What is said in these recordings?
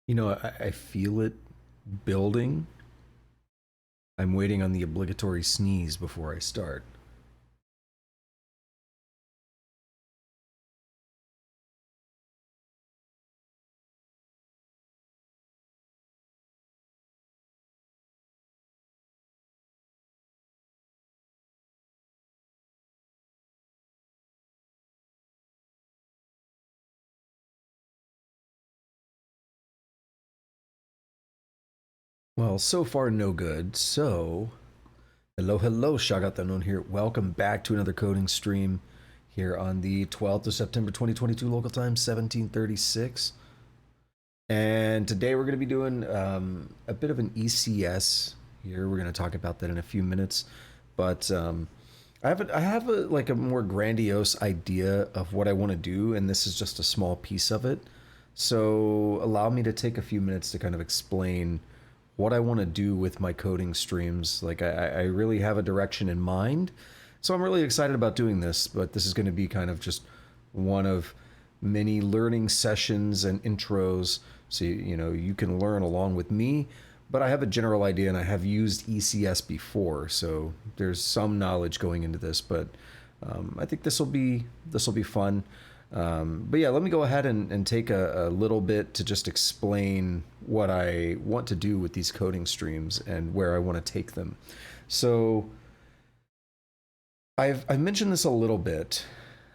I feel it building. I'm waiting on the obligatory sneeze before I start. Well, so far no good. So, hello, Shagatanon here. Welcome back to another coding stream here on the 12th of September 2022 local time 1736. And today we're going to be doing a bit of an ECS here. We're going to talk about that in a few minutes, but I have like a more grandiose idea of what I want to do, and this is just a small piece of it. So allow me to take a few minutes to kind of explain what I want to do with my coding streams. Like I really have a direction in mind, so I'm really excited about doing this. But this is going to be kind of just one of many learning sessions and intros, so you can learn along with me. But I have a general idea, and I have used ECS before, so there's some knowledge going into this. But I think this will be fun. But yeah, let me go ahead and take a little bit to just explain what I want to do with these coding streams and where I want to take them. So I've mentioned this a little bit.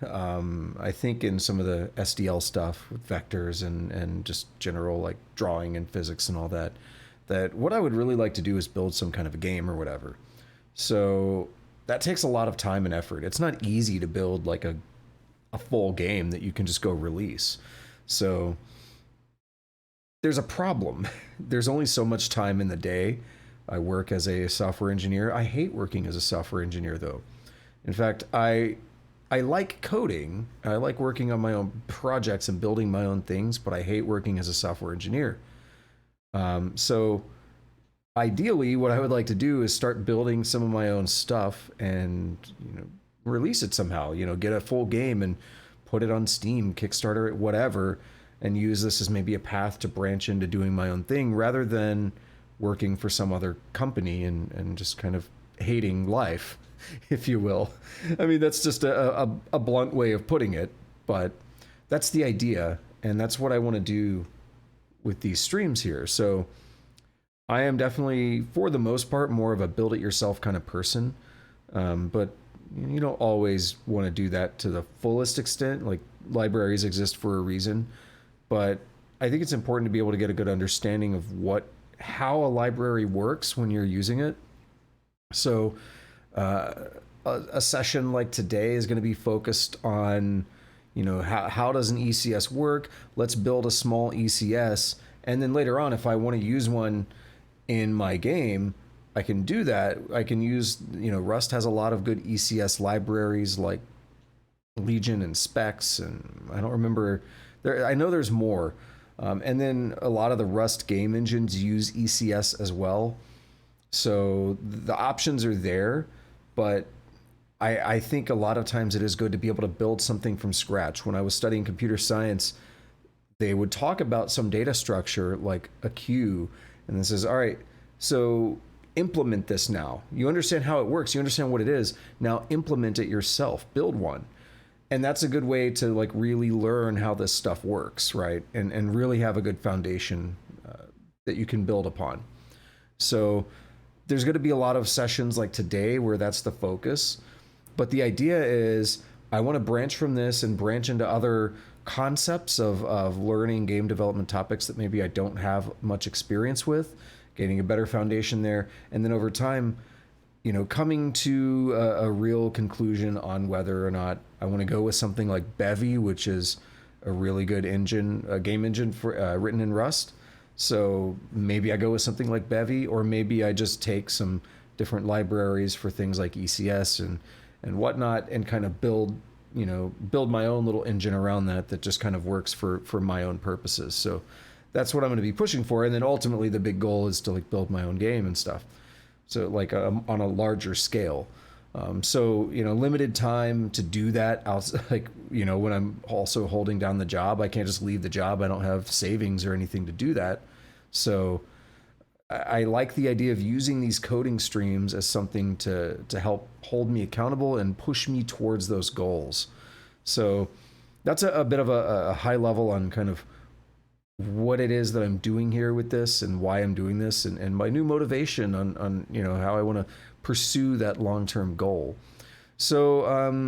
I think in some of the SDL stuff with vectors and just general like drawing and physics and all that, that what I would really like to do is build some kind of a game or whatever. So that takes a lot of time and effort. It's not easy to build like a full game that you can just go release. So there's a problem. There's only so much time in the day. I work as a software engineer. I hate working as a software engineer though. In fact, I like coding. I like working on my own projects and building my own things, but I hate working as a software engineer. So ideally, what I would like to do is start building some of my own stuff and release it somehow. Get a full game and put it on Steam, Kickstarter, whatever, and use this as maybe a path to branch into doing my own thing rather than working for some other company and just kind of hating life, if you will. I mean, that's just a blunt way of putting it, but that's the idea, and that's what I want to do with these streams here. So I am definitely, for the most part, more of a build it yourself kind of person. But you don't always want to do that to the fullest extent. Like libraries exist for a reason, but I think it's important to be able to get a good understanding of how a library works when you're using it. So uh, a session like today is going to be focused on how does an ECS work. Let's build a small ECS, and then later on, if I want to use one in my game, I can do that. I can use, Rust has a lot of good ECS libraries like Legion and Specs, and I don't remember there. I know there's more, and then a lot of the Rust game engines use ECS as well. So the options are there, but I think a lot of times it is good to be able to build something from scratch. When I was studying computer science, they would talk about some data structure like a queue, and this is all right. So implement this now. You understand how it works. You understand what it is. Now implement it yourself. Build one. And that's a good way to like really learn how this stuff works, right? And really have a good foundation that you can build upon. So there's going to be a lot of sessions like today where that's the focus. But the idea is I want to branch from this and branch into other concepts of learning game development topics that maybe I don't have much experience with, getting a better foundation there. And then over time, coming to a real conclusion on whether or not I want to go with something like Bevy, which is a really good engine, a game engine for written in Rust. So maybe I go with something like Bevy, or maybe I just take some different libraries for things like ECS and whatnot, and kind of build my own little engine around that just kind of works for my own purposes. So that's what I'm going to be pushing for. And then ultimately the big goal is to like build my own game and stuff. So like on a larger scale. So, limited time to do that. Like, when I'm also holding down the job, I can't just leave the job. I don't have savings or anything to do that. So I like the idea of using these coding streams as something to help hold me accountable and push me towards those goals. So that's a bit of a high level on kind of what it is that I'm doing here with this and why I'm doing this, and my new motivation on how I want to pursue that long-term goal. So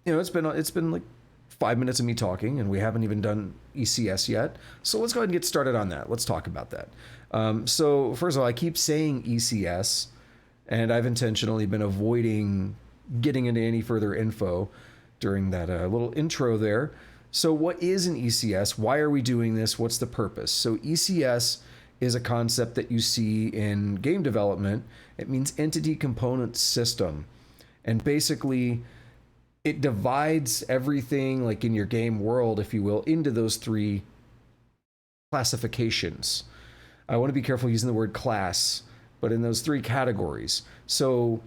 it's been like 5 minutes of me talking, and we haven't even done ECS yet. So let's go ahead and get started on that. Let's talk about that. So first of all, I keep saying ECS, and I've intentionally been avoiding getting into any further info during that little intro there. So what is an ECS? Why are we doing this? What's the purpose? So ECS is a concept that you see in game development. It means Entity Component System. And basically, it divides everything, like in your game world, if you will, into those three classifications. I want to be careful using the word class, but in those three categories. So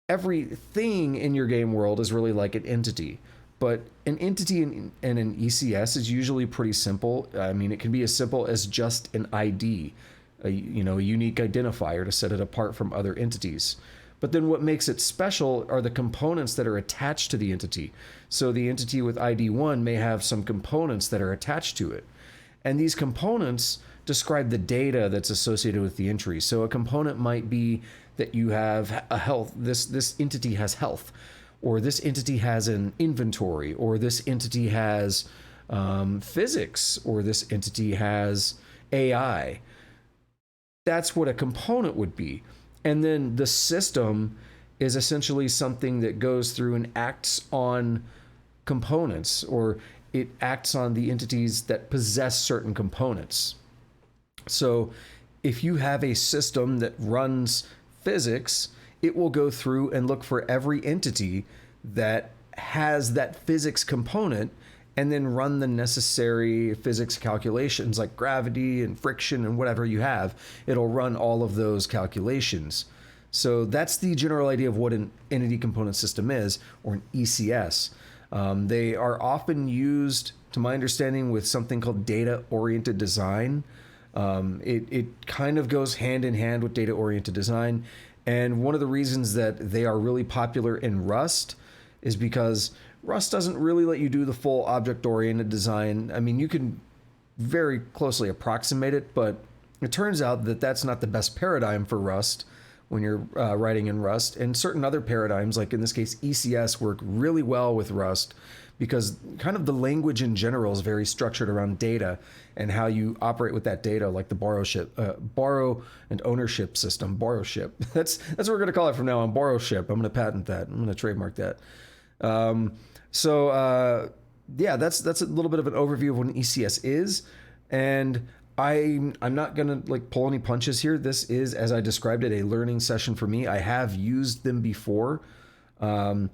everything in your game world is really like an entity. But an entity and an ECS is usually pretty simple. I mean, it can be as simple as just an ID, a unique identifier to set it apart from other entities. But then what makes it special are the components that are attached to the entity. So the entity with ID 1 may have some components that are attached to it. And these components describe the data that's associated with the entry. So a component might be that you have a health, this entity has health, or this entity has an inventory, or this entity has physics, or this entity has AI. That's what a component would be. And then the system is essentially something that goes through and acts on components, or it acts on the entities that possess certain components. So if you have a system that runs physics, it will go through and look for every entity that has that physics component and then run the necessary physics calculations like gravity and friction and whatever you have. It'll run all of those calculations. So that's the general idea of what an entity component system is, or an ECS. They are often used, to my understanding, with something called data-oriented design. It kind of goes hand in hand with data-oriented design. And one of the reasons that they are really popular in Rust is because Rust doesn't really let you do the full object-oriented design. I mean, you can very closely approximate it, but it turns out that that's not the best paradigm for Rust when you're writing in Rust. And certain other paradigms, like in this case ECS, work really well with Rust because kind of the language in general is very structured around data and how you operate with that data, like the borrow and ownership system, borrowship. That's what we're going to call it from now on, borrowship. I'm going to patent that. I'm going to trademark that. Yeah, that's a little bit of an overview of what an ECS is. And I'm not going to like pull any punches here. This is, as I described it, a learning session for me. I have used them before. I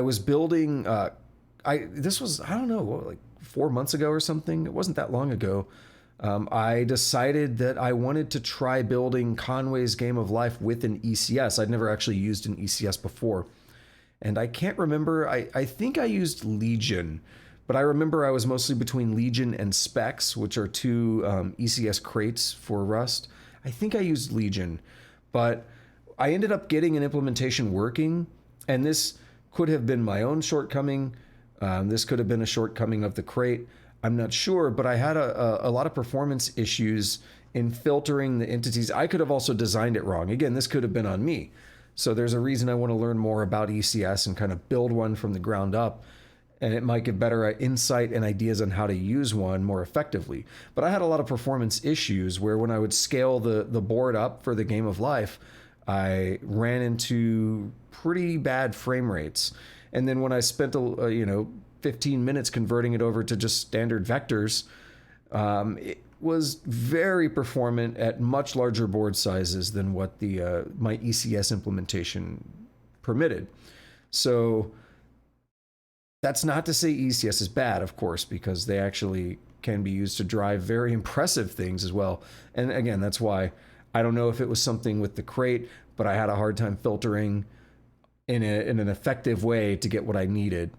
was building, this was, I don't know, like 4 months ago or something. It wasn't that long ago. I decided that I wanted to try building Conway's Game of Life with an ECS. I'd never actually used an ECS before. And I can't remember, I think I used Legion, but I remember I was mostly between Legion and Specs, which are two ECS crates for Rust. I think I used Legion, but I ended up getting an implementation working, and this could have been my own shortcoming. This could have been a shortcoming of the crate. I'm not sure, but I had a lot of performance issues in filtering the entities. I could have also designed it wrong. Again, this could have been on me. So there's a reason I want to learn more about ECS and kind of build one from the ground up. And it might give better insight and ideas on how to use one more effectively. But I had a lot of performance issues where when I would scale the board up for the Game of Life, I ran into pretty bad frame rates. And then when I spent 15 minutes converting it over to just standard vectors, it was very performant at much larger board sizes than what the my ECS implementation permitted. So that's not to say ECS is bad, of course, because they actually can be used to drive very impressive things as well. And again, that's why I don't know if it was something with the crate, but I had a hard time filtering in an effective way to get what I needed.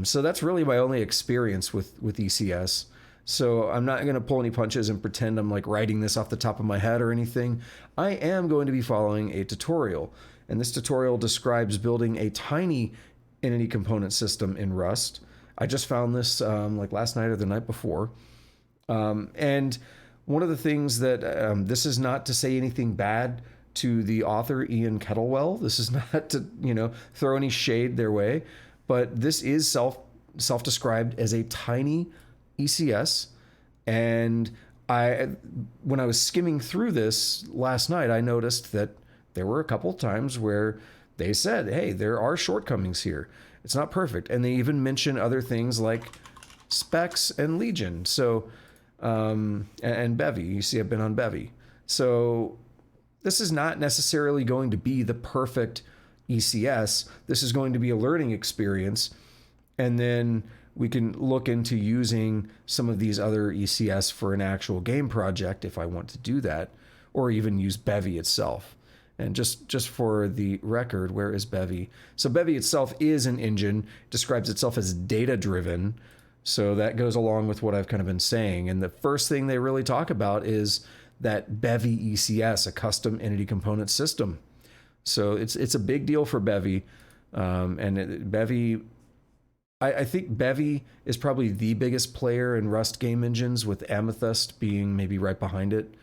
So that's really my only experience with ECS. So I'm not going to pull any punches and pretend I'm like writing this off the top of my head or anything. I am going to be following a tutorial, and this tutorial describes building a tiny entity component system in Rust. I just found this like last night or the night before. And one of the things that this is not to say anything bad to the author Ian Kettlewell. This is not to, throw any shade their way, but this is self-described as a tiny ECS. And when I was skimming through this last night, I noticed that there were a couple times where they said, hey, there are shortcomings here. It's not perfect. And they even mention other things like specs and Legion. So, and Bevy. You see, I've been on Bevy. So this is not necessarily going to be the perfect ECS. This is going to be a learning experience. And then we can look into using some of these other ECS for an actual game project if I want to do that, or even use Bevy itself. And just for the record, where is Bevy? So Bevy itself is an engine, describes itself as data-driven. So that goes along with what I've kind of been saying. And the first thing they really talk about is that Bevy ECS, a custom entity component system. So it's a big deal for Bevy. Bevy, I think Bevy is probably the biggest player in Rust game engines, with Amethyst being maybe right behind it.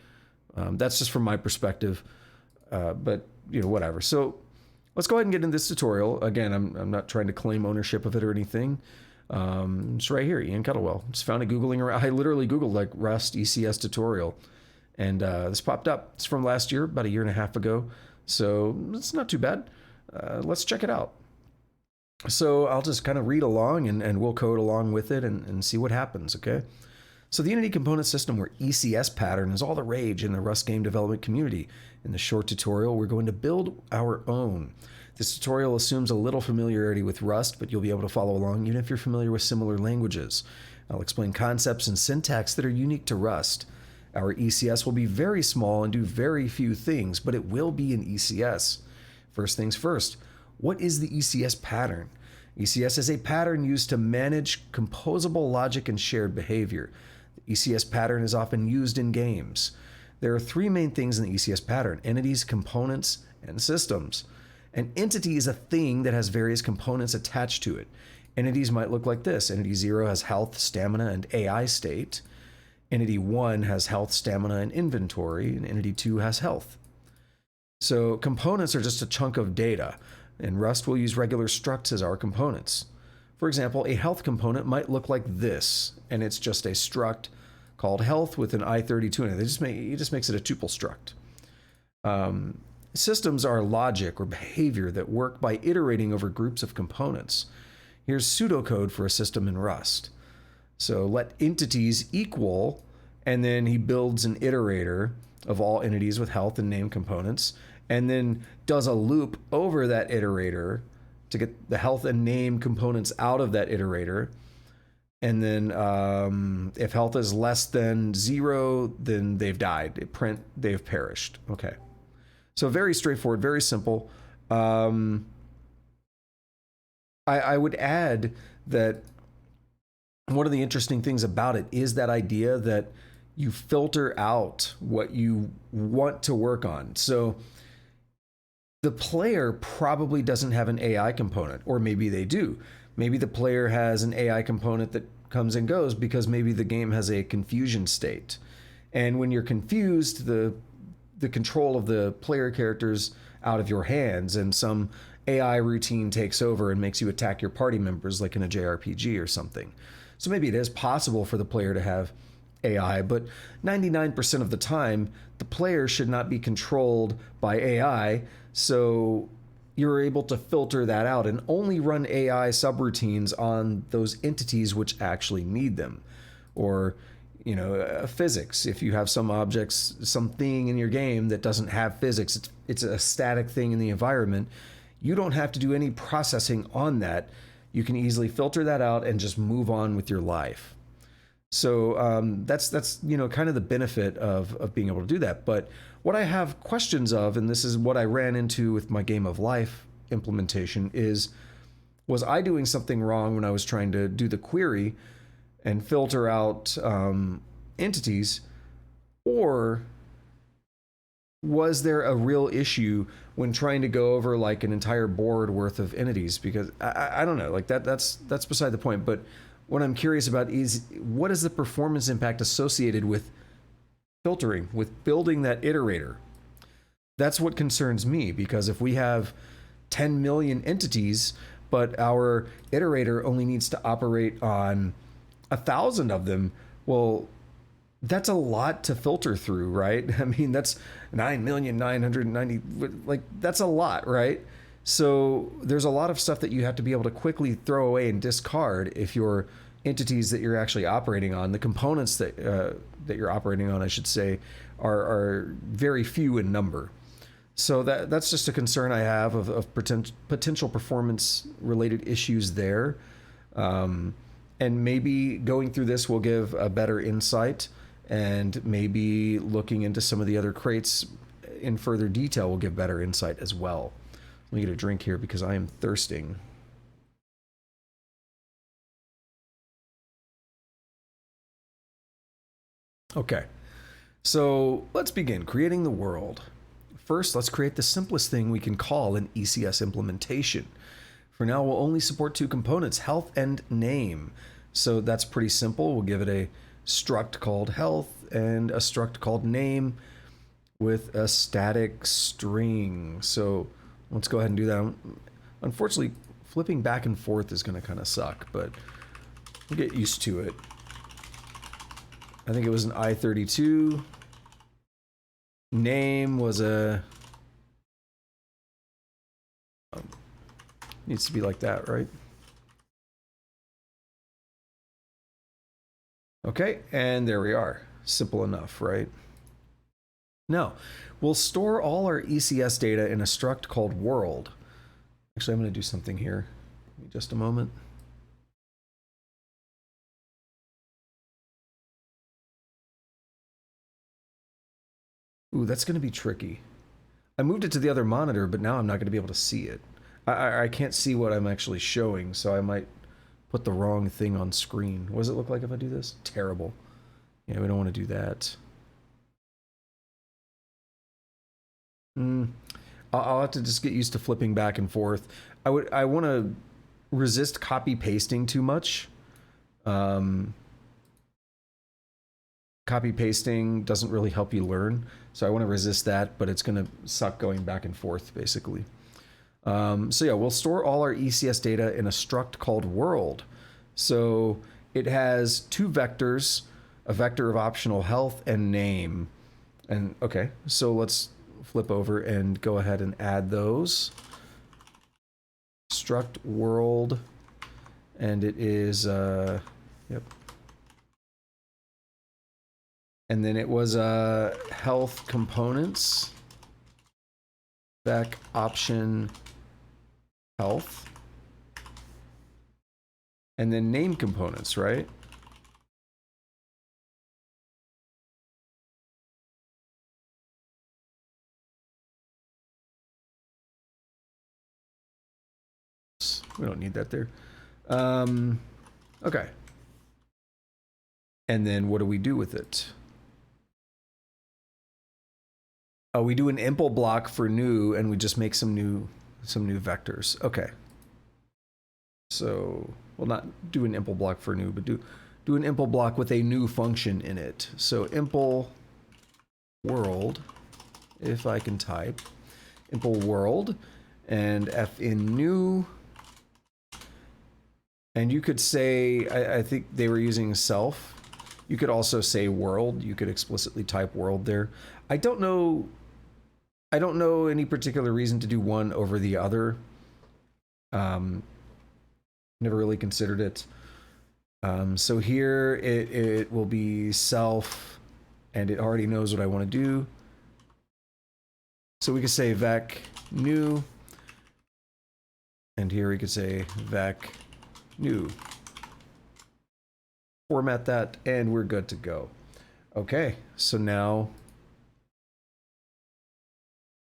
That's just from my perspective. But whatever. So let's go ahead and get into this tutorial. Again, I'm not trying to claim ownership of it or anything. It's right here, Ian Kettlewell. Just found it Googling around. I literally Googled like Rust ECS tutorial, and this popped up. It's from last year, about a year and a half ago. So it's not too bad. Let's check it out. So I'll just kind of read along and we'll code along with it and see what happens, okay? So the entity component system, or ECS pattern, is all the rage in the Rust game development community. In this short tutorial, we're going to build our own. This tutorial assumes a little familiarity with Rust, but you'll be able to follow along even if you're familiar with similar languages. I'll explain concepts and syntax that are unique to Rust. Our ECS will be very small and do very few things, but it will be an ECS. First things first, what is the ECS pattern? ECS is a pattern used to manage composable logic and shared behavior. The ECS pattern is often used in games. There are three main things in the ECS pattern: entities, components, and systems. An entity is a thing that has various components attached to it. Entities might look like this. Entity 0 has health, stamina, and AI state. Entity 1 has health, stamina, and inventory, and Entity 2 has health. So components are just a chunk of data. In Rust, we'll use regular structs as our components. For example, a health component might look like this, and it's just a struct called health with an I32 in it. It just makes it a tuple struct. Systems are logic or behavior that work by iterating over groups of components. Here's pseudocode for a system in Rust. So let entities equal, and then he builds an iterator of all entities with health and name components, and then does a loop over that iterator to get the health and name components out of that iterator. And then if health is less than 0, then they've died. They've perished. Okay. So very straightforward, very simple. I would add that one of the interesting things about it is that idea that you filter out what you want to work on. So the player probably doesn't have an AI component, or maybe they do. Maybe the player has an AI component that comes and goes because maybe the game has a confusion state. And when you're confused, the control of the player character's out of your hands, and some AI routine takes over and makes you attack your party members like in a JRPG or something. So maybe it is possible for the player to have AI, but 99% of the time, the player should not be controlled by AI, so you're able to filter that out and only run AI subroutines on those entities which actually need them. Or, physics. If you have some objects, something in your game that doesn't have physics, it's a static thing in the environment, you don't have to do any processing on that. You can easily filter that out and just move on with your life. So that's you know, kind of the benefit of being able to do that. But what I have questions of, and this is what I ran into with my Game of Life implementation, is was I doing something wrong when I was trying to do the query and filter out entities, or was there a real issue when trying to go over like an entire board worth of entities? Because I don't know, like that's beside the point. But what I'm curious about is what is the performance impact associated with filtering, with building that iterator? That's what concerns me, because if we have 10 million entities, but our iterator only needs to operate on 1,000 of them, well, that's a lot to filter through, right? I mean, that's 9,990,000, like that's a lot, right? So there's a lot of stuff that you have to be able to quickly throw away and discard if your entities that you're actually operating on, the components that that you're operating on, I should say, are very few in number. So that's just a concern I have of potential performance related issues there. And maybe going through this will give a better insight, and maybe looking into some of the other crates in further detail will give better insight as well. Let me get a drink here because I am thirsting. Okay, so let's begin creating the world. First, let's create the simplest thing we can call an ECS implementation. For now, we'll only support two components, health and name. So that's pretty simple. We'll give it a struct called health and a struct called name with a static string. So let's go ahead and do that. Unfortunately, flipping back and forth is going to kind of suck, but we'll get used to it. I think it was an I-32. Name was a... needs to be like that, right? Okay, and there we are. Simple enough, right? Now, we'll store all our ECS data in a struct called world. Actually, I'm going to do something here. Give me just a moment. Ooh, that's going to be tricky. I moved it to the other monitor, but now I'm not going to be able to see it. I can't see what I'm actually showing, so I might put the wrong thing on screen. What does it look like if I do this? Terrible. Yeah, we don't want to do that. I'll have to just get used to flipping back and forth. I want to resist copy pasting too much. Copy pasting doesn't really help you learn, so I want to resist that, but it's going to suck going back and forth basically. So yeah, we'll store all our ECS data in a struct called world. So it has two vectors, a vector of optional health and name. And okay, so let's flip over and go ahead and add those. Struct world, and it is, yep. And then it was health components, back option health, and then name components, right? We don't need that there. Okay. And then what do we do with it? Oh, we do an impl block for new, and we just make some new vectors. Okay. So we'll not do an impl block for new, but do an impl block with a new function in it. So impl world, if I can type, impl world, and f in new. And you could say, I think they were using self. You could also say world. You could explicitly type world there. I don't know any particular reason to do one over the other. Never really considered it. So here it will be self, and it already knows what I want to do. So we could say vec new, and here we could say vec new. format that, and we're good to go. Okay, so now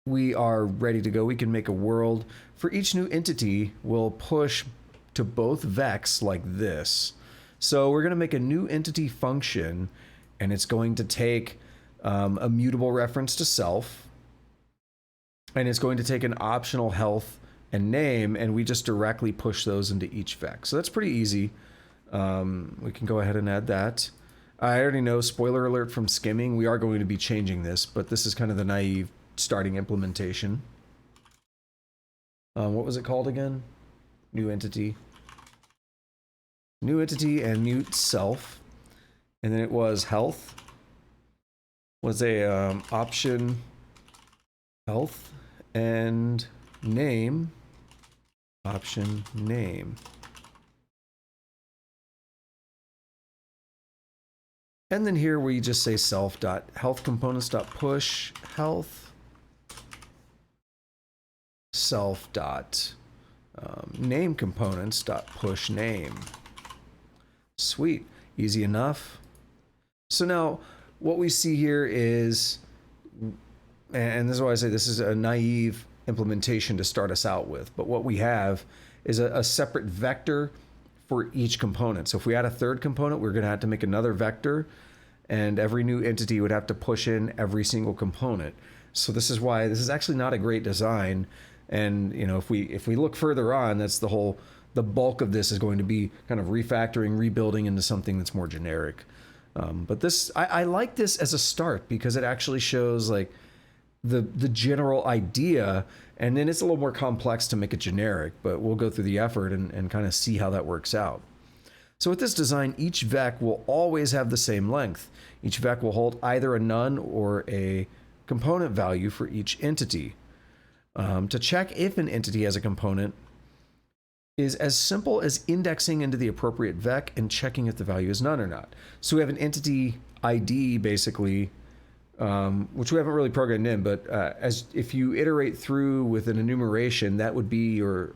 we are ready to go. We can make a world. For each new entity, we'll push to both vecs like this. So we're going to make a new entity function, and it's going to take a mutable reference to self, and it's going to take an optional health and name, and we just directly push those into each vec. So that's pretty easy. We can go ahead and add that. I already know, spoiler alert from skimming, we are going to be changing this, but this is kind of the naive starting implementation. What was it called again? New entity. New entity and mute self. And then it was health. Was a option health and name. Option name. And then here we just say self.healthComponents.push health. Self.name components.push name. Sweet, easy enough. So now what we see here is, and this is why I say this is a naive implementation to start us out with, but what we have is a separate vector for each component. So if we add a third component, we're going to have to make another vector, and every new entity would have to push in every single component. So this is why this is actually not a great design. And you know, if we look further on, that's the bulk of this is going to be kind of refactoring, rebuilding into something that's more generic. But this, I like this as a start because it actually shows like the general idea, and then it's a little more complex to make it generic, but we'll go through the effort and kind of see how that works out. So with this design, each vec will always have the same length. Each vec will hold either a none or a component value for each entity. To check if an entity has a component is as simple as indexing into the appropriate vec and checking if the value is none or not. So we have an entity ID basically, which we haven't really programmed in, but as if you iterate through with an enumeration, that would be your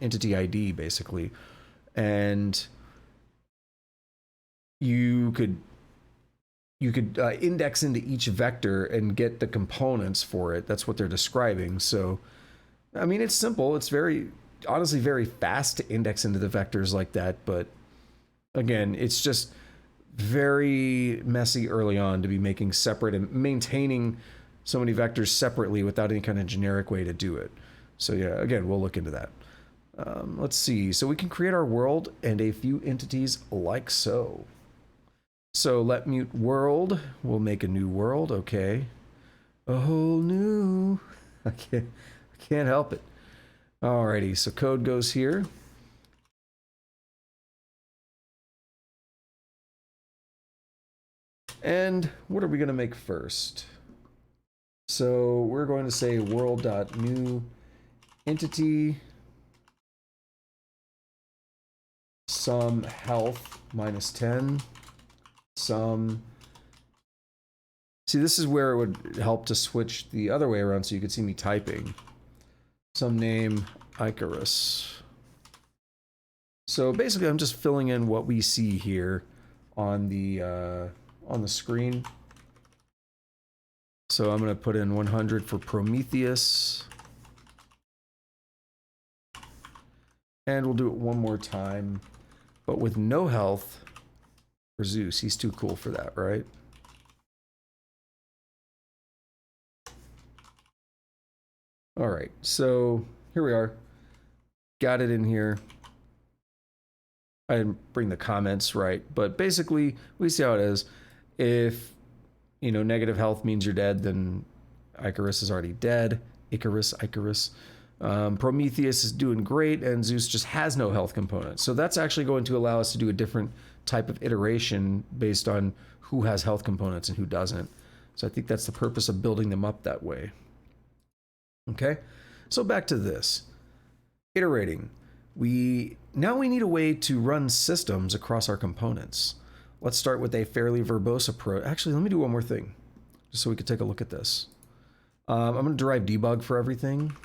entity ID basically. And you could index into each vector and get the components for it. That's what they're describing. So, I mean, it's simple. It's honestly very fast to index into the vectors like that. But again, it's just very messy early on to be making separate and maintaining so many vectors separately without any kind of generic way to do it. So yeah, again, we'll look into that. Let's see. So we can create our world and a few entities like so. So let mute world, we'll make a new world, okay. A whole new, I can't help it. Alrighty, so code goes here. And what are we gonna make first? So we're going to say world.new entity sum health -10. See, this is where it would help to switch the other way around so you could see me typing. Some name Icarus. So basically I'm just filling in what we see here on the screen. So I'm going to put in 100 for Prometheus. And we'll do it one more time, but with no health. For Zeus, he's too cool for that, right? All right, so here we are. Got it in here. I didn't bring the comments right, but basically we see how it is. If, you know, negative health means you're dead, then Icarus is already dead. Icarus. Prometheus is doing great, and Zeus just has no health component. So that's actually going to allow us to do a different type of iteration based on who has health components and who doesn't. So I think that's the purpose of building them up that way. Okay, so back to this. Iterating. Now we need a way to run systems across our components. Let's start with a fairly verbose approach. Actually, let me do one more thing, just so we could take a look at this. I'm going to derive debug for everything.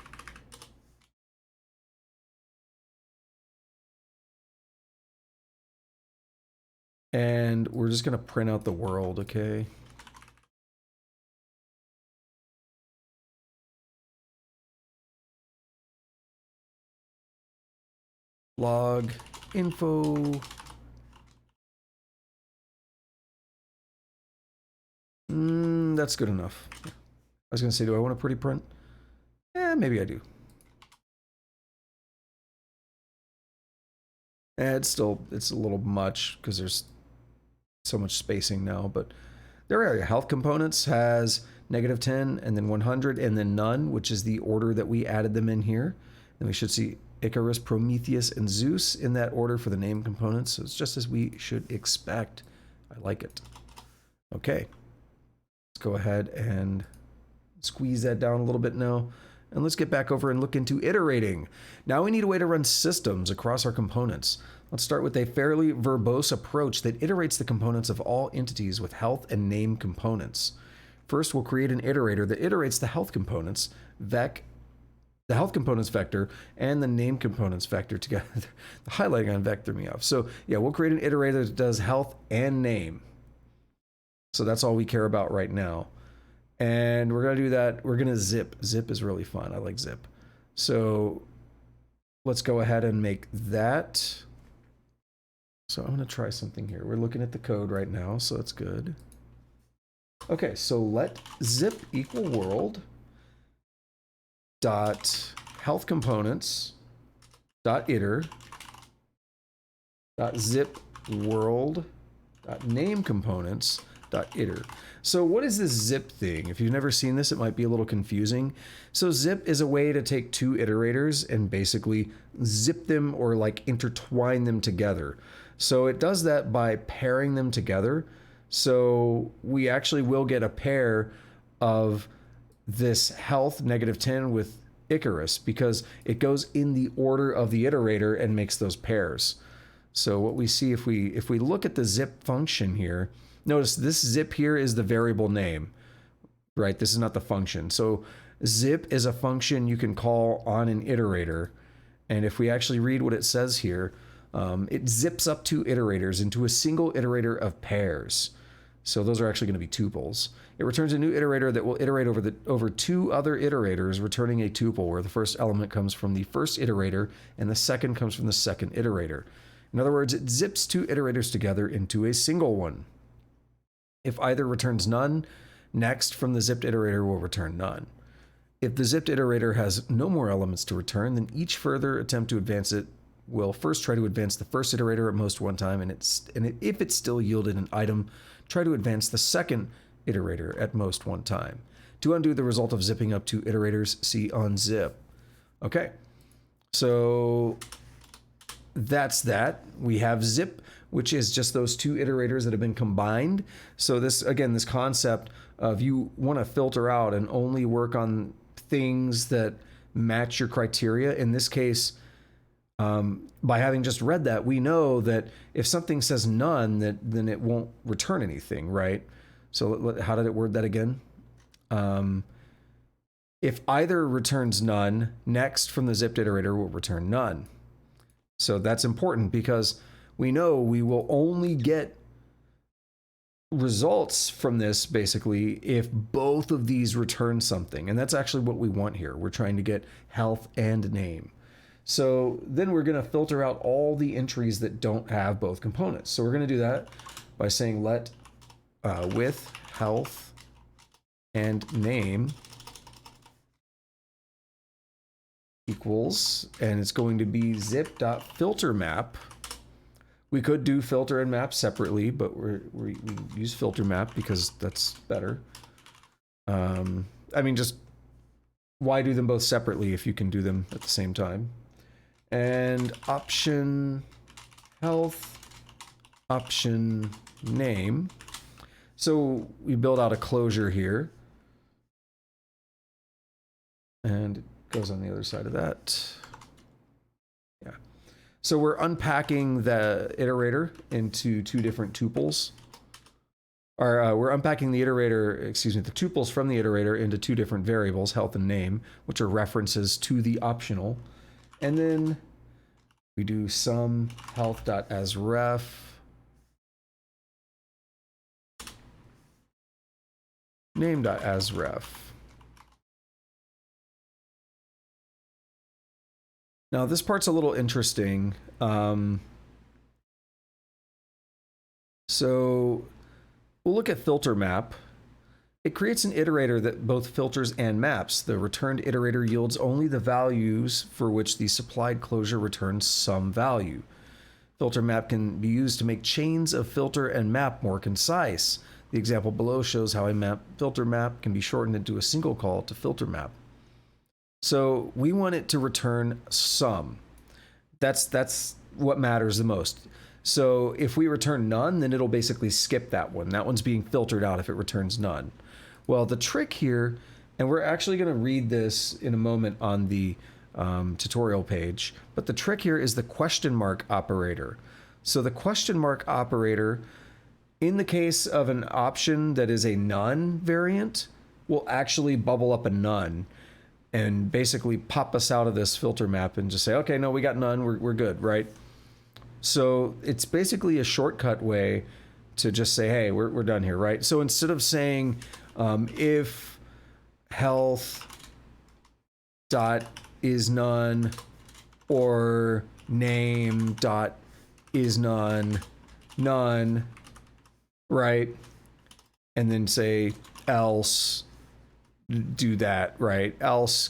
And we're just going to print out the world, okay? Log info. That's good enough. I was going to say, do I want a pretty print? Maybe I do. It's a little much because there's so much spacing now, but there are health components has -10 and then 100 and then none, which is the order that we added them in here. And we should see Icarus, Prometheus, and Zeus in that order for the name components. So it's just as we should expect. I like it. Okay. Let's go ahead and squeeze that down a little bit now. And let's get back over and look into iterating. Now we need a way to run systems across our components. Let's start with a fairly verbose approach that iterates the components of all entities with health and name components. First, we'll create an iterator that iterates the health components, the health components vector, and the name components vector together. The highlighting on vec threw me off. So yeah, we'll create an iterator that does health and name. So that's all we care about right now. And we're going to do that. We're going to zip. Zip is really fun. I like zip. So let's go ahead and make that. So I'm going to try something here. We're looking at the code right now, so that's good. Okay, so let zip equal world dot health components dot iter dot zip world dot name components dot iter. So what is this zip thing? If you've never seen this, it might be a little confusing. So zip is a way to take two iterators and basically zip them or like intertwine them together. So it does that by pairing them together. So we actually will get a pair of this health -10 with Icarus because it goes in the order of the iterator and makes those pairs. So what we see if we look at the zip function here, notice this zip here is the variable name, right? This is not the function. So zip is a function you can call on an iterator. And if we actually read what it says here, it zips up two iterators into a single iterator of pairs. So those are actually going to be tuples. It returns a new iterator that will iterate over two other iterators, returning a tuple where the first element comes from the first iterator and the second comes from the second iterator. In other words, it zips two iterators together into a single one. If either returns none, next from the zipped iterator will return none. If the zipped iterator has no more elements to return, then each further attempt to advance it will first try to advance the first iterator at most one time, and if it's still yielded an item, try to advance the second iterator at most one time. To undo the result of zipping up two iterators, see unzip. Okay, so that's that. We have zip, which is just those two iterators that have been combined. So this, again, this concept of you want to filter out and only work on things that match your criteria. In this case, by having just read that, we know that if something says none, then it won't return anything, right? So how did it word that again? If either returns none, next from the zipped iterator will return none. So that's important because we know we will only get results from this basically if both of these return something. And that's actually what we want here. We're trying to get health and name. So then we're going to filter out all the entries that don't have both components. So we're going to do that by saying let with health and name equals, and it's going to be zip.filterMap. We could do filter and map separately, but we use filter map because that's better. I mean, just why do them both separately if you can do them at the same time? And option health, option name. So we build out a closure here. And it goes on the other side of that. Yeah. So we're unpacking the iterator into two different tuples. Or we're unpacking the iterator, excuse me, the tuples from the iterator into two different variables, health and name, which are references to the optional. And then we do sum health.asRef name.asRef. Now this part's a little interesting. So we'll look at filter map. It creates an iterator that both filters and maps. The returned iterator yields only the values for which the supplied closure returns some value. Filter map can be used to make chains of filter and map more concise. The example below shows how a filter map can be shortened into a single call to filter map. So we want it to return some. That's what matters the most. So if we return none, then it'll basically skip that one. That one's being filtered out if it returns none. Well, the trick here, and we're actually going to read this in a moment on the tutorial page, but the trick here is the question mark operator. So the question mark operator, in the case of an option that is a none variant, will actually bubble up a none and basically pop us out of this filter map and just say, okay, no, we got none, we're good, right? So it's basically a shortcut way to just say, hey, we're done here, right? So instead of saying if health dot is none or name dot is none, right? And then say else, do that, right? Else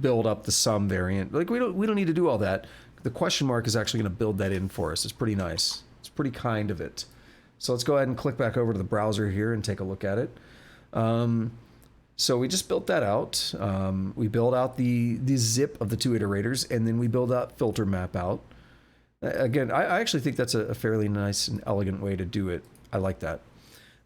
build up the sum variant. Like we don't need to do all that. The question mark is actually going to build that in for us. It's pretty nice. It's pretty kind of it. So let's go ahead and click back over to the browser here and take a look at it. So we just built that out. We build out the zip of the two iterators, and then we build out filter map out. Again, I actually think that's a fairly nice and elegant way to do it. I like that.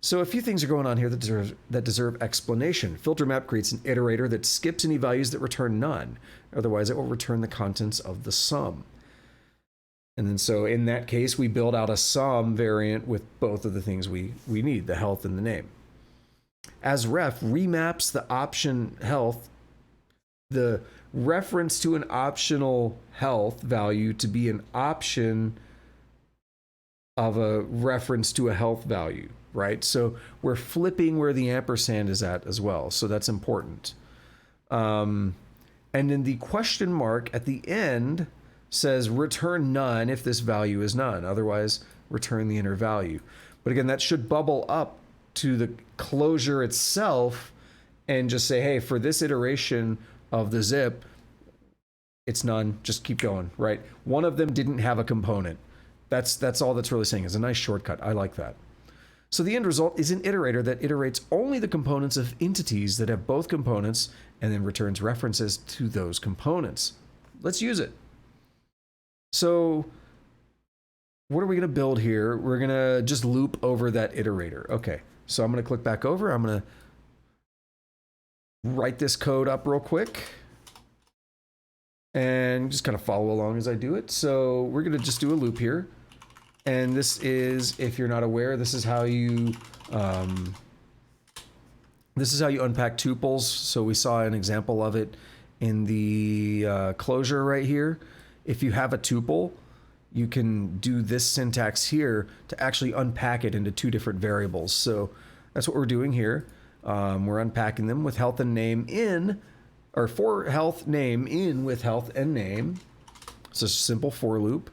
So a few things are going on here that deserve explanation. Filter map creates an iterator that skips any values that return none. Otherwise, it will return the contents of the sum. And then so in that case, we build out a sum variant with both of the things we need, the health and the name. As ref remaps the option health, the reference to an optional health value to be an option of a reference to a health value, right? So we're flipping where the ampersand is at as well. So that's important. And then the question mark at the end says return none if this value is none. Otherwise, return the inner value. But again, that should bubble up to the closure itself and just say, hey, for this iteration of the zip, it's none. Just keep going, right? One of them didn't have a component. That's all that's really saying. It's a nice shortcut. I like that. So the end result is an iterator that iterates only the components of entities that have both components and then returns references to those components. Let's use it. So what are we going to build here? We're going to just loop over that iterator. Okay, so I'm going to click back over. I'm going to write this code up real quick and just kind of follow along as I do it. So we're going to just do a loop here. And this is, if you're not aware, this is how you unpack tuples. So we saw an example of it in the closure right here. If you have a tuple, you can do this syntax here to actually unpack it into two different variables. So that's what we're doing here. We're unpacking them with health and name in, or for health name in with health and name. So it's a simple for loop.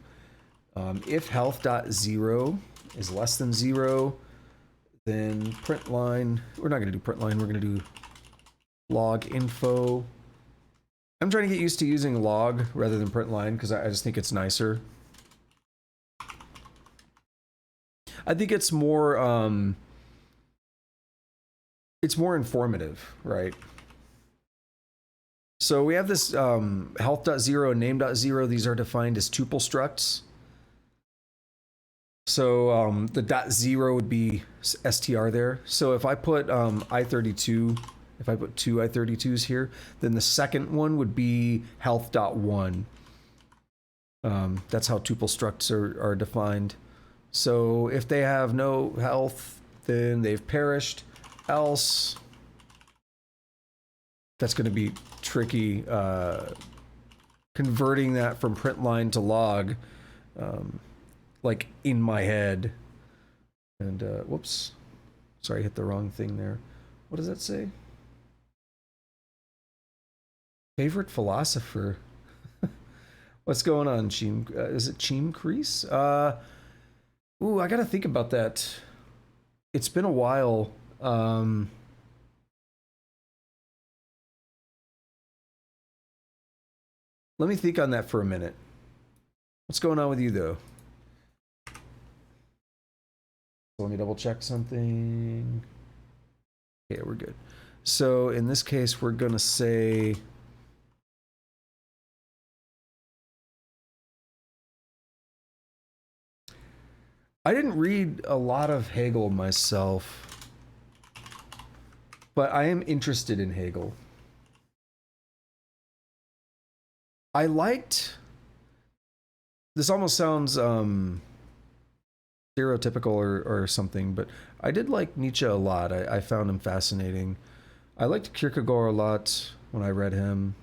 If health.0 is less than 0, then print line, we're not going to do print line, we're going to do log info. I'm trying to get used to using log rather than print line because I just think it's nicer. I think it's more informative, right? So we have this health.0 and name.0. These are defined as tuple structs. So the .0 would be str there. So if I put I32, if I put two I32s here, then the second one would be health.1. That's how tuple structs are defined. So if they have no health, then they've perished. Else, that's going to be tricky. Converting that from print line to log, like in my head. And whoops, sorry, I hit the wrong thing there. What does that say? Favorite philosopher? What's going on, Cheem? Is it Cheem Crease? Ooh, I gotta think about that. It's been a while. Let me think on that for a minute. What's going on with you, though? So let me double check something. Okay, we're good. So in this case, we're gonna say... I didn't read a lot of Hegel myself, but I am interested in Hegel. I liked... This almost sounds stereotypical or something, but I did like Nietzsche a lot. I found him fascinating. I liked Kierkegaard a lot when I read him.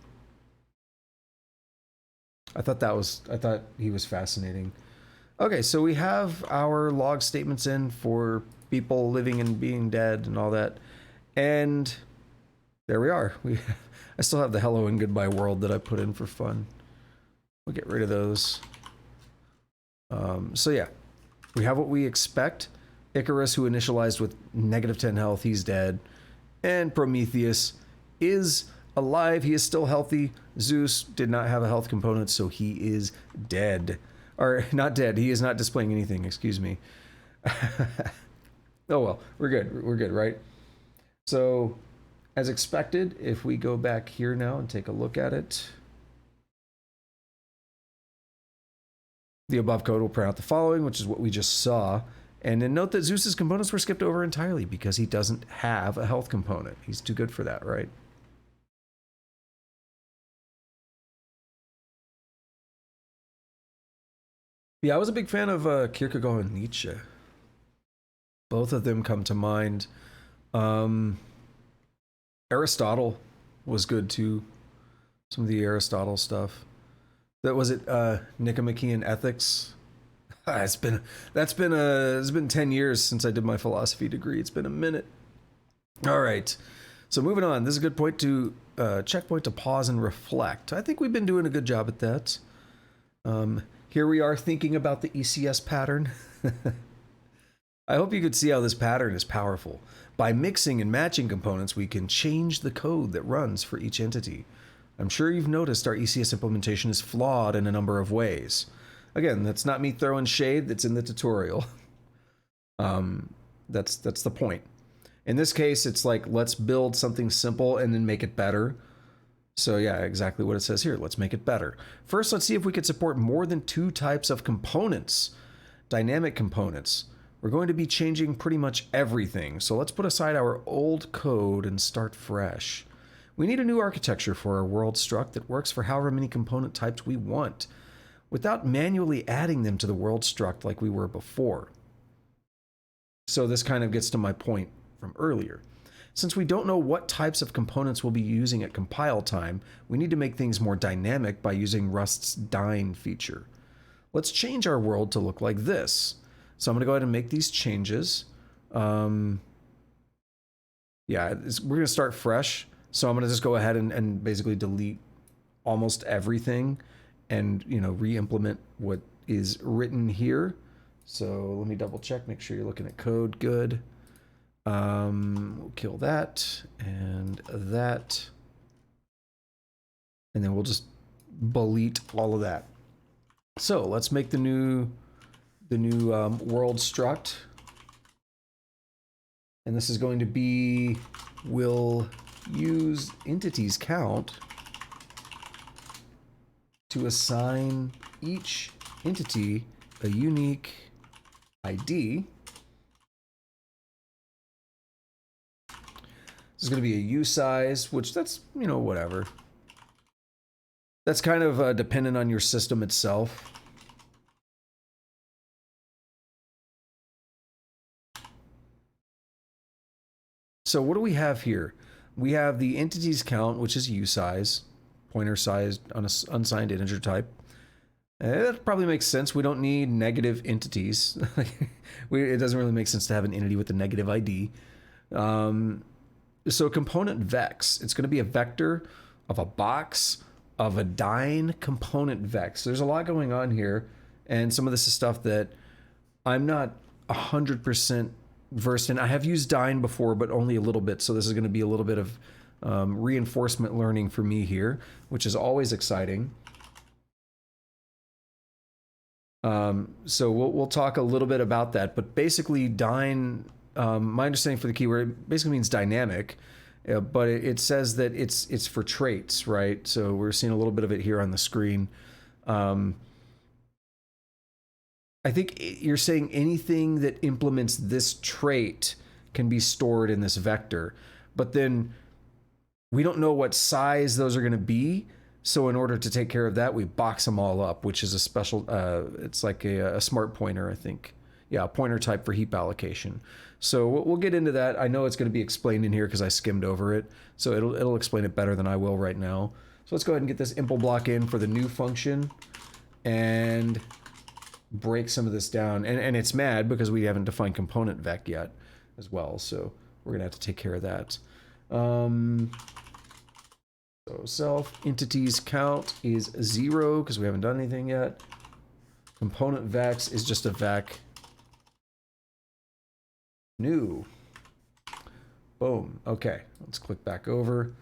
I thought he was fascinating. Okay, so we have our log statements in for people living and being dead and all that. And there we are. I still have the hello and goodbye world that I put in for fun. We'll get rid of those. So yeah, we have what we expect. Icarus, who initialized with -10 health, he's dead. And Prometheus is alive. He is still healthy. Zeus did not have a health component, so he is dead. Or not dead. He is not displaying anything. Excuse me. Oh well, we're good. We're good, right? So, as expected, if we go back here now and take a look at it, the above code will print out the following, which is what we just saw. And then note that Zeus's components were skipped over entirely because he doesn't have a health component. He's too good for that, right? Yeah, I was a big fan of Kierkegaard and Nietzsche. Both of them come to mind. Aristotle was good too. Some of the Aristotle stuff. That was it. Nicomachean Ethics. It's been 10 years since I did my philosophy degree. It's been a minute. All right. So moving on. This is a good point to checkpoint to pause and reflect. I think we've been doing a good job at that. Here we are thinking about the ECS pattern. I hope you could see how this pattern is powerful. By mixing and matching components, we can change the code that runs for each entity. I'm sure you've noticed our ECS implementation is flawed in a number of ways. Again, that's not me throwing shade, that's in the tutorial. That's the point. In this case, it's like, let's build something simple and then make it better. So yeah, exactly what it says here. Let's make it better. First, let's see if we could support more than 2 types of components. Dynamic components. We're going to be changing pretty much everything. So let's put aside our old code and start fresh. We need a new architecture for our world struct that works for however many component types we want, without manually adding them to the world struct like we were before. So this kind of gets to my point from earlier. Since we don't know what types of components we'll be using at compile time, we need to make things more dynamic by using Rust's Dyne feature. Let's change our world to look like this. So I'm going to go ahead and make these changes. Yeah, we're going to start fresh. So I'm going to just go ahead and basically delete almost everything and, you know, re-implement what is written here. So let me double check, make sure you're looking at code. Good. We'll kill that and that. And then we'll just delete all of that. So let's make the new world struct. And this is going to be, we'll use entities count to assign each entity a unique ID. This is going to be a U size, which that's, you know, whatever. That's kind of dependent on your system itself. So what do we have here? We have the entities count, which is U size, pointer size on an unsigned integer type. That probably makes sense. We don't need negative entities. It doesn't really make sense to have an entity with a negative ID. So component vex, it's going to be a vector of a box of a Dyn component vex. There's a lot going on here, and some of this is stuff that I'm not 100% versed in. I have used Dyn before, but only a little bit, so this is going to be a little bit of reinforcement learning for me here, which is always exciting. So we'll talk a little bit about that, but basically Dyn, my understanding for the keyword, it basically means dynamic, but it says that it's for traits, right? So we're seeing a little bit of it here on the screen. I think you're saying anything that implements this trait can be stored in this vector, but then we don't know what size those are going to be. So in order to take care of that, we box them all up, which is a special, it's like a smart pointer, I think. Yeah, a pointer type for heap allocation. So we'll get into that. I know it's going to be explained in here because I skimmed over it. So it'll explain it better than I will right now. So let's go ahead and get this impl block in for the new function and break some of this down. And it's mad because we haven't defined component vec yet as well. So we're going to have to take care of that. So self entities count is 0 because we haven't done anything yet. Component vex is just a vec. New. Boom. Okay, let's click back over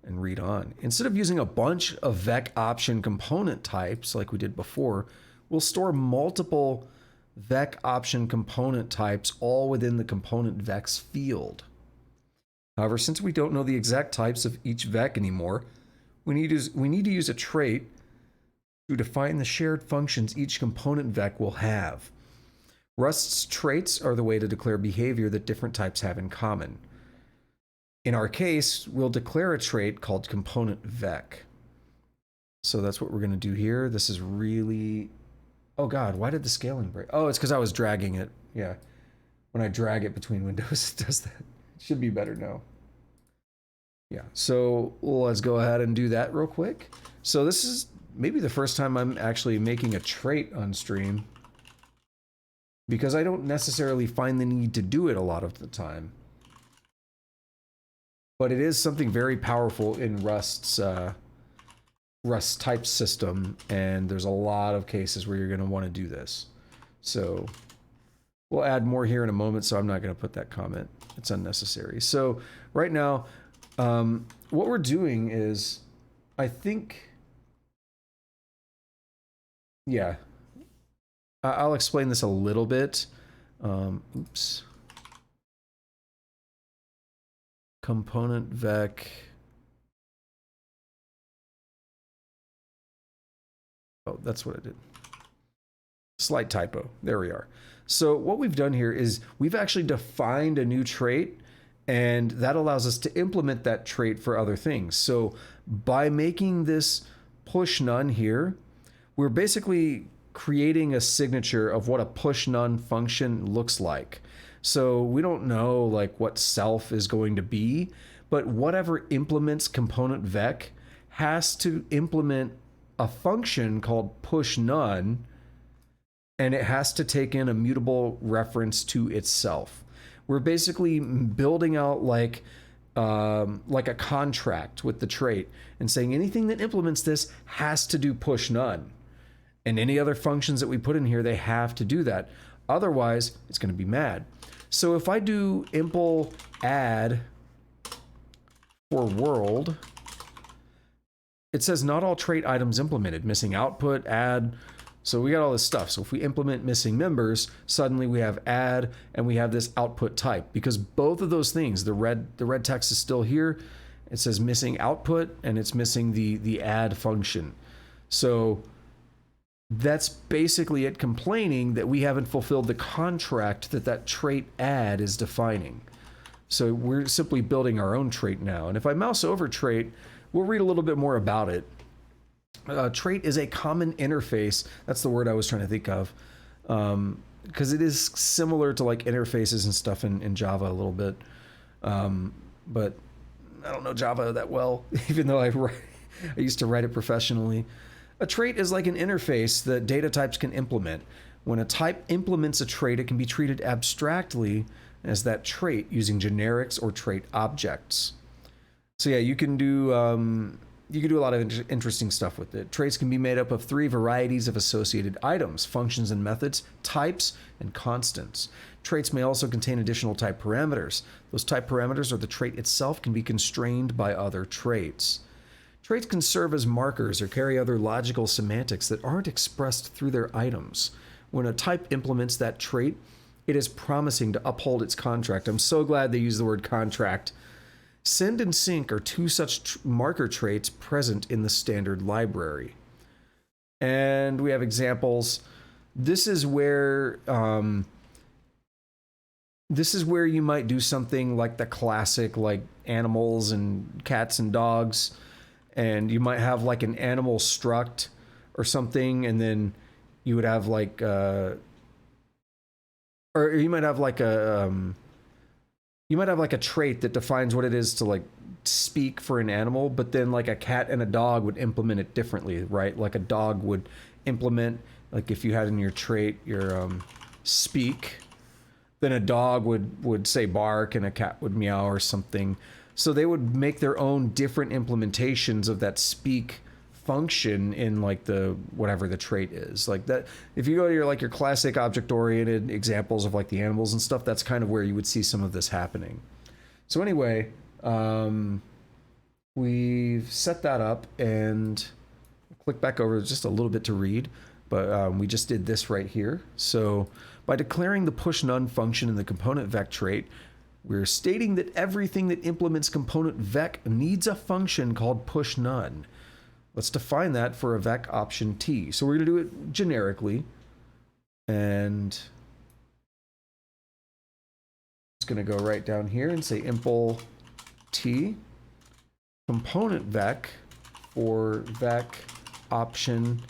and read on. Instead of using a bunch of vec option component types like we did before, we'll store multiple vec option component types all within the component vex field. However, since we don't know the exact types of each vec anymore, we need to use a trait to define the shared functions each component vec will have. Rust's traits are the way to declare behavior that different types have in common. In our case, we'll declare a trait called component vec. So that's what we're going to do here. This is really... Oh God, why did the scaling break? Oh, it's because I was dragging it. Yeah. When I drag it between windows, it does that. It should be better now. Yeah, so let's go ahead and do that real quick. So this is maybe the first time I'm actually making a trait on stream because I don't necessarily find the need to do it a lot of the time. But it is something very powerful in Rust's Rust type system, and there's a lot of cases where you're going to want to do this. So we'll add more here in a moment, so I'm not going to put that comment. It's unnecessary. So right now, what we're doing is, I think, yeah, I'll explain this a little bit. Oops. Component vec. Oh, that's what I did. Slight typo. There we are. So what we've done here is we've actually defined a new trait, and that allows us to implement that trait for other things. So by making this push none here, we're basically creating a signature of what a push none function looks like. So we don't know like what self is going to be, but whatever implements component vec has to implement a function called push none, and it has to take in a mutable reference to itself. We're basically building out like a contract with the trait and saying anything that implements this has to do push none. And any other functions that we put in here, they have to do that. Otherwise, it's going to be mad. So if I do impl add for world, it says not all trait items implemented, missing output, add. So we got all this stuff. So if we implement missing members, suddenly we have add and we have this output type, because both of those things, the red text is still here. It says missing output and it's missing the add function. So that's basically it complaining that we haven't fulfilled the contract that trait add is defining. So we're simply building our own trait now. And if I mouse over trait, we'll read a little bit more about it. Trait is a common interface. That's the word I was trying to think of. Because it is similar to like interfaces and stuff in Java a little bit. But I don't know Java that well, even though I used to write it professionally. A trait is like an interface that data types can implement. When a type implements a trait, it can be treated abstractly as that trait using generics or trait objects. So yeah, you can do a lot of interesting stuff with it. Traits can be made up of 3 varieties of associated items: functions and methods, types, and constants. Traits may also contain additional type parameters. Those type parameters or the trait itself can be constrained by other traits. Traits can serve as markers or carry other logical semantics that aren't expressed through their items. When a type implements that trait, it is promising to uphold its contract. I'm so glad they use the word contract. Send and sync are 2 such marker traits present in the standard library. And we have examples. This is where you might do something like the classic, like animals and cats and dogs, and you might have like an animal struct or something, and then you would have like or you might have like a trait that defines what it is to like speak for an animal, but then like a cat and a dog would implement it differently, right? Like a dog would implement, like if you had in your trait your speak, then a dog would say bark and a cat would meow or something. So they would make their own different implementations of that speak function in like the whatever the trait is. Like that, if you go to your classic object-oriented examples of like the animals and stuff, that's kind of where you would see some of this happening. So anyway, we've set that up, and click back over just a little bit to read, but we just did this right here. So by declaring the push none function in the component vec trait, we're stating that everything that implements component vec needs a function called push none. Let's define that for a vec option t. So we're going to do it generically, and it's going to go right down here and say impl t component vec for vec option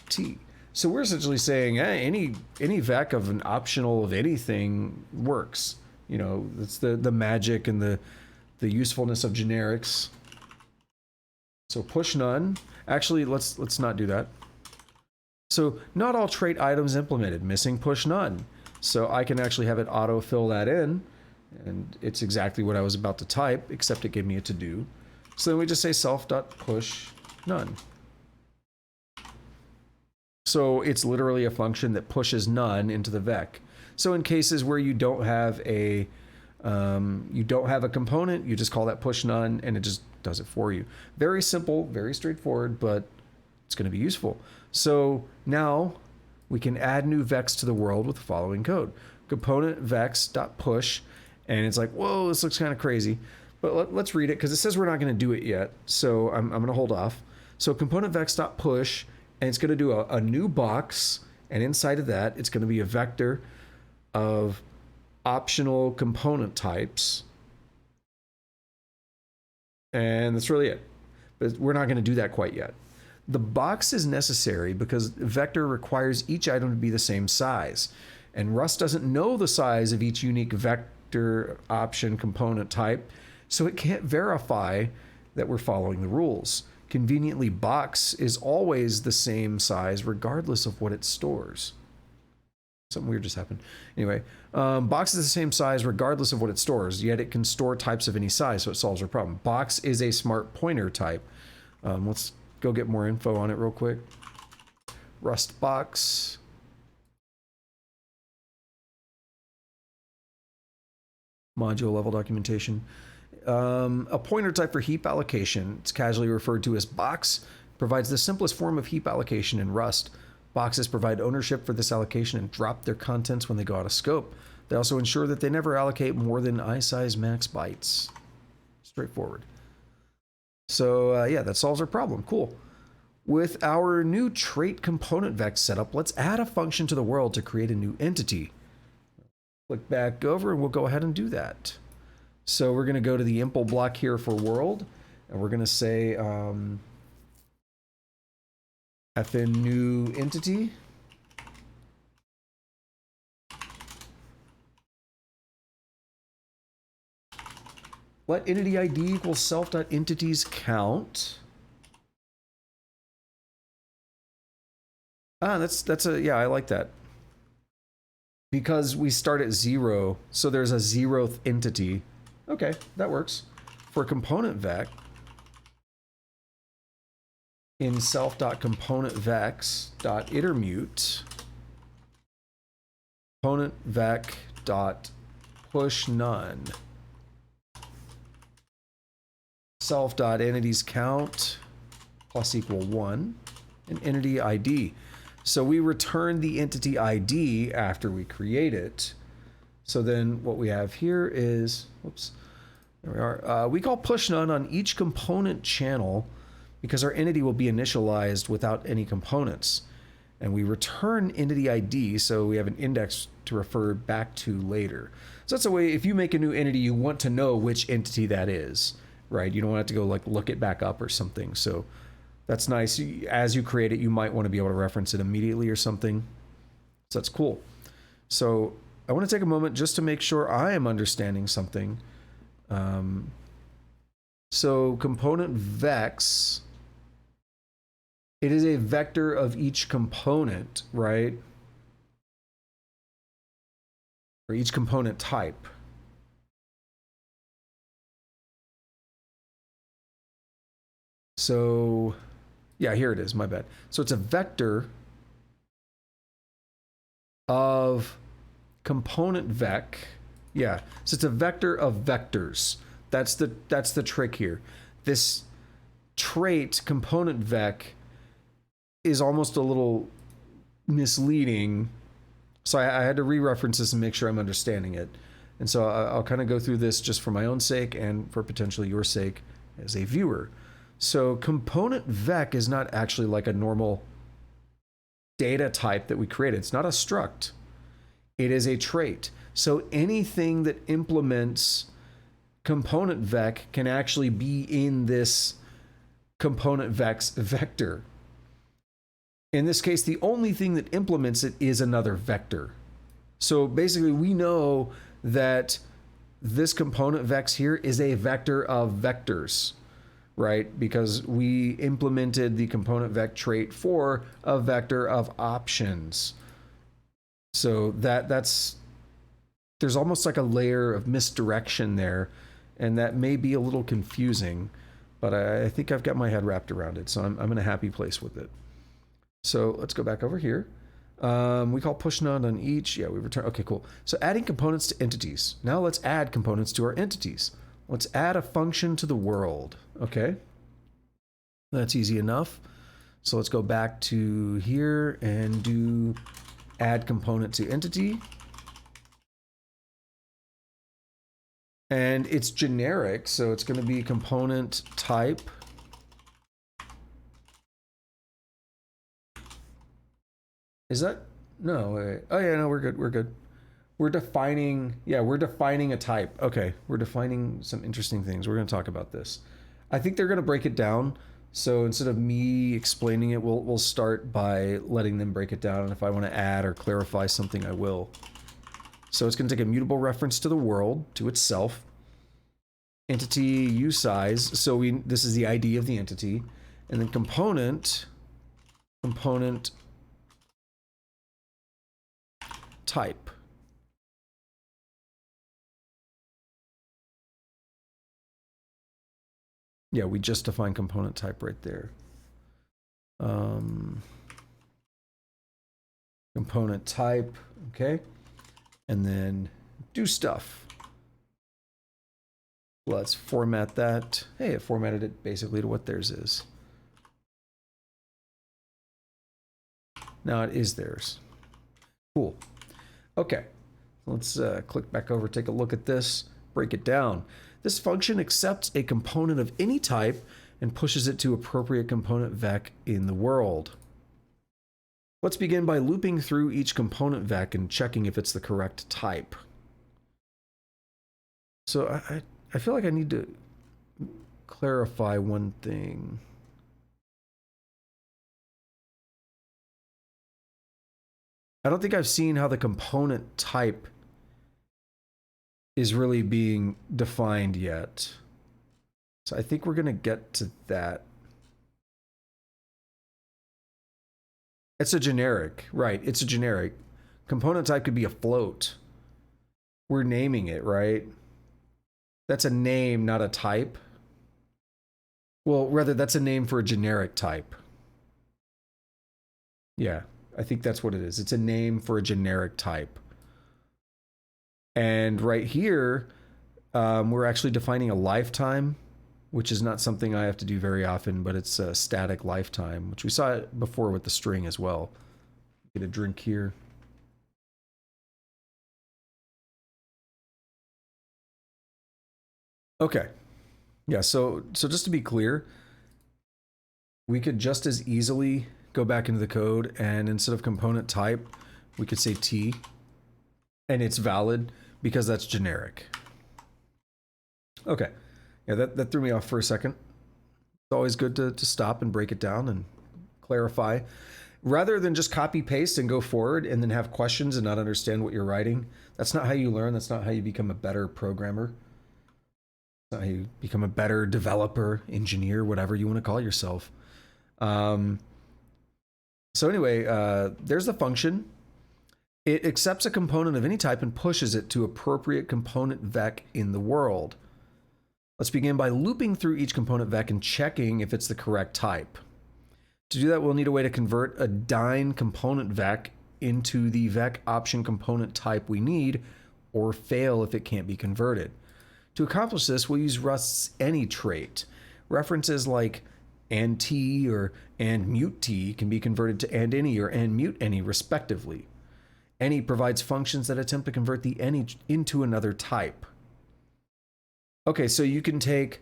t. So we're essentially saying, hey, any vec of an optional of anything works. You know, that's the magic and the usefulness of generics. So push none. Actually, let's not do that. So not all trait items implemented, missing push none. So I can actually have it auto-fill that in, and it's exactly what I was about to type, except it gave me a to-do. So then we just say self.push none. So it's literally a function that pushes none into the vec. So in cases where you don't have a component, you just call that push none, and it just does it for you. Very simple, very straightforward, but it's going to be useful. So now we can add new vecs to the world with the following code: component vecs.push, and it's like, whoa, this looks kind of crazy, but let's read it because it says we're not going to do it yet. So I'm going to hold off. So component vecs.push, and it's going to do a new box, and inside of that, it's going to be a vector of optional component types. And that's really it. But we're not going to do that quite yet. The box is necessary because vector requires each item to be the same size. And Rust doesn't know the size of each unique vector option component type, so it can't verify that we're following the rules. Conveniently, box is always the same size regardless of what it stores. Something weird just happened. Anyway, box is the same size regardless of what it stores, yet it can store types of any size, so it solves our problem. Box is a smart pointer type. Let's go get more info on it real quick. Rust box. Module level documentation. A pointer type for heap allocation. It's casually referred to as box. Provides the simplest form of heap allocation in Rust. Boxes provide ownership for this allocation and drop their contents when they go out of scope. They also ensure that they never allocate more than isize max bytes. Straightforward. So yeah, that solves our problem. Cool. With our new trait component vec setup, let's add a function to the world to create a new entity. Click back over and we'll go ahead and do that. So we're going to go to the impl block here for world, and we're going to say fn new entity. Let entity ID equals self.entities count. That's a, yeah, I like that. because we start at 0, so there's a 0th entity. Okay, that works. For component vec, in self.componentVecs.ittermute, component vec dot push none, self.entities count plus equal 1, and entity ID. So we return the entity ID after we create it. So then what we have here is, whoops, there we are. We call push none on each component channel because our entity will be initialized without any components. And we return entity ID, so we have an index to refer back to later. So that's a way, if you make a new entity, you want to know which entity that is, right? You don't want to have to go like look it back up or something. So that's nice. As you create it, you might want to be able to reference it immediately or something. So that's cool. So I want to take a moment just to make sure I am understanding something. So component vex, it is a vector of each component, right? Or each component type. So yeah, here it is, my bad. So it's a vector of component vec. Yeah, so it's a vector of vectors. That's the trick here. This trait component vec is almost a little misleading. So I had to re-reference this and make sure I'm understanding it. And so I'll kind of go through this just for my own sake and for potentially your sake as a viewer. So component vec is not actually like a normal data type that we created. It's not a struct. It is a trait. So anything that implements component vec can actually be in this component vex vector. In this case, the only thing that implements it is another vector. So basically we know that this component vex here is a vector of vectors, right? Because we implemented the component vec trait for a vector of options. So that's there's almost like a layer of misdirection there, and that may be a little confusing, but I think I've got my head wrapped around it, so I'm in a happy place with it. So let's go back over here. We call push none on each. Yeah, we return. Okay, cool. So adding components to entities. Now let's add components to our entities. Let's add a function to the world. Okay, that's easy enough. So let's go back to here and do add component to entity. And it's generic, so it's going to be component type. Is that? No, wait. Oh yeah, no, we're good. We're good. We're defining, yeah, we're defining a type. Okay, we're defining some interesting things. We're going to talk about this. I think they're going to break it down. So instead of me explaining it, we'll start by letting them break it down. And if I want to add or clarify something, I will. So it's going to take a mutable reference to the world, to itself. Entity usize. So this is the ID of the entity. And then component type. Yeah, we just defined component type right there. Component type, okay. And then do stuff. Let's format that. Hey, it formatted it basically to what theirs is. Now it is theirs. Cool. Okay, let's click back over, take a look at this, break it down. This function accepts a component of any type and pushes it to appropriate component vec in the world. Let's begin by looping through each component vec and checking if it's the correct type. So I feel like I need to clarify one thing. I don't think I've seen how the component type is really being defined yet. So I think we're going to get to that. It's a generic, right? It's a generic. Component type could be a float. We're naming it, right? That's a name, not a type. Well, rather, that's a name for a generic type. Yeah, I think that's what it is. It's a name for a generic type. And right here, we're actually defining a lifetime, which is not something I have to do very often, but it's a static lifetime, which we saw before with the string as well. Get a drink here. Okay. Yeah, so just to be clear, we could just as easily go back into the code and instead of component type, we could say T, and it's valid because that's generic. Okay. Yeah, that threw me off for a second. It's always good to stop and break it down and clarify. Rather than just copy paste and go forward and then have questions and not understand what you're writing. That's not how you learn. That's not how you become a better programmer. That's not how you become a better developer, engineer, whatever you want to call yourself. So anyway, there's the function. It accepts a component of any type and pushes it to appropriate component vec in the world. Let's begin by looping through each component vec and checking if it's the correct type. To do that, we'll need a way to convert a Dyn component vec into the vec option component type we need, or fail if it can't be converted. To accomplish this, we'll use Rust's any trait. References like and t or and mute t can be converted to and any or and mute any respectively. Any provides functions that attempt to convert the any into another type. Okay, so you can take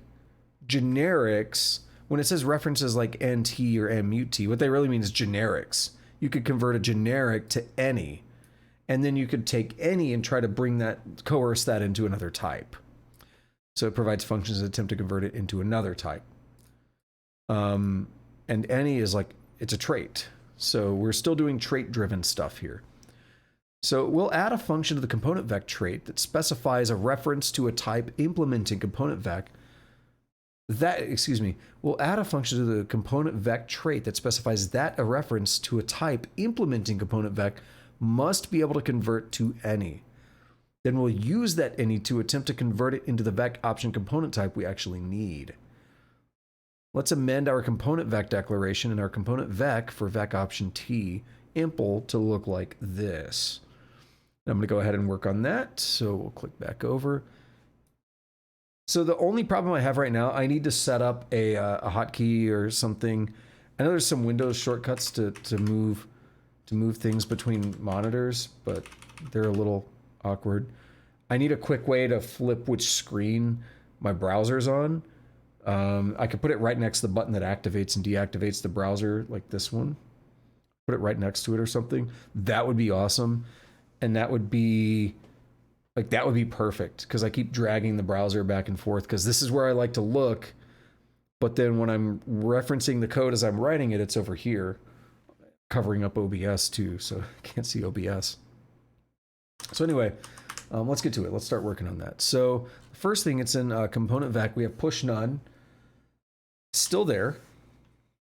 generics. When it says references like nt or mut, what they really mean is generics. You could convert a generic to any, and then you could take any and try to coerce that into another type. So it provides functions that attempt to convert it into another type. And any is like, it's a trait. So we're still doing trait-driven stuff here. So we'll add a function to the component vec trait that specifies a reference to a type implementing component vec. We'll add a function to the component vec trait that specifies that a reference to a type implementing component vec must be able to convert to any. Then we'll use that any to attempt to convert it into the vec option component type we actually need. Let's amend our component vec declaration and our component vec for vec option t impl to look like this. I'm going to go ahead and work on that. So we'll click back over. So the only problem I have right now, I need to set up a hotkey or something. I know there's some Windows shortcuts to move things between monitors, but they're a little awkward. I need a quick way to flip which screen my browser's on. I could put it right next to the button that activates and deactivates the browser, like this one. Put it right next to it or something. That would be awesome. And that would be perfect because I keep dragging the browser back and forth because this is where I like to look. But then when I'm referencing the code as I'm writing it, it's over here, covering up OBS too, so I can't see OBS. So anyway, let's get to it. Let's start working on that. So the first thing, it's in component vec. We have push none. Still there.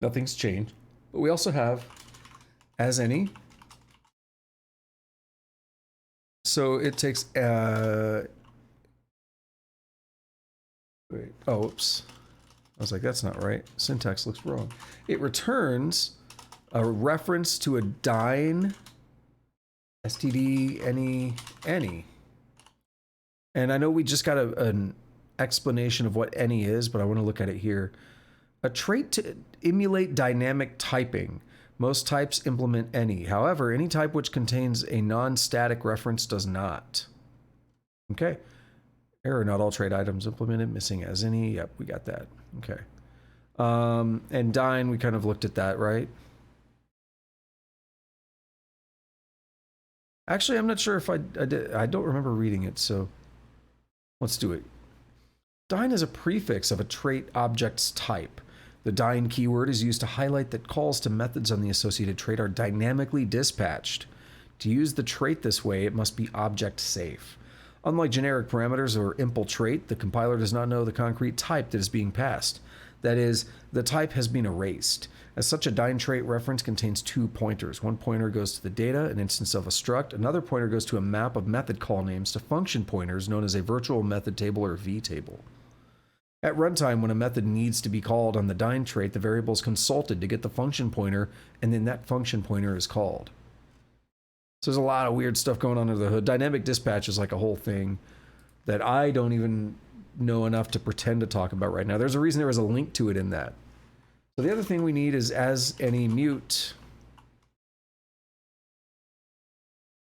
Nothing's changed. But we also have as any. So it takes wait. Oh, oops. I was like, that's not right. Syntax looks wrong. It returns a reference to a Dyn std any. And I know we just got an explanation of what any is, but I want to look at it here. A trait to emulate dynamic typing. Most types implement any. However, any type which contains a non-static reference does not. Okay. Error, not all trait items implemented, missing as any. Yep, we got that. Okay. And Dyn, we kind of looked at that, right? Actually, I'm not sure if I did. I don't remember reading it, so let's do it. Dyn is a prefix of a trait object's type. The Dyn keyword is used to highlight that calls to methods on the associated trait are dynamically dispatched. To use the trait this way, it must be object safe. Unlike generic parameters or impl trait, the compiler does not know the concrete type that is being passed. That is, the type has been erased. As such, a dyn trait reference contains 2 pointers. One pointer goes to the data, an instance of a struct. Another pointer goes to a map of method call names to function pointers known as a virtual method table or vtable. At runtime, when a method needs to be called on the dyn trait, the variable is consulted to get the function pointer, and then that function pointer is called. So there's a lot of weird stuff going on under the hood. Dynamic dispatch is like a whole thing that I don't even know enough to pretend to talk about right now. There's a reason there was a link to it in that. So the other thing we need is as any mute.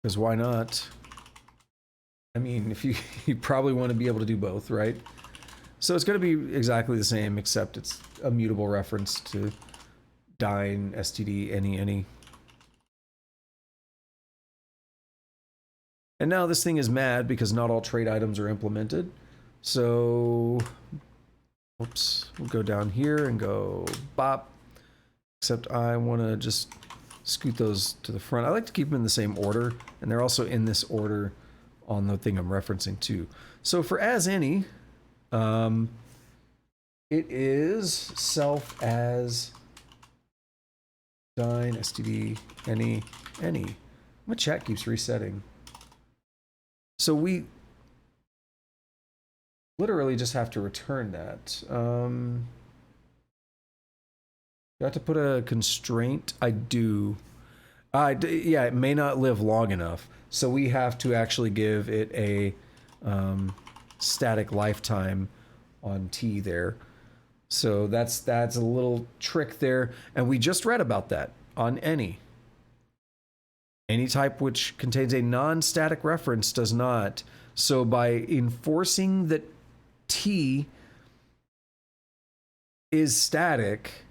Because why not? I mean, if you probably want to be able to do both, right? So it's going to be exactly the same, except it's a mutable reference to dyn, std, any. And now this thing is mad because not all trait items are implemented. So, oops, we'll go down here and go bop. Except I want to just scoot those to the front. I like to keep them in the same order, and they're also in this order on the thing I'm referencing too. So for as any, it is self as dyn, std, any. My chat keeps resetting. So we literally just have to return that. You have to put a constraint. I do. Yeah, it may not live long enough. So we have to actually give it a static lifetime on T there. So that's a little trick there. And we just read about that on any. Any type which contains a non-static reference does not. So by enforcing that T is static,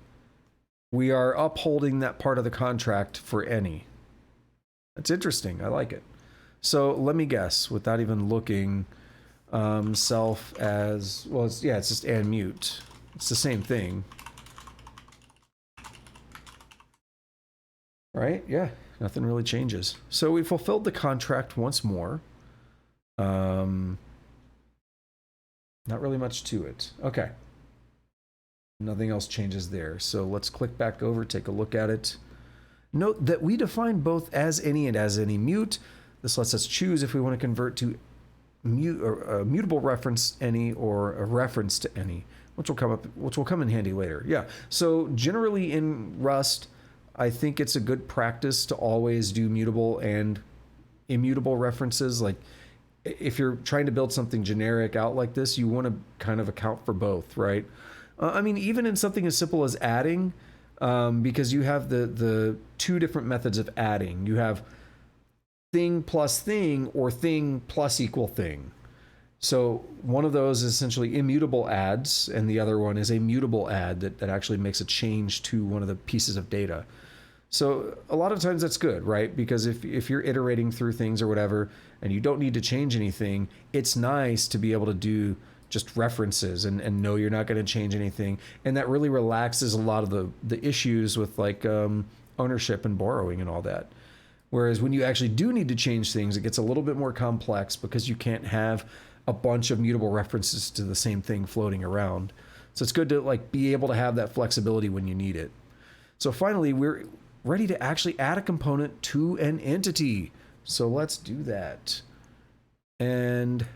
we are upholding that part of the contract for any. That's interesting. I like it. So let me guess, without even looking, self as, well, it's just and mute. It's the same thing. Right? Yeah. Nothing really changes. So we fulfilled the contract once more. Not really much to it. Okay. Nothing else changes there. So let's click back over, take a look at it. Note that we define both as any and as any mute. This lets us choose if we want to convert to mute or a mutable reference any or a reference to any, which will come in handy later. Yeah. So generally in Rust, I think it's a good practice to always do mutable and immutable references. Like if you're trying to build something generic out like this, you want to kind of account for both, right? I mean, even in something as simple as adding, because you have the 2 different methods of adding. You have thing plus thing or thing plus equal thing. So one of those is essentially immutable adds, and the other one is a mutable add that actually makes a change to one of the pieces of data. So a lot of times that's good, right? Because if you're iterating through things or whatever, and you don't need to change anything, it's nice to be able to do just references and know you're not going to change anything. And that really relaxes a lot of the issues with like ownership and borrowing and all that. Whereas when you actually do need to change things, it gets a little bit more complex because you can't have a bunch of mutable references to the same thing floating around. So it's good to like be able to have that flexibility when you need it. So finally, we're ready to actually add a component to an entity. So let's do that. And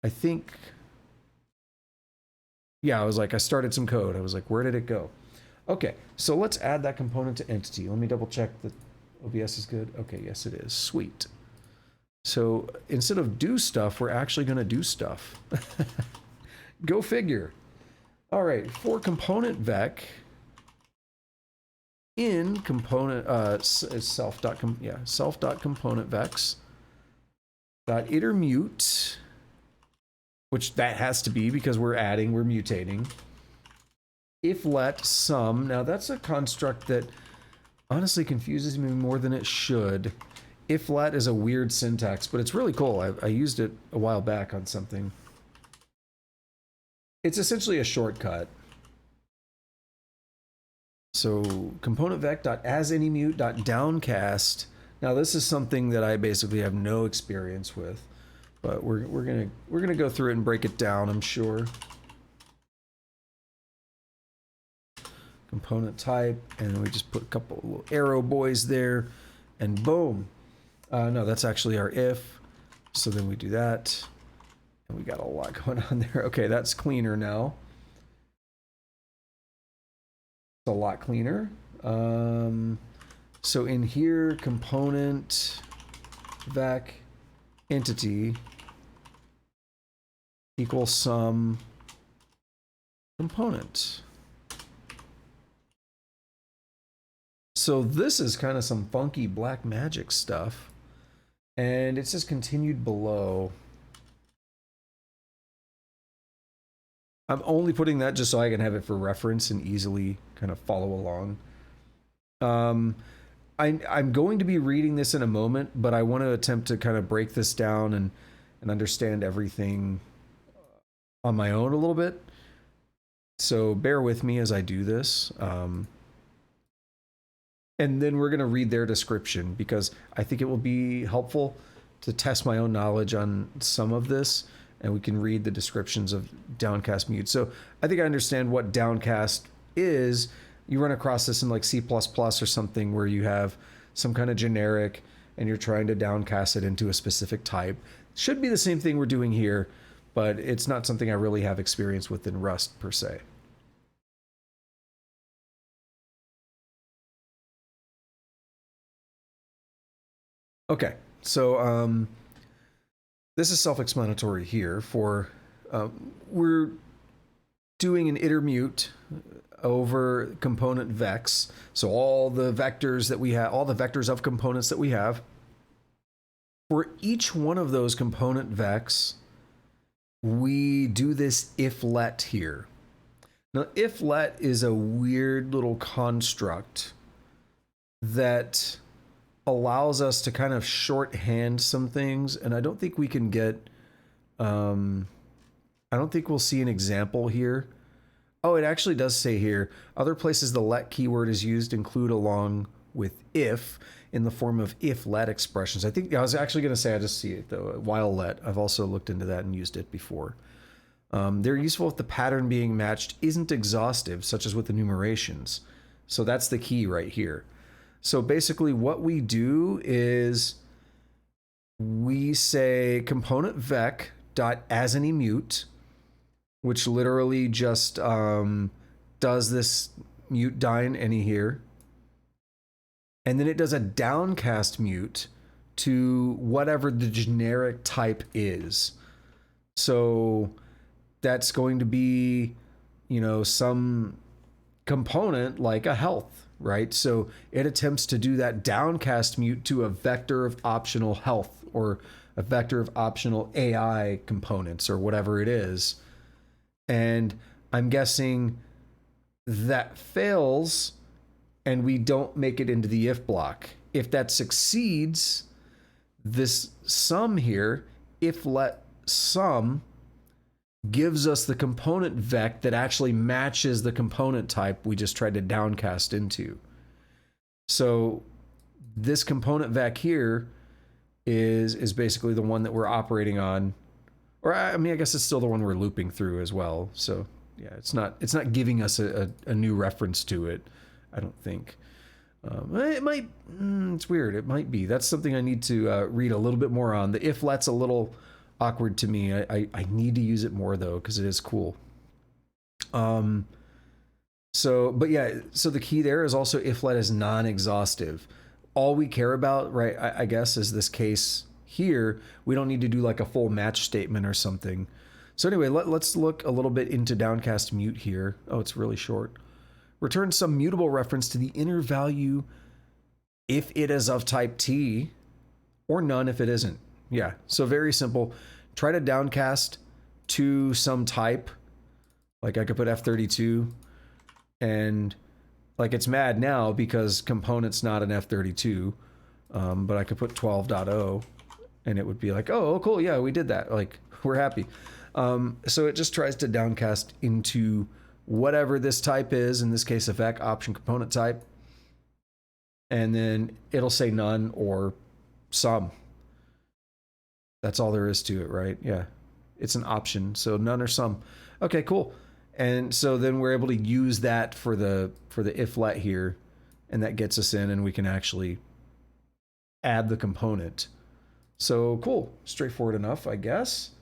I think, yeah, I started some code. I was like, where did it go? Okay, so let's add that component to entity. Let me double check that OBS is good. Okay, yes it is. Sweet. So instead of do stuff, we're actually going to do stuff. Go figure. All right, for component vec, in component self.component vecs dot iter mute, which that has to be because we're mutating. If let sum, now that's a construct that honestly confuses me more than it should. If let is a weird syntax, but it's really cool. I used it a while back on something. It's essentially a shortcut. So component vec.asAnyMute.downcast. Now this is something that I basically have no experience with. but we're gonna go through it and break it down, I'm sure. Component type, and we just put a couple of little arrow boys there, and boom. No, that's actually our if. So then we do that, and we got a lot going on there. Okay, that's cleaner now. It's a lot cleaner. So in here, component vac entity equals some component. So this is kind of some funky black magic stuff. And it says continued below. I'm only putting that just so I can have it for reference and easily kind of follow along. I'm going to be reading this in a moment, but I want to attempt to kind of break this down and understand everything on my own a little bit. So bear with me as I do this. And then we're going to read their description because I think it will be helpful to test my own knowledge on some of this, and we can read the descriptions of downcast mute. So I think I understand what downcast is. You run across this in like C++ or something where you have some kind of generic and you're trying to downcast it into a specific type. Should be the same thing we're doing here, but it's not something I really have experience with in Rust per se. Okay, so this is self-explanatory here for we're doing an iter mute over component vecs. So all the vectors that we have, all the vectors of components that we have, for each one of those component vecs, we do this if let here. Now, if let is a weird little construct that allows us to kind of shorthand some things, and I don't think we can get, I don't think we'll see an example here. Oh, it actually does say here, other places the let keyword is used include along with if in the form of if let expressions. I think I was actually going to say, I just see it though, while let. I've also looked into that and used it before. They're useful if the pattern being matched isn't exhaustive, such as with enumerations. So that's the key right here. So basically what we do is we say component vec dot as any mute, which literally just does this mute dyn any here. And then it does a downcast mute to whatever the generic type is. So that's going to be, you know, some component like a health, right? So it attempts to do that downcast mute to a vector of optional health or a vector of optional AI components or whatever it is. And I'm guessing that fails and we don't make it into the if block. If that succeeds, this sum here, if let sum, gives us the component vec that actually matches the component type we just tried to downcast into. So this component vec here is basically the one that we're operating on. Or I mean, I guess it's still the one we're looping through as well. So yeah, it's not giving us a new reference to it, I don't think. It might, it's weird. It might be. That's something I need to read a little bit more on. The if let's a little awkward to me. I need to use it more though, because it is cool. So, but yeah, so the key there is also if let is non-exhaustive. All we care about, right, I guess, is this case here. We don't need to do like a full match statement or something. So anyway, let's look a little bit into downcast mute here. Oh, it's really short. Return some mutable reference to the inner value if it is of type T, or none if it isn't. Yeah, so very simple. Try to downcast to some type. Like I could put F32, and like it's mad now because component's not an F32, but I could put 12.0 and it would be like, oh, cool, yeah, we did that. Like, we're happy. So it just tries to downcast into whatever this type is, in this case, a vec option component type. And then it'll say none or some. That's all there is to it, right? Yeah. It's an option, so none or some. Okay, cool. And so then we're able to use that for the if let here, and that gets us in, and we can actually add the component. So cool, straightforward enough, I guess.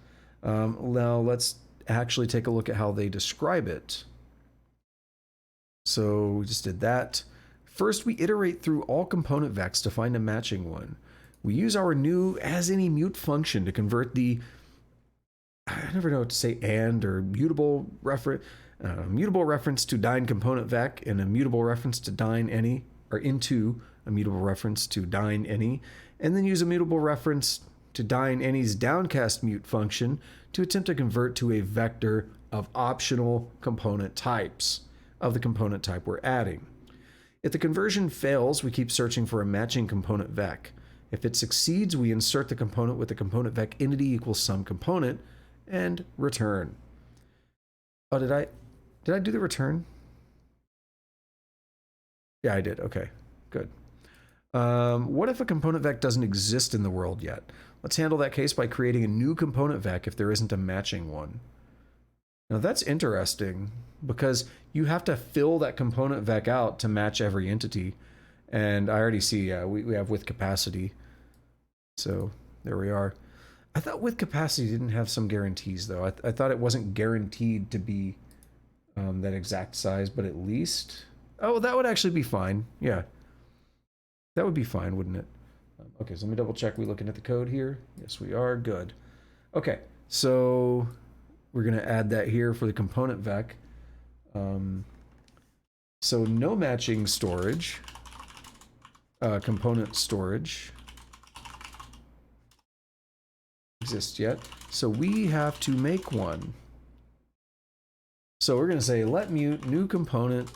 Now let's actually take a look at how they describe it. So we just did that. First, we iterate through all component vecs to find a matching one. We use our new asAnyMute function to convert the, I never know what to say, and or mutable reference to dyn component vec and a mutable reference to dyn any, or into a mutable reference to dyn any, and then use a mutable reference to dyn any's downcast mute function to attempt to convert to a vector of optional component types of the component type we're adding. If the conversion fails, we keep searching for a matching component vec. If it succeeds, we insert the component with the component vec entity equals some component and return. Oh, did I do the return? Yeah, I did. Okay, good. What if a component vec doesn't exist in the world yet? Let's handle that case by creating a new component vec if there isn't a matching one. Now that's interesting because you have to fill that component vec out to match every entity. And I already see, we have with capacity. So there we are. I thought with capacity didn't have some guarantees though. I thought it wasn't guaranteed to be that exact size, but at least, oh, that would actually be fine. Yeah, that would be fine, wouldn't it? Okay, so let me double check. We looking at the code here? Yes, we are. Good. Okay, so we're gonna add that here for the component vec. So no matching storage, component storage exists yet. So we have to make one. So we're gonna say let mute new component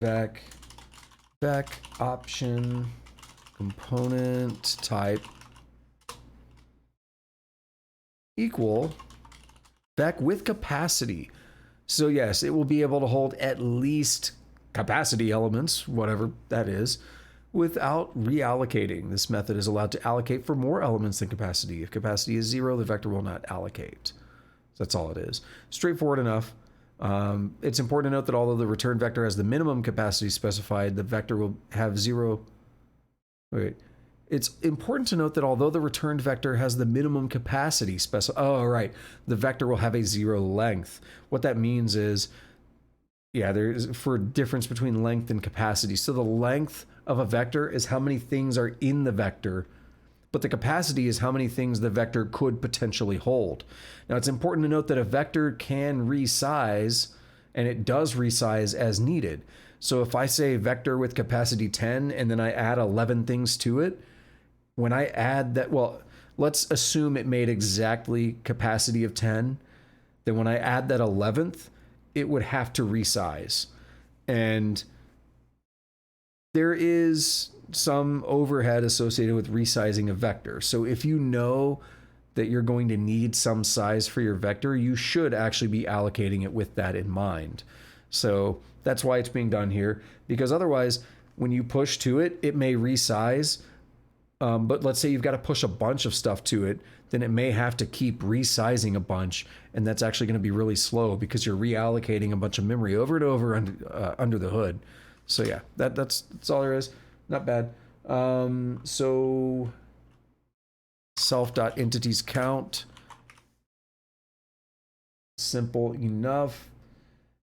vec option component type equal vec with capacity. So yes, it will be able to hold at least capacity elements, whatever that is, without reallocating. This method is allowed to allocate for more elements than capacity. If capacity is 0, the vector will not allocate. So that's all it is. Straightforward enough. It's important to note that although the return vector has the minimum capacity specified, the vector will have 0. Wait. It's important to note that although the returned vector has the minimum capacity specified, oh, right, the vector will have a 0 length. What that means is, yeah, there's for difference between length and capacity. So the length of a vector is how many things are in the vector, but the capacity is how many things the vector could potentially hold. Now, it's important to note that a vector can resize, and it does resize as needed. So if I say vector with capacity 10 and then I add 11 things to it, when I add that, well, let's assume it made exactly capacity of 10. Then when I add that 11th, it would have to resize. And there is some overhead associated with resizing a vector. So if you know that you're going to need some size for your vector, you should actually be allocating it with that in mind. So that's why it's being done here, because otherwise, when you push to it, it may resize. But let's say you've got to push a bunch of stuff to it, then it may have to keep resizing a bunch, and that's actually going to be really slow because you're reallocating a bunch of memory over and over under the hood. So yeah, that's all there is. Not bad. So self.entities count, simple enough,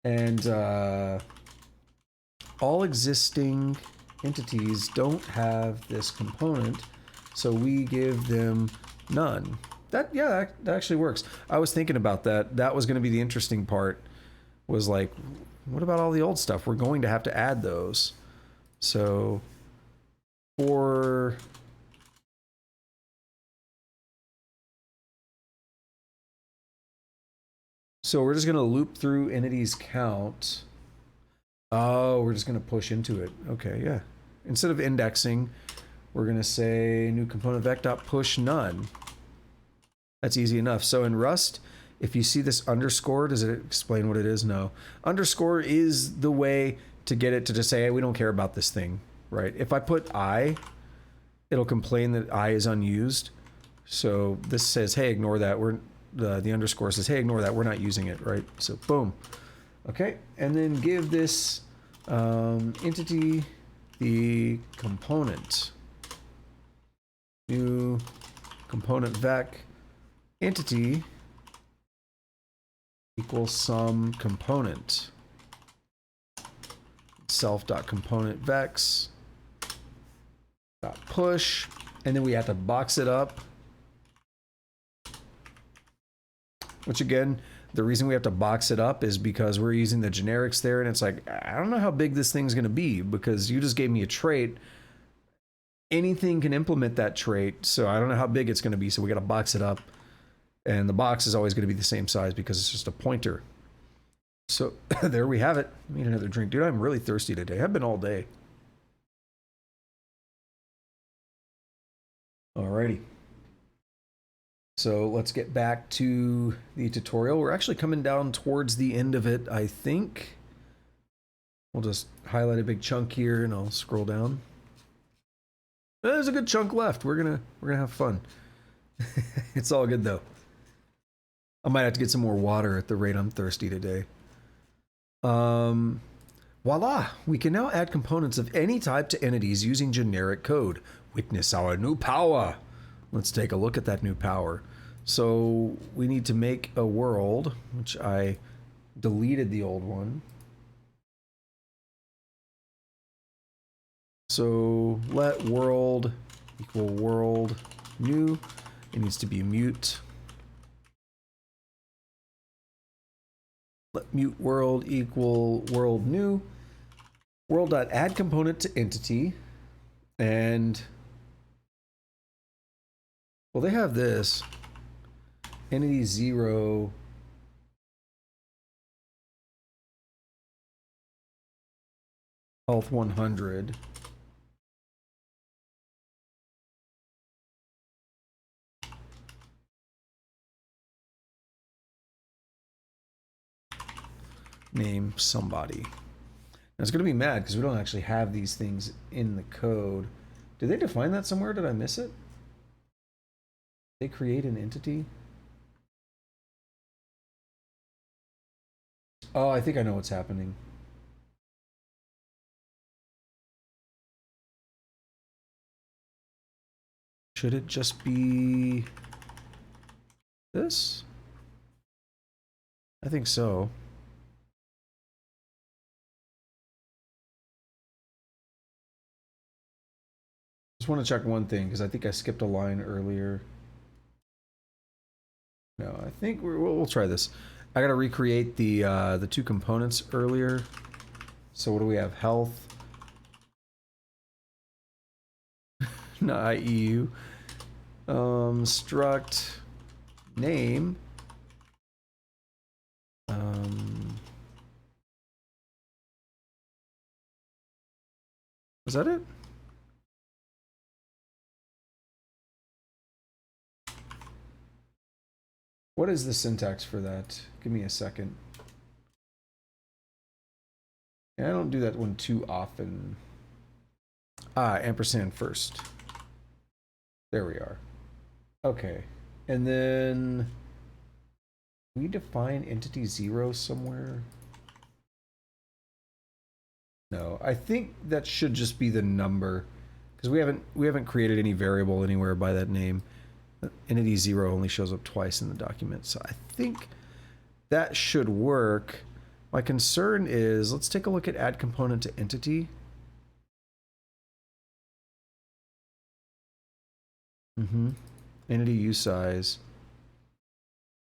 and all existing entities don't have this component, so we give them none. That actually works. I was thinking about that. That was going to be the interesting part, was like, what about all the old stuff? We're going to have to add those. So for we're just going to loop through entities count. Oh, we're just going to push into it. Okay, yeah. Instead of indexing, we're going to say new component vec.push none. That's easy enough. So in Rust, if you see this underscore, does it explain what it is? No. Underscore is the way to get it to just say, hey, we don't care about this thing, right? If I put I, it'll complain that I is unused. So this says, hey, ignore that. The underscore says, hey, ignore that. We're not using it, right? So boom. Okay, and then give this entity the component. New component vec entity equals some component. Self.component vex dot push, and then we have to box it up. Which again, the reason we have to box it up is because we're using the generics there, and it's like, I don't know how big this thing's going to be because you just gave me a trait. Anything can implement that trait, so I don't know how big it's going to be, so we got to box it up. And the box is always going to be the same size because it's just a pointer. So there we have it. I need another drink. Dude, I'm really thirsty today. I've been all day. Alrighty. So let's get back to the tutorial. We're actually coming down towards the end of it, I think. We'll just highlight a big chunk here and I'll scroll down. There's a good chunk left. We're gonna have fun. It's all good though. I might have to get some more water at the rate I'm thirsty today. Voila! We can now add components of any type to entities using generic code. Witness our new power. Let's take a look at that new power. So we need to make a world, which I deleted the old one. So let world equal world new. It needs to be mute. Let mute world equal world new. World.add component to entity. And well, they have this entity 0 health 100. Name somebody. Now it's going to be mad because we don't actually have these things in the code. Did they define that somewhere? Did I miss it? They create an entity? Oh, I think I know what's happening. Should it just be this? I think so. Just want to check one thing because I think I skipped a line earlier. No, I think we'll try this. I got to recreate the two components earlier. So what do we have? Health. Not IEU. Struct name. Was that it? What is the syntax for that? Give me a second. Yeah, I don't do that one too often. Ampersand first. There we are. Okay. And then we define entity 0 somewhere. No, I think that should just be the number because we haven't created any variable anywhere by that name. Entity 0 only shows up twice in the document, so I think that should work. My concern is, let's take a look at add component to entity. Entity usize.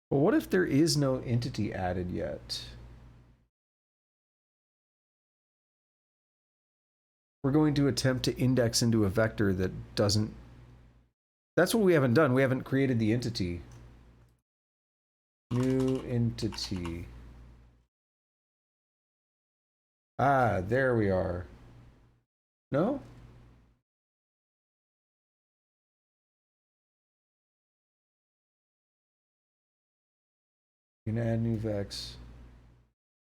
Well, what if there is no entity added yet? We're going to attempt to index into a vector that doesn't. That's what we haven't done. We haven't created the entity. New entity. There we are. No? You can add new vex.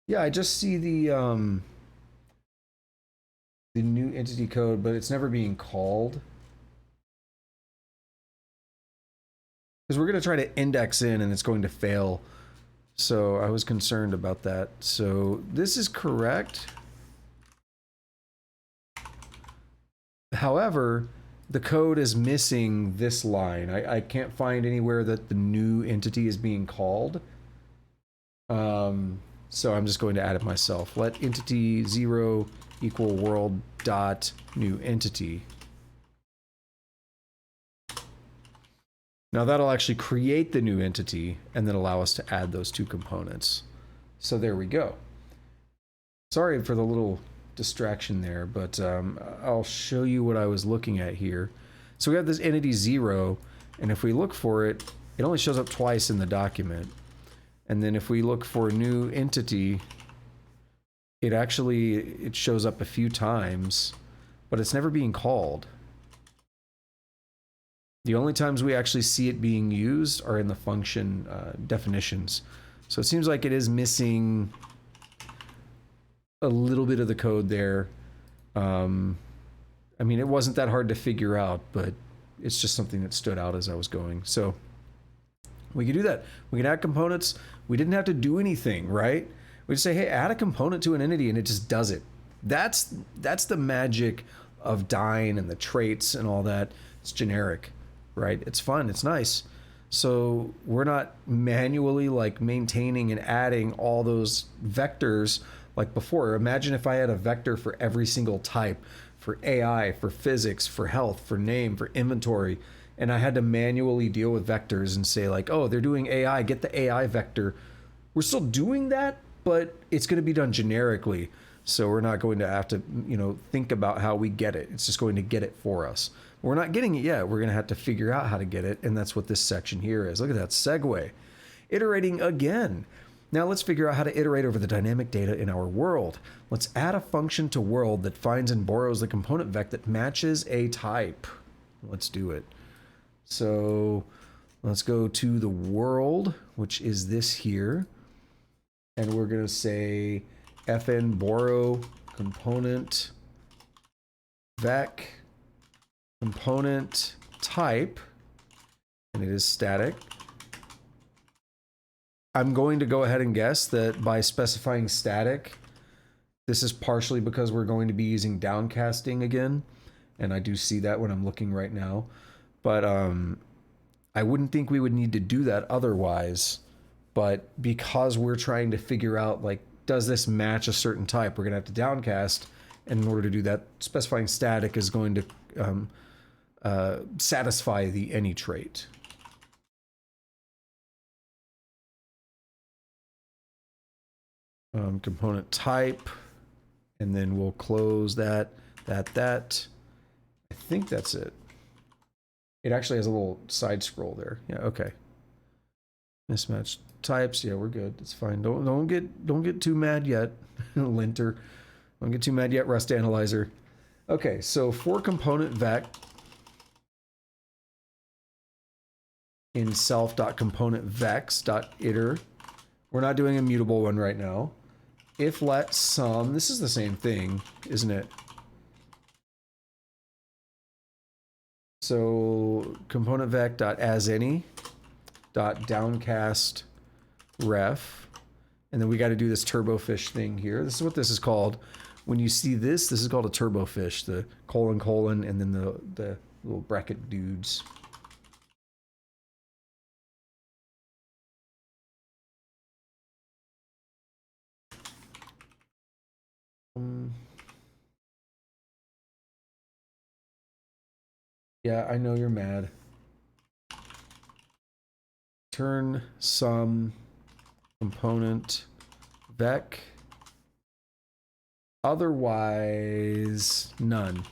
Yeah, I just see the new entity code, but it's never being called. Because we're going to try to index in and it's going to fail. So I was concerned about that. So this is correct. However, the code is missing this line. I can't find anywhere that the new entity is being called. So I'm just going to add it myself. Let entity 0 equal world dot new entity. Now that'll actually create the new entity and then allow us to add those two components. So there we go. Sorry for the little distraction there, but I'll show you what I was looking at here. So we have this entity 0, and if we look for it, it only shows up twice in the document. And then if we look for a new entity, it shows up a few times, but it's never being called. The only times we actually see it being used are in the function definitions. So it seems like it is missing a little bit of the code there. I mean, it wasn't that hard to figure out, but it's just something that stood out as I was going. So we can do that. We can add components. We didn't have to do anything, right? We just say, hey, add a component to an entity, and it just does it. That's the magic of Dyn and the traits and all that. It's generic, right? It's fun. It's nice. So we're not manually like maintaining and adding all those vectors like before. Imagine if I had a vector for every single type, for AI, for physics, for health, for name, for inventory, and I had to manually deal with vectors and say like, oh, they're doing AI, get the AI vector. We're still doing that, but it's going to be done generically. So we're not going to have to, think about how we get it. It's just going to get it for us. We're not getting it yet. We're going to have to figure out how to get it. And that's what this section here is. Look at that segue. Iterating again. Now let's figure out how to iterate over the dynamic data in our world. Let's add a function to world that finds and borrows the component vec that matches a type. Let's do it. So let's go to the world, which is this here. And we're going to say fn borrow component vec component type, and it is static. I'm going to go ahead and guess that by specifying static, this is partially because we're going to be using downcasting again, and I do see that when I'm looking right now. But I wouldn't think we would need to do that otherwise. But because we're trying to figure out, like, does this match a certain type, we're going to have to downcast. And in order to do that, specifying static is going to satisfy the any trait. Component type, and then we'll close that. I think that's it. It actually has a little side scroll there. Yeah, okay. Mismatched types. Yeah, we're good. It's fine. Don't get too mad yet, linter. Don't get too mad yet, Rust Analyzer. Okay, so for component vec in self.componentvex.iter, we're not doing a mutable one right now. If let sum, this is the same thing, isn't it? So component vec.asAny.downcast ref, and then we got to do this turbofish thing here. This is what this is called. When you see this is called a turbofish, the colon, and then the little bracket dudes. Yeah, I know you're mad. Turn some component vec. Otherwise, none.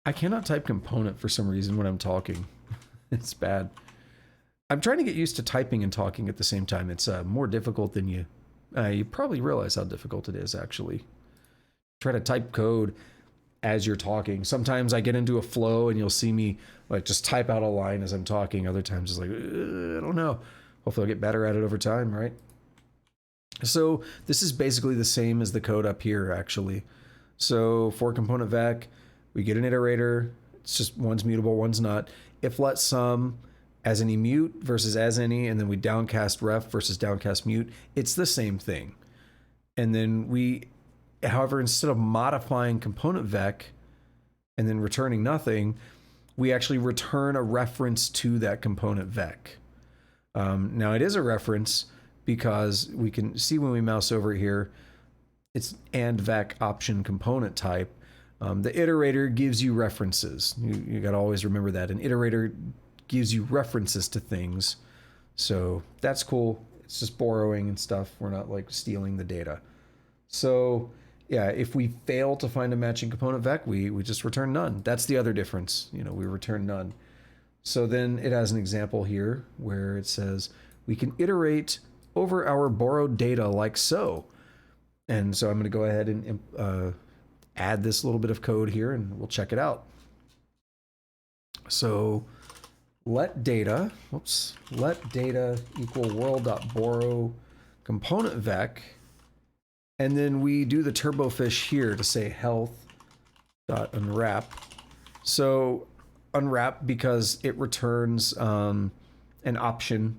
I cannot type component for some reason when I'm talking. It's bad. I'm trying to get used to typing and talking at the same time. It's more difficult than you probably realize how difficult it is, actually. Try to type code as you're talking. Sometimes I get into a flow and you'll see me like just type out a line as I'm talking. Other times it's like, I don't know. Hopefully I'll get better at it over time, right? So this is basically the same as the code up here, actually. So for component vec, We get an iterator. It's just one's mutable, one's not. If let sum as any mute versus as any, and then we downcast ref versus downcast mute. It's the same thing. And then we, however, instead of modifying component vec and then returning nothing, we actually return a reference to that component vec. Now it is a reference because we can see when we mouse over here, it's and vec option component type. The iterator gives you references. You got to always remember that. An iterator gives you references to things. So that's cool. It's just borrowing and stuff. We're not like stealing the data. So yeah, if we fail to find a matching component vec, we just return none. That's the other difference. You know, we return none. So then it has an example here where it says we can iterate over our borrowed data like so. And so I'm going to go ahead and add this little bit of code here and we'll check it out. So let data equal world.borrow component vec. And then we do the turbofish here to say health.unwrap. So unwrap because it returns an option,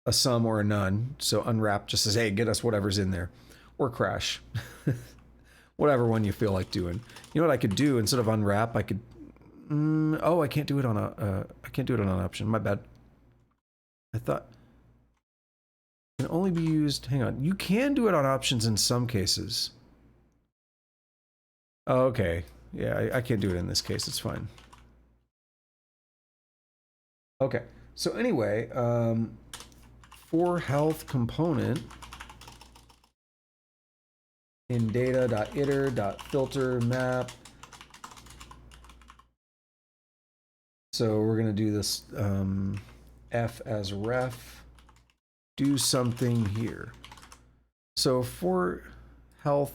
a sum or a none. So unwrap just says, hey, get us whatever's in there, or crash. Whatever one you feel like doing. You know what I could do instead of unwrap? I could. Oh, I can't do it on I can't do it on an option. My bad. I thought it can only be used. Hang on. You can do it on options in some cases. Oh, okay. Yeah, I can't do it in this case. It's fine. Okay. So anyway, for health component in data.iter.filter map. So we're going to do this f as ref, do something here. So for health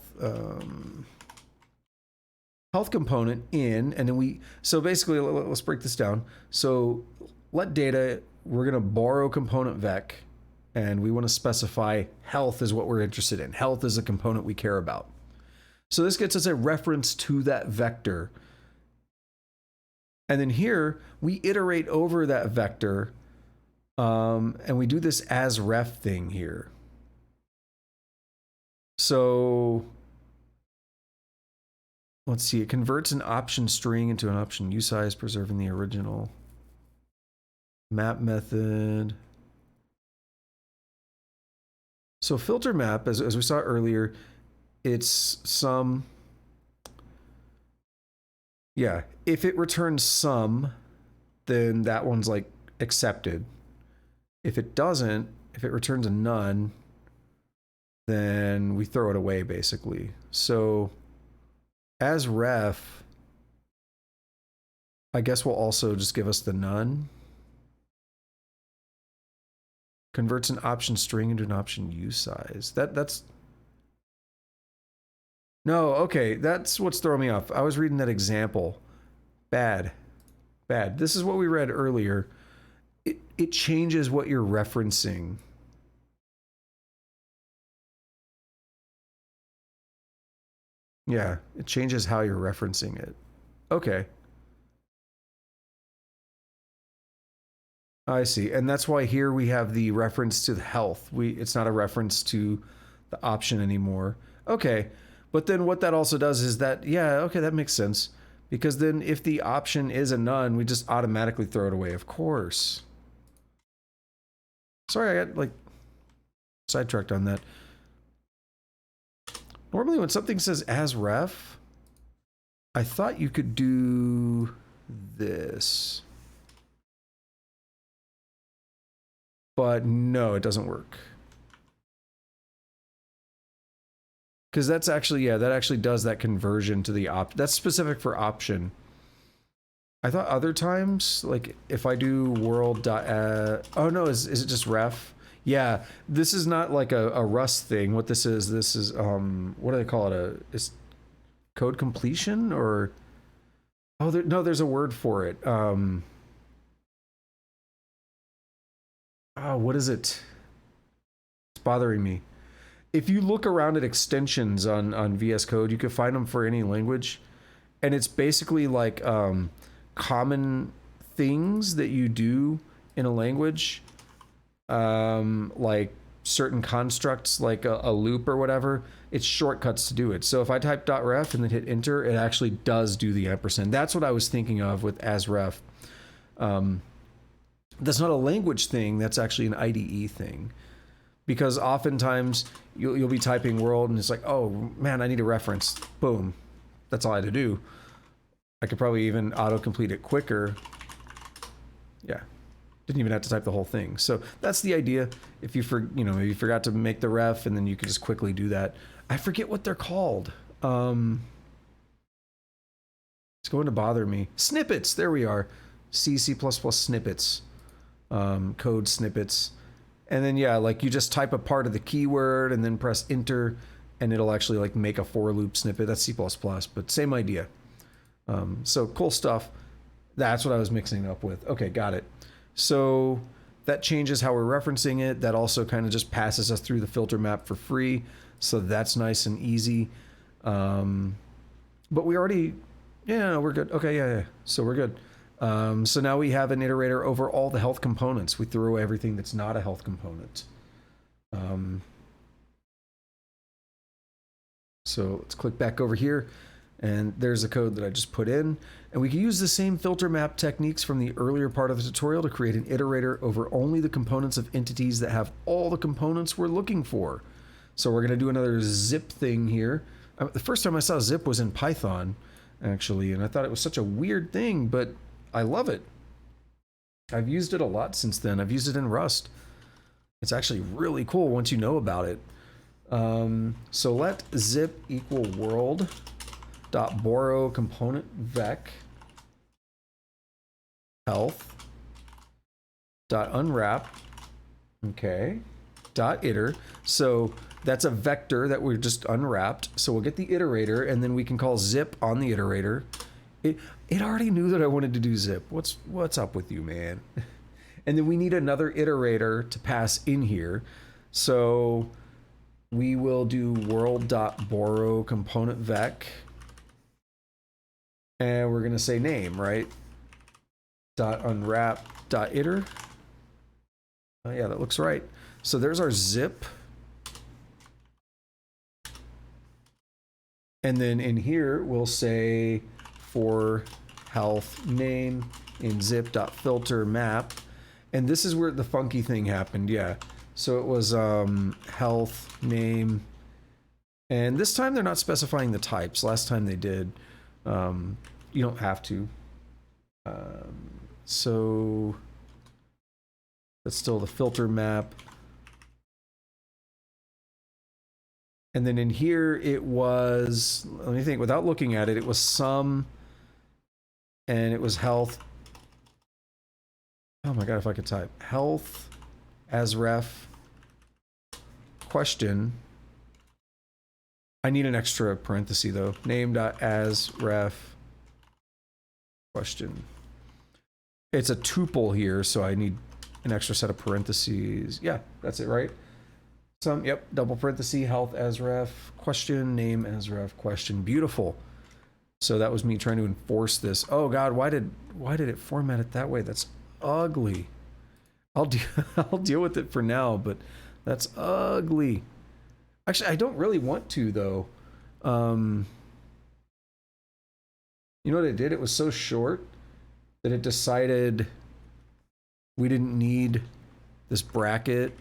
health component in, and then so basically let's break this down. So let data, we're going to borrow component vec, and we want to specify health is what we're interested in. Health is a component we care about. So this gets us a reference to that vector. And then here we iterate over that vector, and we do this as ref thing here. So let's see, it converts an option string into an option usize, preserving the original map method. So filter map, as we saw earlier, it's some. Yeah, if it returns some, then that one's like accepted. If it doesn't, if it returns a none, then we throw it away basically. So as ref, I guess will also just give us the none. Converts an option string into an option usize. That's no, okay, that's what's throwing me off. I was reading that example. Bad. This is what we read earlier. It changes what you're referencing. Yeah, it changes how you're referencing it. Okay. I see. And that's why here we have the reference to the health. It's not a reference to the option anymore. Okay. But then what that also does is that, yeah, okay, that makes sense. Because then if the option is a none, we just automatically throw it away, of course. Sorry, I got like sidetracked on that. Normally when something says as ref, I thought you could do this. But no, it doesn't work. Because that's actually, yeah, that actually does that conversion to the that's specific for option. I thought other times, like if I do world.add, oh no, is it just ref? Yeah, this is not like a Rust thing. What this is what do they call it? Is code completion or? Oh, no, there's a word for it. Oh, what is it? It's bothering me. If you look around at extensions on VS Code, you can find them for any language. and it's basically like common things that you do in a language, like certain constructs, like a loop or whatever. It's shortcuts to do it. So if I type .ref and then hit enter, it actually does do the ampersand. That's what I was thinking of with asref. That's not a language thing. That's actually an IDE thing. Because oftentimes you'll be typing world and it's like, oh man, I need a reference. Boom. That's all I had to do. I could probably even autocomplete it quicker. Yeah. Didn't even have to type the whole thing. So that's the idea. If you you forgot to make the ref, and then you could just quickly do that. I forget what they're called. It's going to bother me. Snippets. There we are. C++ snippets. Code snippets. And then, yeah, like you just type a part of the keyword and then press enter, and it'll actually like make a for loop snippet. That's C++, but same idea. So cool stuff. That's what I was mixing it up with. Okay, got it. So that changes how we're referencing it. That also kind of just passes us through the filter map for free. So that's nice and easy. But we already, yeah, we're good. Okay, yeah. So we're good. So now we have an iterator over all the health components. We throw everything that's not a health component. So let's click back over here, and there's the code that I just put in. And we can use the same filter map techniques from the earlier part of the tutorial to create an iterator over only the components of entities that have all the components we're looking for. So we're going to do another zip thing here. The first time I saw zip was in Python, actually, and I thought it was such a weird thing, but I love it. I've used it a lot since then. I've used it in Rust. It's actually really cool once you know about it. So let zip equal world dot borrow component vec health dot unwrap, okay, dot iter. So that's a vector that we're just unwrapped. So we'll get the iterator, and then we can call zip on the iterator. It already knew that I wanted to do zip. What's up with you, man? And then we need another iterator to pass in here. So we will do world.borrow component vec. And we're going to say name, right? Dot unwrap dot iter. Oh, yeah, that looks right. So there's our zip. And then in here, we'll say for health name in zip.filter map. And this is where the funky thing happened, yeah. So it was health name. And this time they're not specifying the types. Last time they did. You don't have to. So that's still the filter map. And then in here it was, let me think, without looking at it, it was sum, and it was health. Oh my God, if I could type. Health as ref question. I need an extra parenthesis though. Name.as ref question. It's a tuple here, so I need an extra set of parentheses. Yeah, that's it, right? Some, yep, double parenthesis, health as ref question, name as ref question. Beautiful. So that was me trying to enforce this. Oh God, why did it format it that way? That's ugly. I'll deal with it for now, but that's ugly. Actually, I don't really want to though. You know what it did? It was so short that it decided we didn't need this bracket.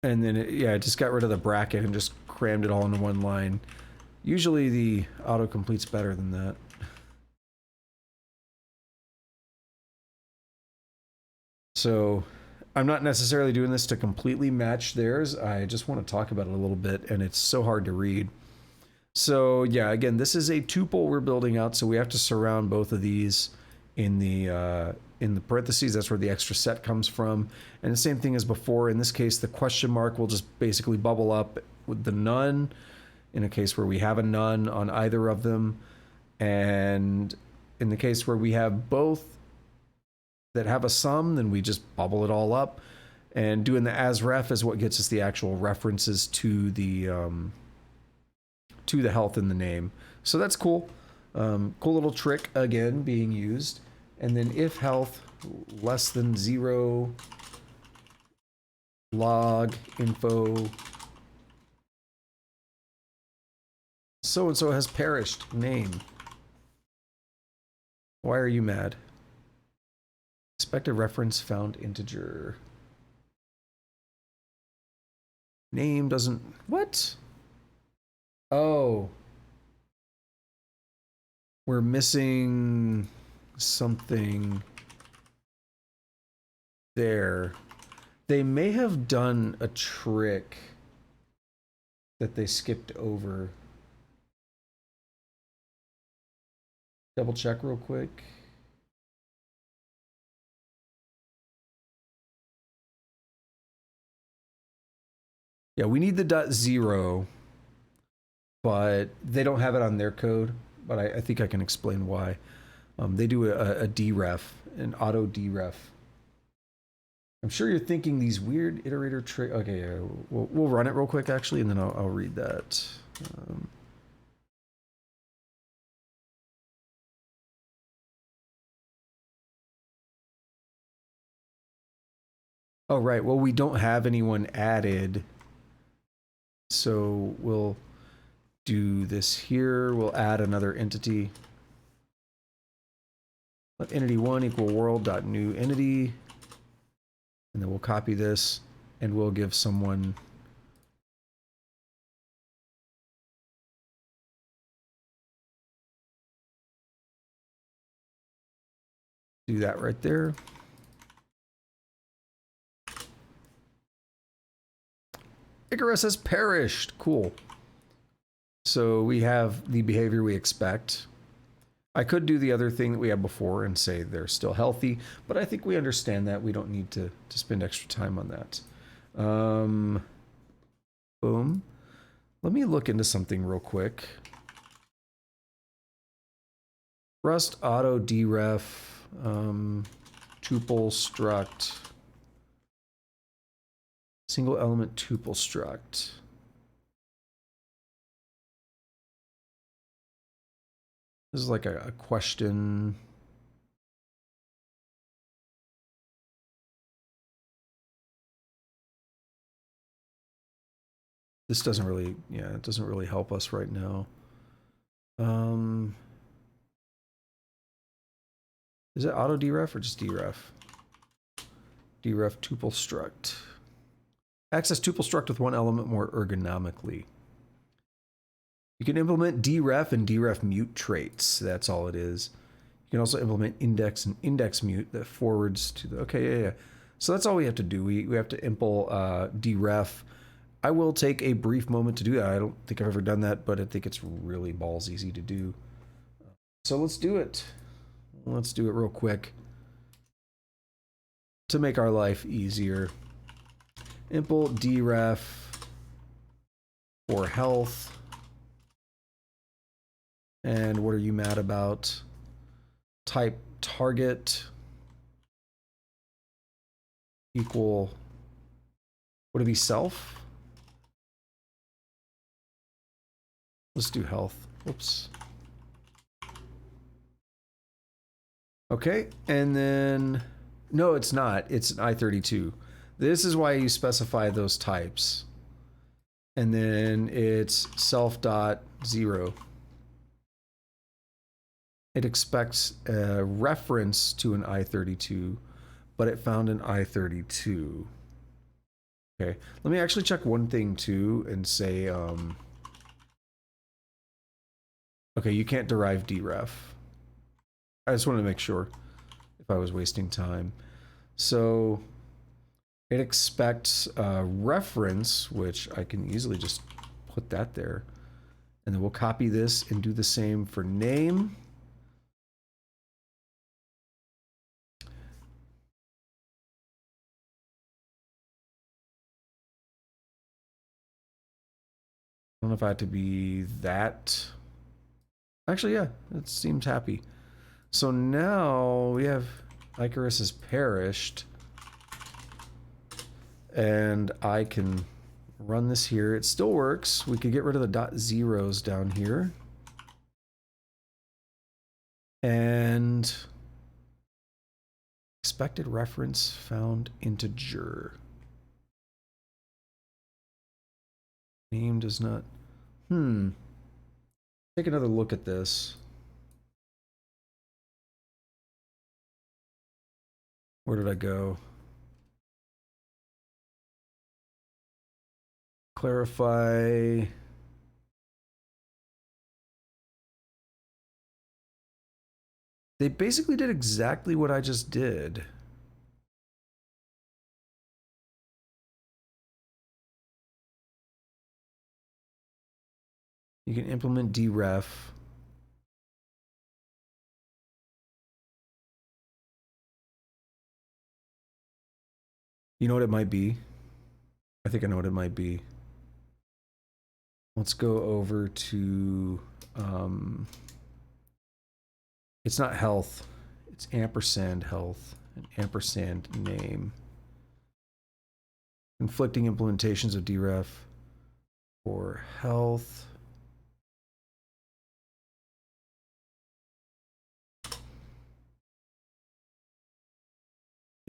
And then it just got rid of the bracket and just crammed it all into one line. Usually the autocomplete's better than that. So I'm not necessarily doing this to completely match theirs. I just want to talk about it a little bit, and it's so hard to read. So yeah, again, this is a tuple we're building out, so we have to surround both of these in the parentheses. That's where the extra set comes from. And the same thing as before. In this case, the question mark will just basically bubble up with the none in a case where we have a none on either of them. And in the case where we have both that have a sum, then we just bubble it all up. And doing the as ref is what gets us the actual references to the health in the name. So that's cool. Cool little trick again being used. And then if health less than 0 log info so and so has perished name. Why are you mad? Expected reference found integer. Name doesn't... What? Oh. We're missing something there. They may have done a trick that they skipped over. Double check real quick. Yeah, we need the .0, but they don't have it on their code, but I think I can explain why. They do a deref, an auto deref. I'm sure you're thinking these weird iterator trick. Okay, yeah, we'll run it real quick actually, and then I'll read that. Oh, right. Well, we don't have anyone added. So we'll do this here. We'll add another entity. Let entity1 equal world.new entity. And then we'll copy this and we'll give someone do that right there. Icarus has perished. Cool. So we have the behavior we expect. I could do the other thing that we had before and say they're still healthy, but I think we understand that. We don't need to spend extra time on that. Boom. Let me look into something real quick. Rust auto deref, tuple struct, single element tuple struct. This is like a question. This doesn't really, yeah, it doesn't really help us right now. Is it auto deref or just deref? Deref tuple struct. Access tuple struct with one element more ergonomically. You can implement deref and deref mute traits. That's all it is. You can also implement index and index mute that forwards to the... Okay, yeah. So that's all we have to do. We have to impl deref. I will take a brief moment to do that. I don't think I've ever done that, but I think it's really balls easy to do. So let's do it. Let's do it real quick to make our life easier. Impl deref for health. And what are you mad about? Type target equal, would it be self? Let's do health. Whoops. Okay, and then, no, it's not. It's an I32. This is why you specify those types. And then it's self.0. It expects a reference to an I32, but it found an I32. Okay, let me actually check one thing too and say, okay, you can't derive deref. I just wanted to make sure if I was wasting time. So it expects a reference, which I can easily just put that there. And then we'll copy this and do the same for name. I don't know if I had to be that. Actually, yeah, it seems happy. So now we have Icarus has perished. and I can run this here. It still works. We could get rid of the dot zeros down here. And expected reference found integer. Name does not. Take another look at this. Where did I go? Clarify. They basically did exactly what I just did. You can implement deref. You know what it might be? I think I know what it might be. Let's go over to, it's not health, it's ampersand health and ampersand name. Conflicting implementations of deref for health.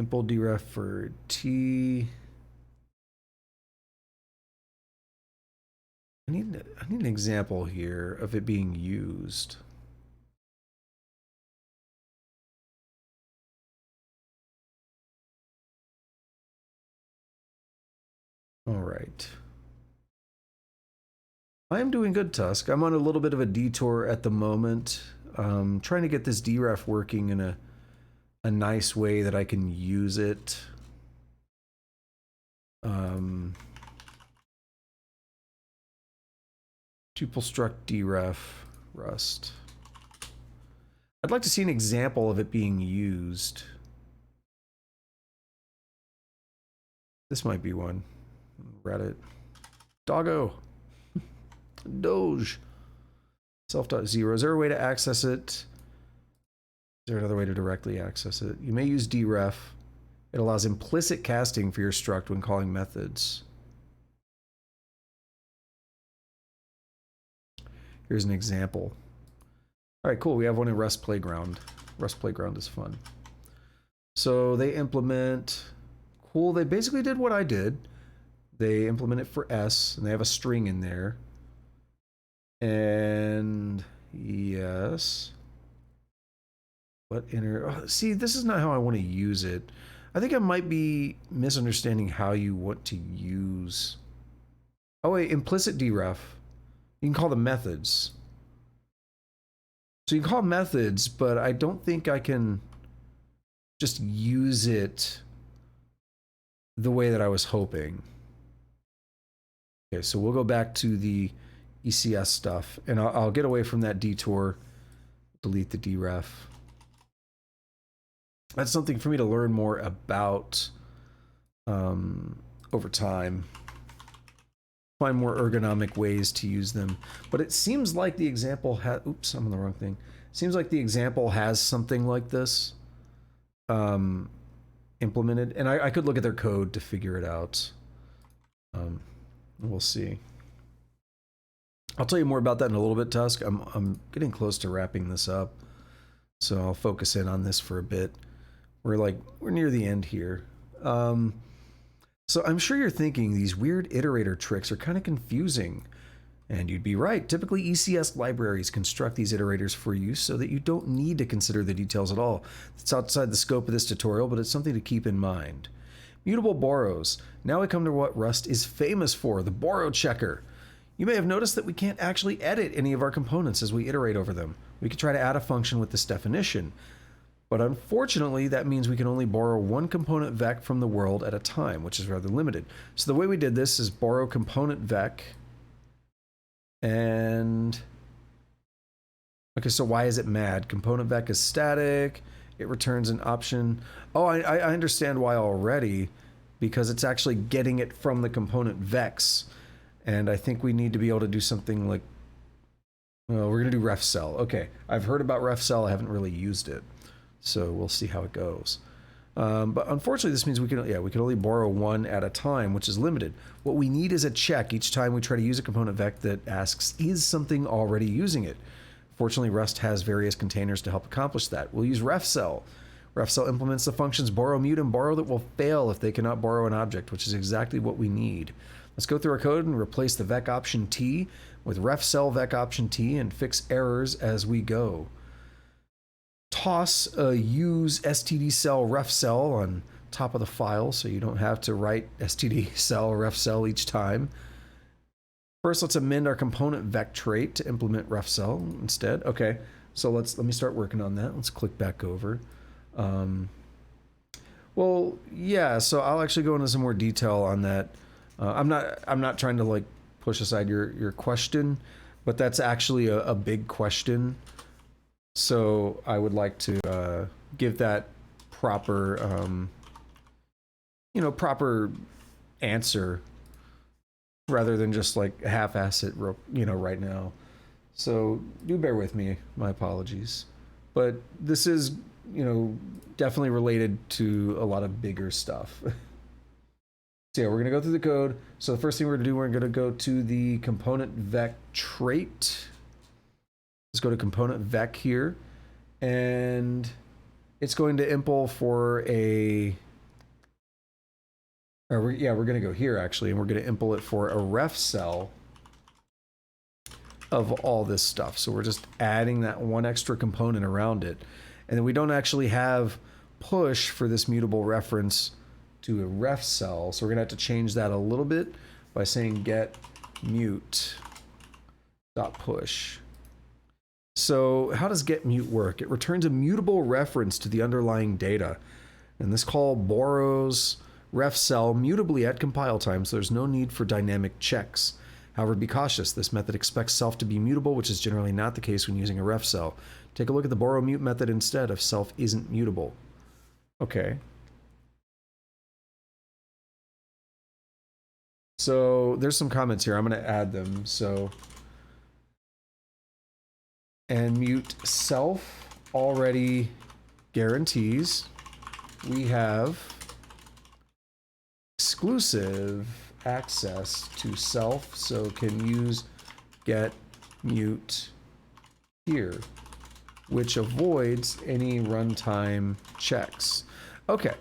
Impl deref for T. I need an example here of it being used. All right. I am doing good, Tusk. I'm on a little bit of a detour at the moment. Trying to get this deref working in a nice way that I can use it. Tuple struct deref Rust. I'd like to see an example of it being used. This might be one. Reddit. Doggo. Doge. Self.0. Is there a way to access it? Is there another way to directly access it? You may use deref. It allows implicit casting for your struct when calling methods. Here's an example. All right, cool. We have one in Rust Playground. Rust Playground is fun. So they implement. Cool. They basically did what I did. They implement it for S, and they have a string in there. And yes. What inner? Oh, see, this is not how I want to use it. I think I might be misunderstanding how you want to use. Oh wait, implicit deref. You can call them methods. So you can call methods, but I don't think I can just use it the way that I was hoping. Okay, so we'll go back to the ECS stuff, and I'll get away from that detour. Delete the deref. That's something for me to learn more about over time. Find more ergonomic ways to use them. But it seems like the example has... Oops, I'm on the wrong thing. Seems like the example has something like this implemented. And I could look at their code to figure it out. We'll see. I'll tell you more about that in a little bit, Tusk. I'm getting close to wrapping this up. So I'll focus in on this for a bit. We're near the end here. So I'm sure you're thinking these weird iterator tricks are kind of confusing. And you'd be right. Typically, ECS libraries construct these iterators for you so that you don't need to consider the details at all. It's outside the scope of this tutorial, but it's something to keep in mind. Mutable Borrows. Now we come to what Rust is famous for, the borrow checker. You may have noticed that we can't actually edit any of our components as we iterate over them. We could try to add a function with this definition. But unfortunately, that means we can only borrow one component vec from the world at a time, which is rather limited. So the way we did this is borrow component vec. And... okay, so why is it mad? Component vec is static. It returns an option. Oh, I understand why already. Because it's actually getting it from the component vecs. And I think we need to be able to do something like... well, we're going to do ref cell. Okay, I've heard about ref cell. I haven't really used it. So we'll see how it goes. But unfortunately, this means we can only borrow one at a time, which is limited. What we need is a check each time we try to use a component vec that asks, is something already using it? Fortunately, Rust has various containers to help accomplish that. We'll use refcell. Refcell implements the functions borrow, mute, and borrow that will fail if they cannot borrow an object, which is exactly what we need. Let's go through our code and replace the vec option t with refcell vec option t and fix errors as we go. Toss use stdcell refcell on top of the file so you don't have to write stdcell refcell each time. First, let's amend our component vec trait to implement refcell instead. Okay, so let me start working on that. Let's click back over. Well, yeah, so I'll actually go into some more detail on that. I'm not trying to like push aside your question, but that's actually a big question. So I would like to give that proper, proper answer rather than just like half-ass it, right now. So do bear with me. My apologies. But this is, definitely related to a lot of bigger stuff. So yeah, we're gonna go through the code. So the first thing we're gonna do, we're gonna go to the component vec trait. Let's go to component vec here, and it's going to impl for a. We're gonna go here actually, and we're gonna impl it for a ref cell of all this stuff. So we're just adding that one extra component around it, and then we don't actually have push for this mutable reference to a ref cell, so we're gonna have to change that a little bit by saying get mute dot push. So how does get mute work? It returns a mutable reference to the underlying data, and this call borrows ref cell mutably at compile time, so there's no need for dynamic checks. However, be cautious. This method expects self to be mutable, which is generally not the case when using a ref cell. Take a look at the borrow mute method instead if self isn't mutable. Okay. So there's some comments here. I'm going to add them. So, and mute self already guarantees we have exclusive access to self, so can use get mute here, which avoids any runtime checks. Okay,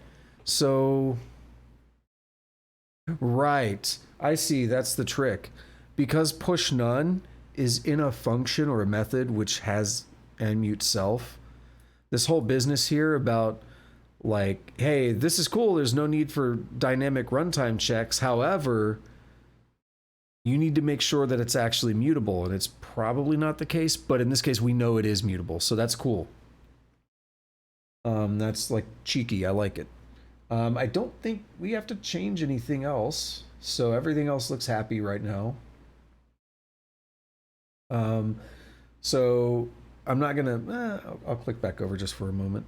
so right, I see, that's the trick. Because push none is in a function or a method which has mute self, this whole business here about like, hey, this is cool, there's no need for dynamic runtime checks, however, you need to make sure that it's actually mutable, and it's probably not the case, but in this case we know it is mutable, so that's cool. That's like cheeky, I like it. I don't think we have to change anything else, so everything else looks happy right now. So I'm not gonna, I'll click back over just for a moment.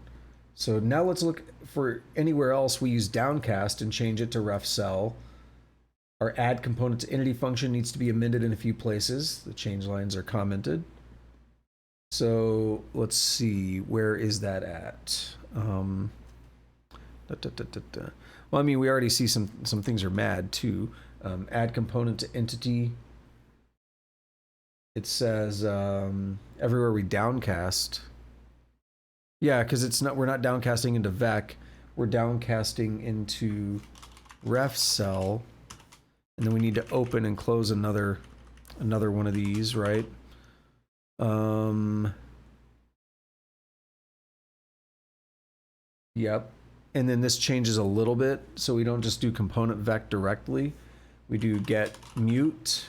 So now let's look for anywhere else we use downcast and change it to ref cell. Our add component to entity function needs to be amended in a few places. The change lines are commented. So let's see, where is that at? Well, I mean, we already see some things are mad too. Add component to entity. It says everywhere we downcast. Yeah, because it's not, we're not downcasting into vec, we're downcasting into ref cell, and then we need to open and close another one of these, right? Yep. And then this changes a little bit, so we don't just do component vec directly. We do get mute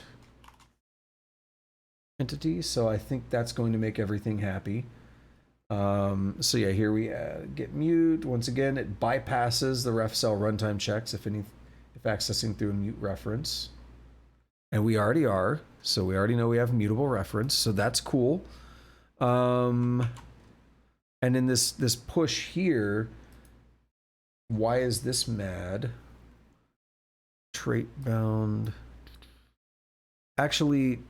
entity, so I think that's going to make everything happy. So yeah, here we get mute. Once again, it bypasses the ref cell runtime checks if accessing through a mute reference. And we already are, so we already know we have mutable reference, so that's cool. And in this push here, why is this mad? Trait bound. Actually,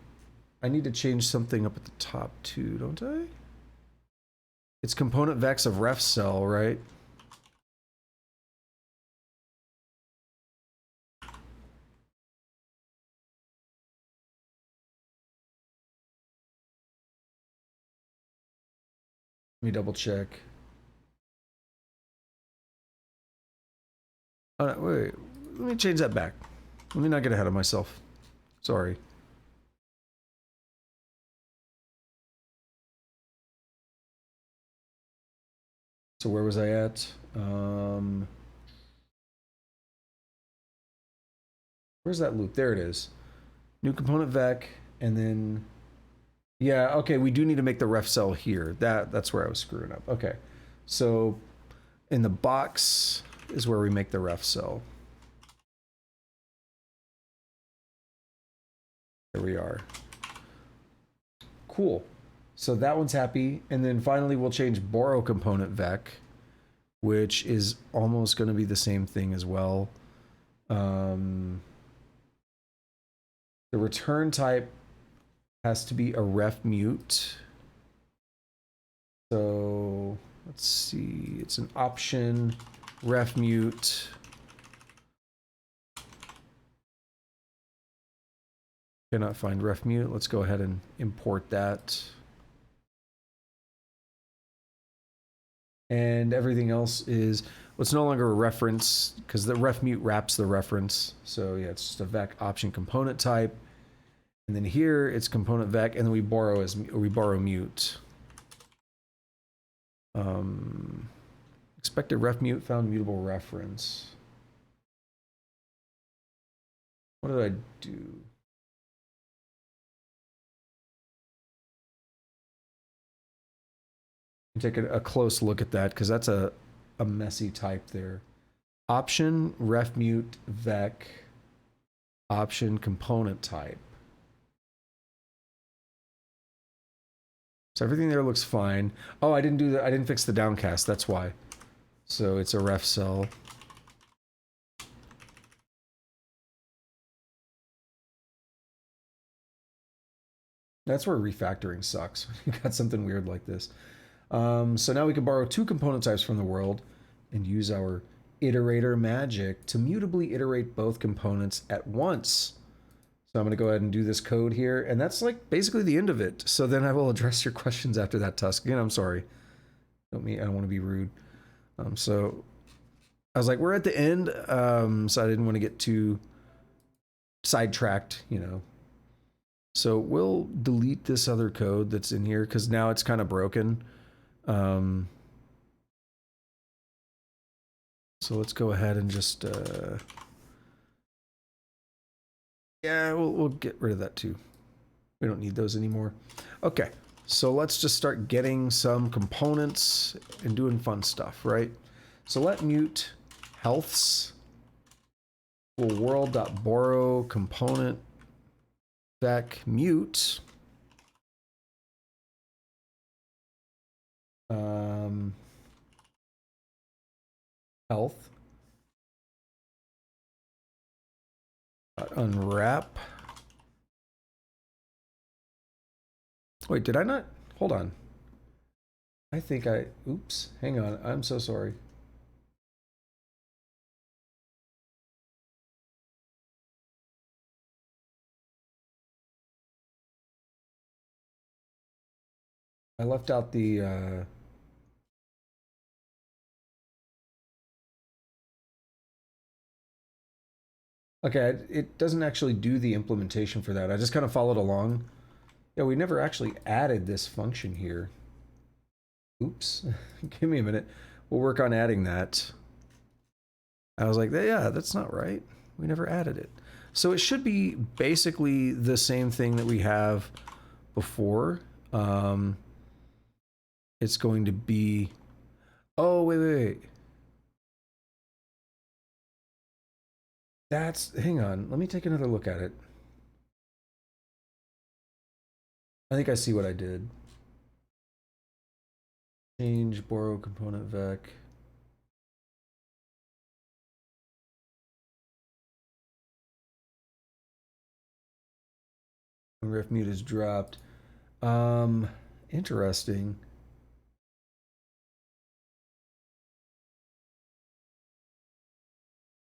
I need to change something up at the top too, don't I? It's component vecs of ref cell, right? Let me double check. Oh, no, wait, let me change that back. Let me not get ahead of myself. Sorry. So where was I at? Where's that loop? There it is. New component vec, and then yeah, okay, we do need to make the ref cell here. That's where I was screwing up. Okay. So in the box is where we make the ref cell. There we are. Cool. So that one's happy. And then finally we'll change borrow component vec, which is almost going to be the same thing as well. The return type has to be a ref mute. So let's see, it's an option ref mute. Cannot find ref mute. Let's go ahead and import that. And everything else is, well, it's no longer a reference because the ref mute wraps the reference. So yeah, it's just a vec option component type. And then here it's component vec, and then we borrow mute. Expected ref mute found mutable reference. What did I do? Take a close look at that because that's a messy type there. Option ref mute vec option component type. So everything there looks fine. Oh, I didn't do that. I didn't fix the downcast. That's why. So it's a ref cell. That's where refactoring sucks. You got something weird like this. So now we can borrow two component types from the world and use our iterator magic to mutably iterate both components at once. So I'm going to go ahead and do this code here, and that's like basically the end of it. So then I will address your questions after that, Tusk. Again, I'm sorry. I don't want to be rude. So I was like, we're at the end, so I didn't want to get too sidetracked, you know. So we'll delete this other code that's in here because now it's kind of broken. So let's go ahead and just, yeah, we'll get rid of that too. We don't need those anymore. Okay, so let's just start getting some components and doing fun stuff, right? So let mute healths world.borrow component vec mute. Health. Unwrap. Wait, did I not? Hold on. I think oops, hang on. I'm so sorry. I left out the, okay, it doesn't actually do the implementation for that. I just kind of followed along. Yeah, we never actually added this function here. Oops. Give me a minute. We'll work on adding that. I was like, yeah, that's not right. We never added it. So it should be basically the same thing that we have before. It's going to be... Oh, wait. Hang on, let me take another look at it. I think I see what I did. Change borrow component vec. Ref mute is dropped. Interesting.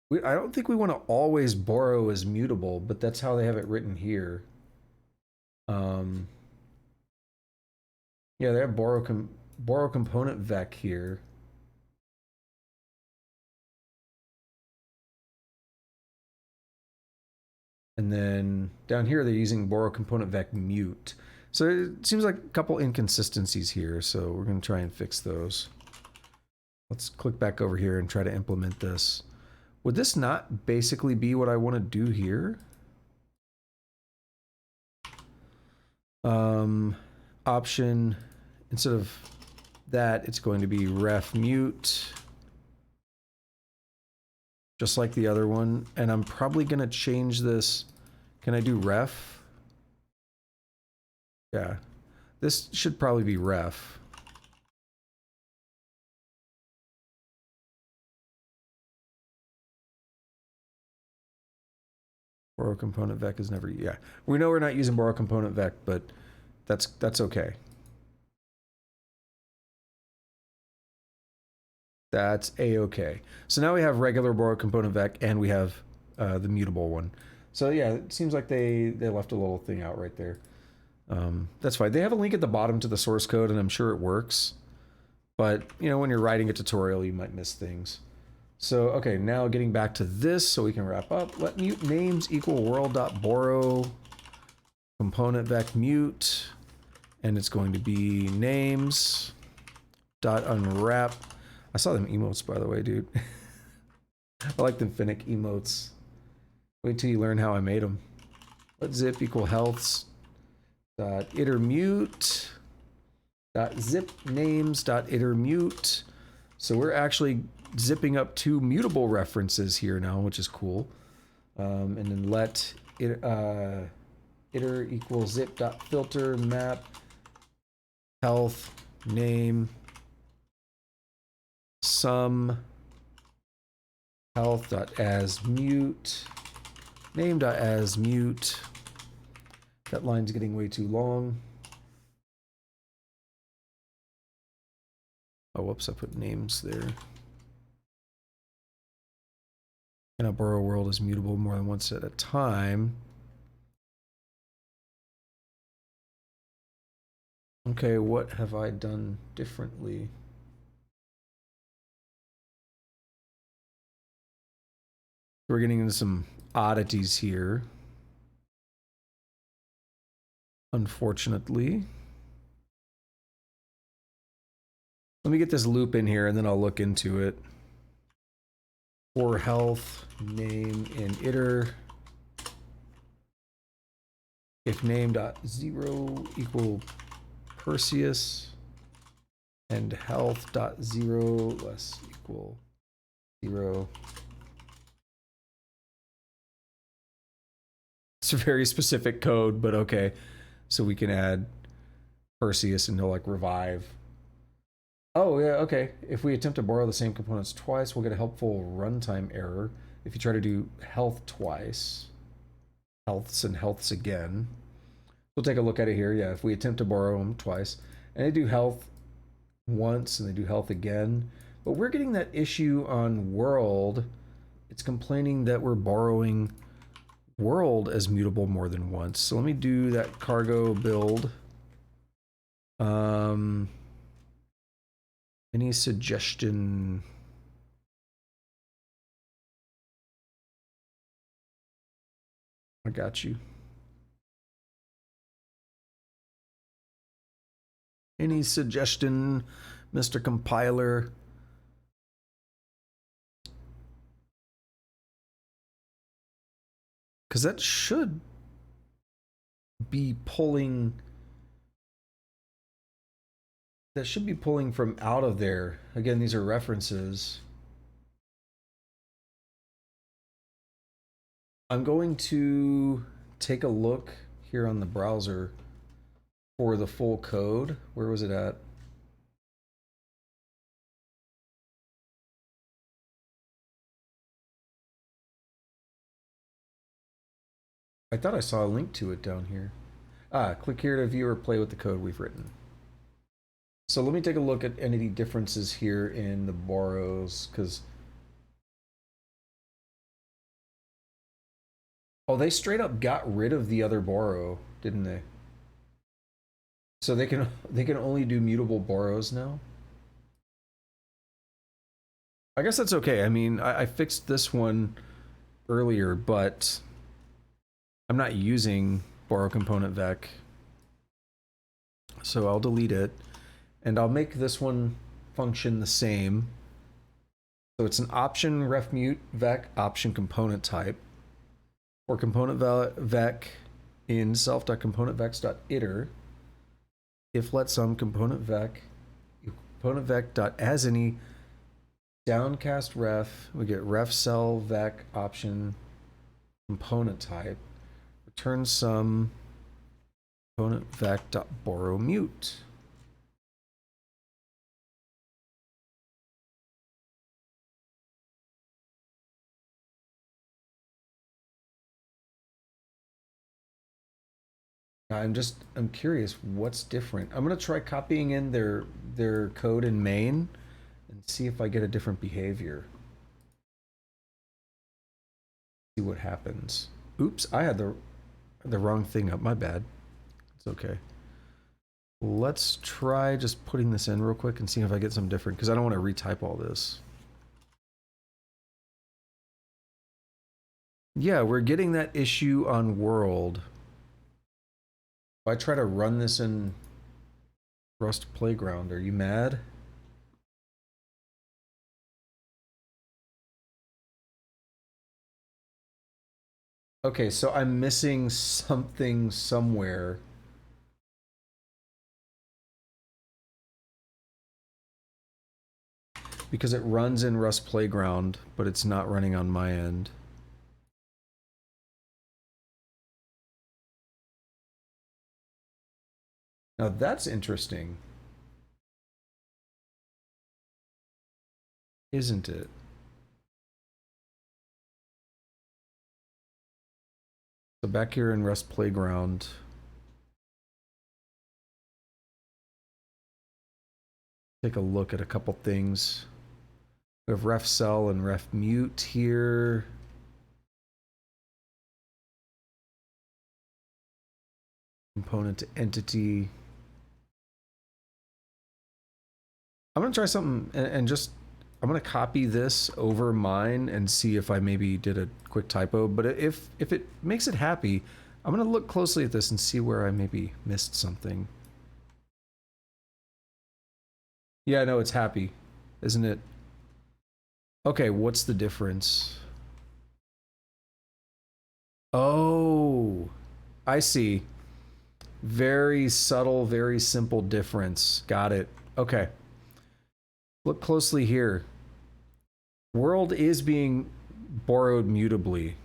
I don't think we want to always borrow as mutable, but that's how they have it written here. Yeah, they have borrow borrow component vec here. And then down here, they're using borrow component vec mute. So it seems like a couple inconsistencies here. So we're going to try and fix those. Let's click back over here and try to implement this. Would this not basically be what I want to do here? Option, instead of that, it's going to be ref mute. Just like the other one. And I'm probably going to change this. Can I do ref? Yeah. This should probably be ref. Borrow component vec is never, yeah. We know we're not using borrow component vec, but that's okay. That's a-okay. So now we have regular borrow component vec and we have the mutable one. So yeah, it seems like they left a little thing out right there. That's fine. They have a link at the bottom to the source code and I'm sure it works. But you know, when you're writing a tutorial, you might miss things. So, okay, now getting back to this so we can wrap up. Let mute names equal world.borrow component vec mute. And it's going to be names dot unwrap. I saw them emotes, by the way, dude. I like them Finnick emotes. Wait till you learn how I made them. Let zip equal healths dot iter mute dot zip names dot iter mute. So we're actually zipping up two mutable references here now, which is cool. And then let iter equal zip dot filter map health name sum health dot as mute name dot as mute. That line's getting way too long. Oh, whoops, I put names there. And a borrow world is mutable more than once at a time. Okay, what have I done differently? We're getting into some oddities here. Unfortunately. Let me get this loop in here and then I'll look into it. For health, name in iter. If name.0 equal Perseus and health.0 less equal 0. It's a very specific code, but okay. So we can add Perseus and he'll like revive. Oh yeah, okay. If we attempt to borrow the same components twice, we'll get a helpful runtime error. If you try to do health twice, healths and healths again. We'll take a look at it here. Yeah, if we attempt to borrow them twice, and they do health once and they do health again, but we're getting that issue on world. It's complaining that we're borrowing world as mutable more than once. So let me do that cargo build. Any suggestion? I got you. Any suggestion, Mr. Compiler? Because that should be pulling. That should be pulling from out of there. Again, these are references. I'm going to take a look here on the browser for the full code. Where was it at? I thought I saw a link to it down here. Ah, click here to view or play with the code we've written. So let me take a look at entity differences here in the borrows, because oh, they straight up got rid of the other borrow, didn't they? So they can only do mutable borrows now. I guess that's okay. I mean, I fixed this one earlier, but I'm not using borrow component vec, so I'll delete it, and I'll make this one function the same. So it's an option ref mute vec option component type, or component vec in self.componentvecs.iter if let sum component vec dot as any downcast ref. We get ref cell vec option component type, return sum component vec dot borrow mute. I'm curious what's different. I'm gonna try copying in their code in main and see if I get a different behavior. See what happens. Oops, I had the wrong thing up. My bad. It's okay. Let's try just putting this in real quick and see if I get something different, because I don't want to retype all this. Yeah, we're getting that issue on world. If I try to run this in Rust Playground, are you mad? Okay, so I'm missing something somewhere. Because it runs in Rust Playground, but it's not running on my end. Now that's interesting. Isn't it? So back here in Rust Playground, take a look at a couple things. We have ref cell and ref mute here. Component to entity. I'm gonna try something and just, I'm gonna copy this over mine and see if I maybe did a quick typo. But if it makes it happy, I'm gonna look closely at this and see where I maybe missed something. Yeah, no, it's happy, isn't it? Okay, what's the difference? Oh, I see. Very subtle, very simple difference. Got it. Okay. Look closely here. World is being borrowed mutably.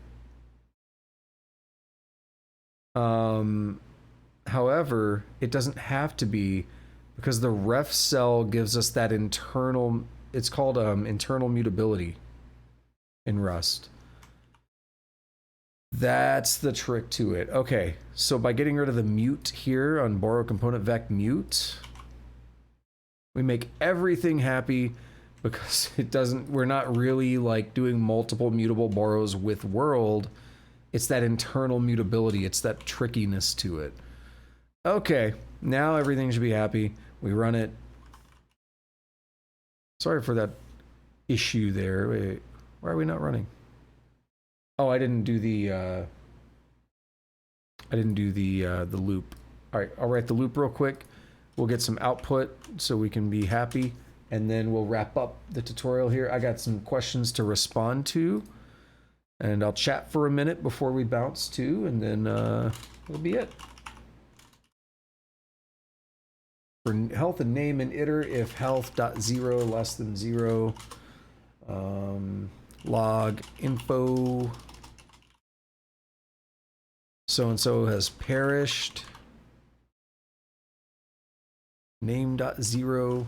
However, it doesn't have to be, because the ref cell gives us that internal, it's called internal mutability in Rust. That's the trick to it. Okay, so by getting rid of the mute here on borrow component vec mute, we make everything happy, because it doesn't, we're not really like doing multiple mutable borrows with world. It's that internal mutability, it's that trickiness to it. Okay, now everything should be happy. We run it. Sorry for that issue there. Wait, why are we not running? Oh, I didn't do the loop. All right, I'll write the loop real quick. We'll get some output so we can be happy, and then we'll wrap up the tutorial here. I got some questions to respond to, and I'll chat for a minute before we bounce to, and then that'll be it. For health and name and iter, if health.0 less than 0, log info so-and-so has perished, name.0,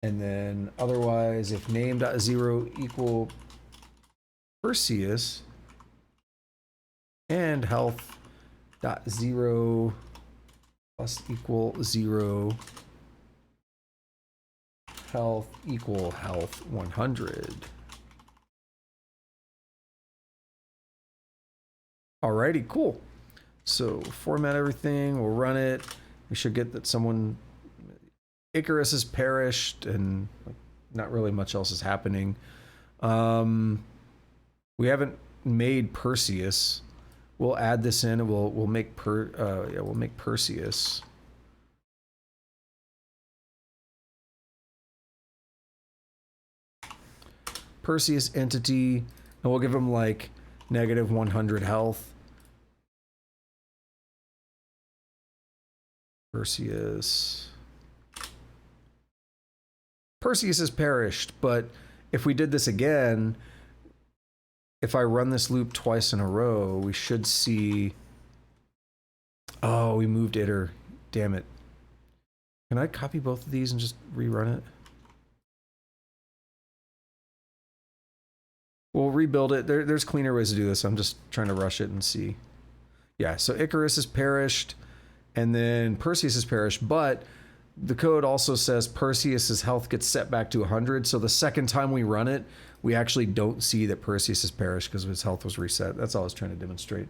and then otherwise if name.0 equal Perseus and health.0 plus equal 0, health equal health 100. Alrighty, cool. So format everything, we'll run it, We should get that someone, Icarus has perished, and not really much else is happening. We haven't made Perseus. We'll add this in, and we'll make Perseus. Perseus entity, and we'll give him like negative 100 health. Perseus has perished, but if we did this again, if I run this loop twice in a row, we should see... Oh, we moved iter. Damn it. Can I copy both of these and just rerun it? We'll rebuild it. There's cleaner ways to do this. I'm just trying to rush it and see. Yeah, so Icarus has perished, and then Perseus has perished, but the code also says Perseus's health gets set back to 100, so the second time we run it, we actually don't see that Perseus has perished because his health was reset. That's all I was trying to demonstrate.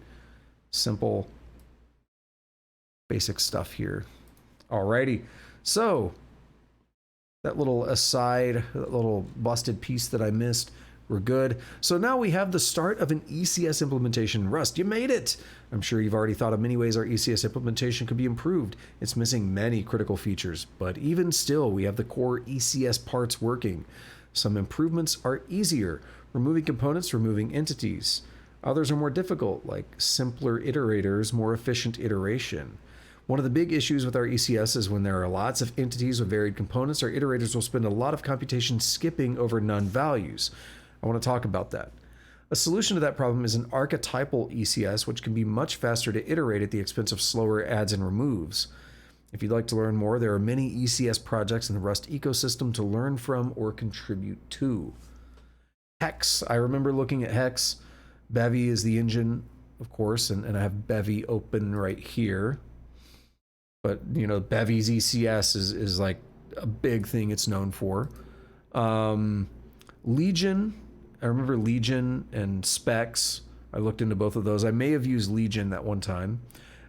Simple, basic stuff here. Alrighty, so that little aside, that little busted piece that I missed, we're good. So now we have the start of an ECS implementation in Rust. You made it! I'm sure you've already thought of many ways our ECS implementation could be improved. It's missing many critical features, but even still, we have the core ECS parts working. Some improvements are easier, removing components, removing entities. Others are more difficult, like simpler iterators, more efficient iteration. One of the big issues with our ECS is when there are lots of entities with varied components, our iterators will spend a lot of computation skipping over none values. I want to talk about that. A solution to that problem is an archetypal ECS, which can be much faster to iterate at the expense of slower adds and removes. If you'd like to learn more, there are many ECS projects in the Rust ecosystem to learn from or contribute to. Hex. I remember looking at Hex. Bevy is the engine, of course, and I have Bevy open right here. But, you know, Bevy's ECS is like a big thing it's known for. Legion. I remember Legion and Specs. I looked into both of those. I may have used Legion at one time.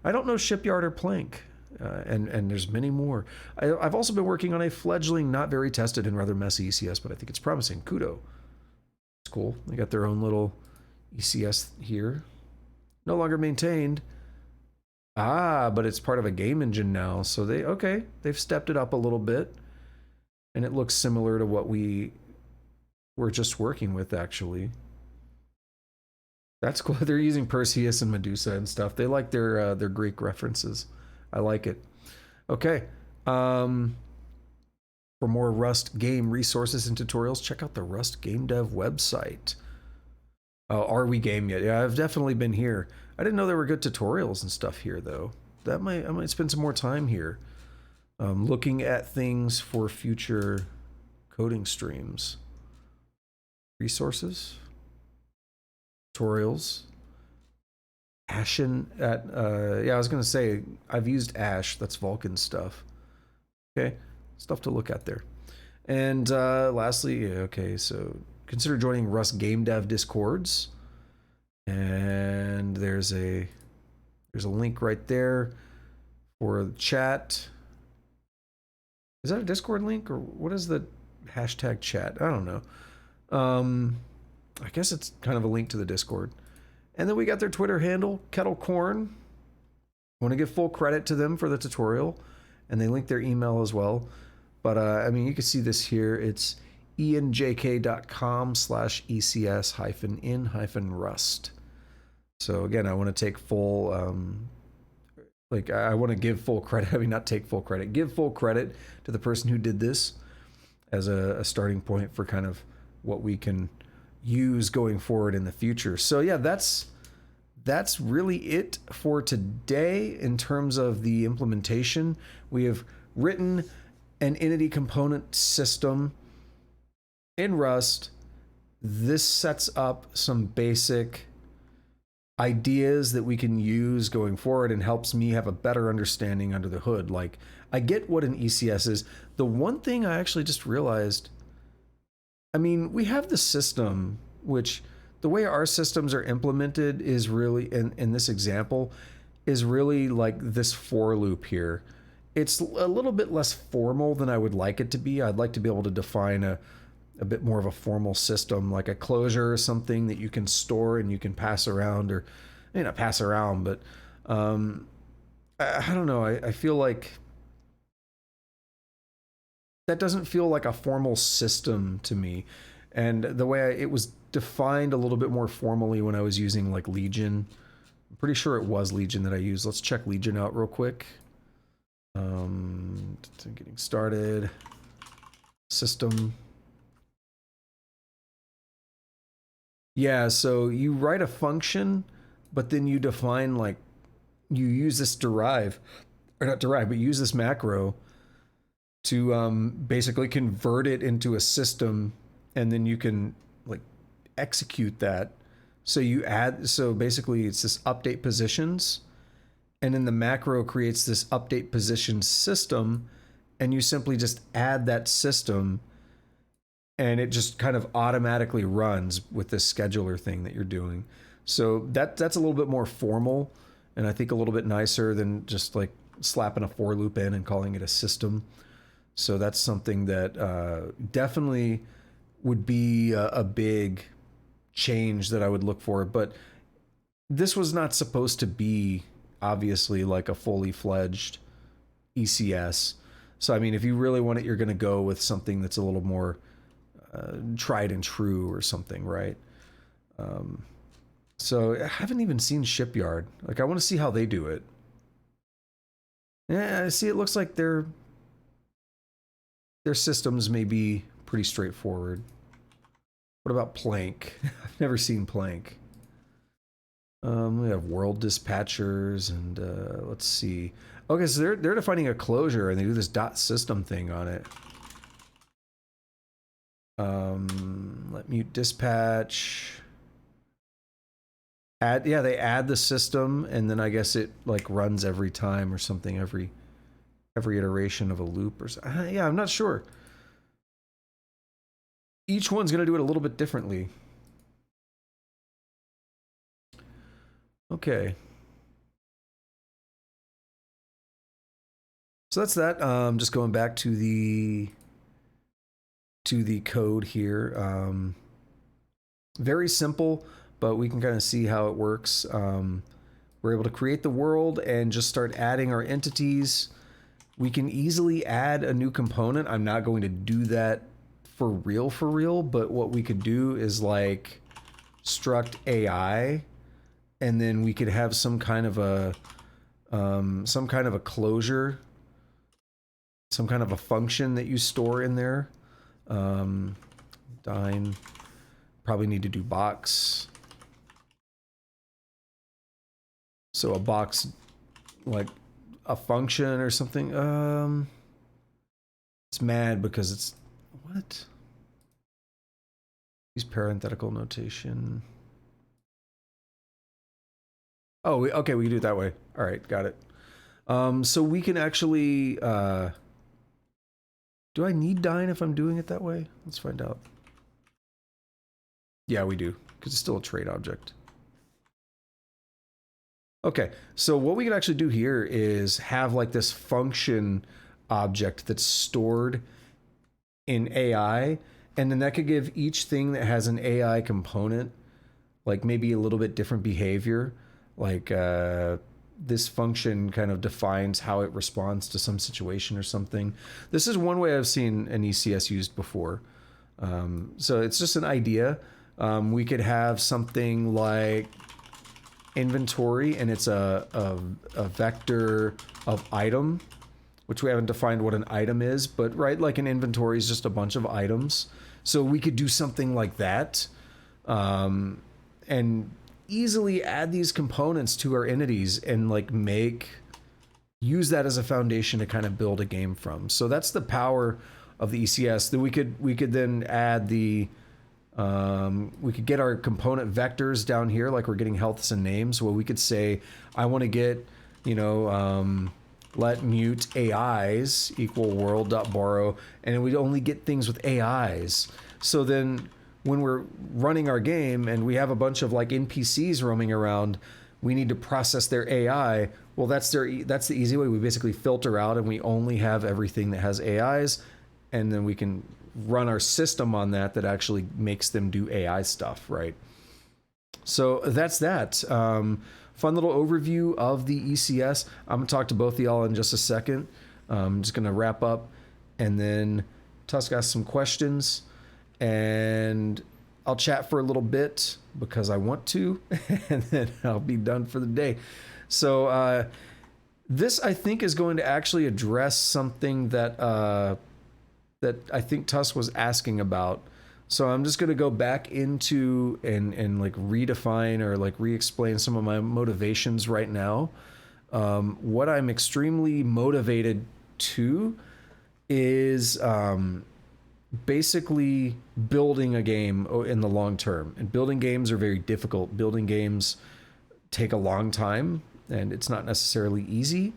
I don't know Shipyard or Plank, and there's many more. I've also been working on a fledgling, not very tested and rather messy ECS, but I think it's promising. Kudo. It's cool. They got their own little ECS here. No longer maintained. Ah, but it's part of a game engine now. So they've stepped it up a little bit. And it looks similar to what we're just working with, actually. That's cool. They're using Perseus and Medusa and stuff. They like their Greek references. I like it. Okay. For more Rust game resources and tutorials, check out the Rust Game Dev website. Oh, are we game yet? Yeah, I've definitely been here. I didn't know there were good tutorials and stuff here, though. I might spend some more time here, looking at things for future coding streams. Resources, tutorials, Ashen at, yeah, I was gonna say, I've used Ash, that's Vulkan stuff. Okay, stuff to look at there. And lastly, okay, so consider joining Rust Game Dev Discords. And there's a link right there for the chat. Is that a Discord link, or what is the hashtag chat? I don't know. I guess it's kind of a link to the Discord. And then we got their Twitter handle, Kettlecorn. I want to give full credit to them for the tutorial, and they link their email as well. But I mean, you can see this here. It's ianjk.com/ECS-in-rust. So again, I want to take full, I want to give full credit. I mean, not take full credit. Give full credit to the person who did this as a starting point for kind of what we can use going forward in the future. So yeah, that's really it for today in terms of the implementation. We have written an entity component system in Rust. This sets up some basic ideas that we can use going forward and helps me have a better understanding under the hood. Like, I get what an ECS is. The one thing I actually just realized, I mean, we have the system, which the way our systems are implemented is really, in this example, is really like this for loop here. it's a little bit less formal than I would like it to be. I'd like to be able to define a bit more of a formal system, like a closure or something that you can store and you can pass around, or not pass around, but I don't know. I feel like that doesn't feel like a formal system to me. And the way it was defined a little bit more formally when I was using like Legion. I'm pretty sure it was Legion that I used. Let's check Legion out real quick. Getting started. System. Yeah, so you write a function, but then you define, like, you use this derive, or not derive, but use this macro to basically convert it into a system, and then you can like execute that. So you add, so basically it's this update positions, and then the macro creates this update position system, and you simply just add that system, and it just kind of automatically runs with this scheduler thing that you're doing. So that's a little bit more formal, and I think a little bit nicer than just like slapping a for loop in and calling it a system. So that's something that definitely would be a big change that I would look for. But this was not supposed to be, obviously, like a fully fledged ECS. So, I mean, if you really want it, you're going to go with something that's a little more tried and true or something, right? So I haven't even seen Shipyard. Like, I want to see how they do it. Yeah, I see. It looks like their systems may be pretty straightforward. What about Plank? I've never seen Plank. We have world dispatchers, and let's see. Okay, so they're defining a closure, and they do this dot system thing on it. Let mute dispatch. Add, yeah, they add the system, and then I guess it like runs every time or something, every iteration of a loop or something. Yeah, I'm not sure. Each one's going to do it a little bit differently. Okay. So that's that. Just going back to the code here. Very simple, but we can kind of see how it works. We're able to create the world and just start adding our entities. We can easily add a new component. I'm not going to do that for real, but what we could do is like struct AI, and then we could have some kind of a closure, some kind of a function that you store in there. Dyn, probably need to do box. So a box, like a function or something. It's mad because it's, what? Use parenthetical notation. Oh, okay, we can do it that way. All right, got it. So we can actually, do I need Dyn if I'm doing it that way? Let's find out. Yeah, we do, because it's still a trait object. Okay, so what we can actually do here is have like this function object that's stored in AI, and then that could give each thing that has an AI component like maybe a little bit different behavior. Like this function kind of defines how it responds to some situation or something. This is one way I've seen an ECS used before. So it's just an idea. We could have something like inventory, and it's a vector of item, which we haven't defined what an item is, but right, like an inventory is just a bunch of items. So we could do something like that, and easily add these components to our entities and like use that as a foundation to kind of build a game from. So that's the power of the ECS. Then we could then add the we could get our component vectors down here, like we're getting healths and names, where we could say, I want to get, you know, let mute AIs equal world.borrow, and we'd only get things with AIs. So then when we're running our game and we have a bunch of like NPCs roaming around, we need to process their AI. Well, that's the easy way. We basically filter out and we only have everything that has AIs, and then we can run our system on that actually makes them do AI stuff, right? So that's that. Fun little overview of the ECS. I'm gonna talk to both of y'all in just a second. I'm just gonna wrap up, and then Tusk asks some questions, and I'll chat for a little bit because I want to, and then I'll be done for the day. So this, I think, is going to actually address something that that I think Tusk was asking about. So I'm just going to go back into and like redefine or like re-explain some of my motivations right now. What I'm extremely motivated to is basically building a game in the long term. And building games are very difficult. Building games take a long time, and it's not necessarily easy.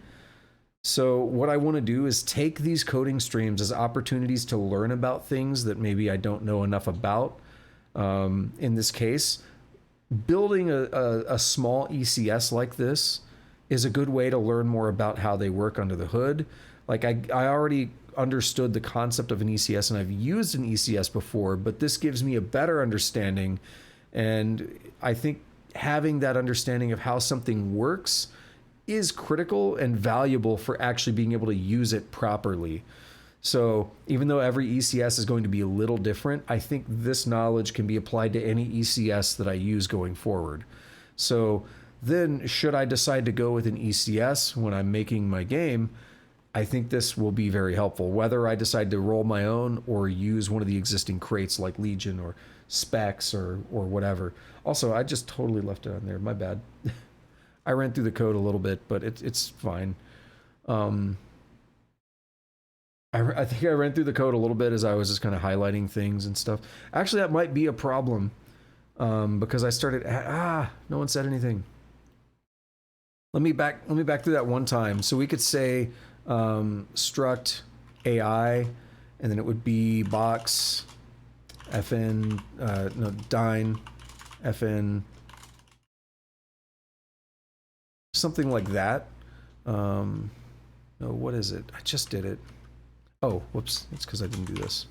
So what I want to do is take these coding streams as opportunities to learn about things that maybe I don't know enough about. In this case, building a small ECS like this is a good way to learn more about how they work under the hood. Like I already understood the concept of an ECS, and I've used an ECS before, but this gives me a better understanding. And I think having that understanding of how something works is critical and valuable for actually being able to use it properly. So even though every ECS is going to be a little different, I think this knowledge can be applied to any ECS that I use going forward. So then should I decide to go with an ECS when I'm making my game, I think this will be very helpful, whether I decide to roll my own or use one of the existing crates like Legion or Specs or whatever. Also, I just totally left it on there. My bad. I ran through the code a little bit, but it's fine. I think I ran through the code a little bit as I was just kind of highlighting things and stuff. Actually, that might be a problem because I started. No one said anything. Let me back through that one time. So we could say struct AI, and then it would be box fn dyn fn. Something like that. No, what is it? I just did it. Oh, whoops. It's because I didn't do this.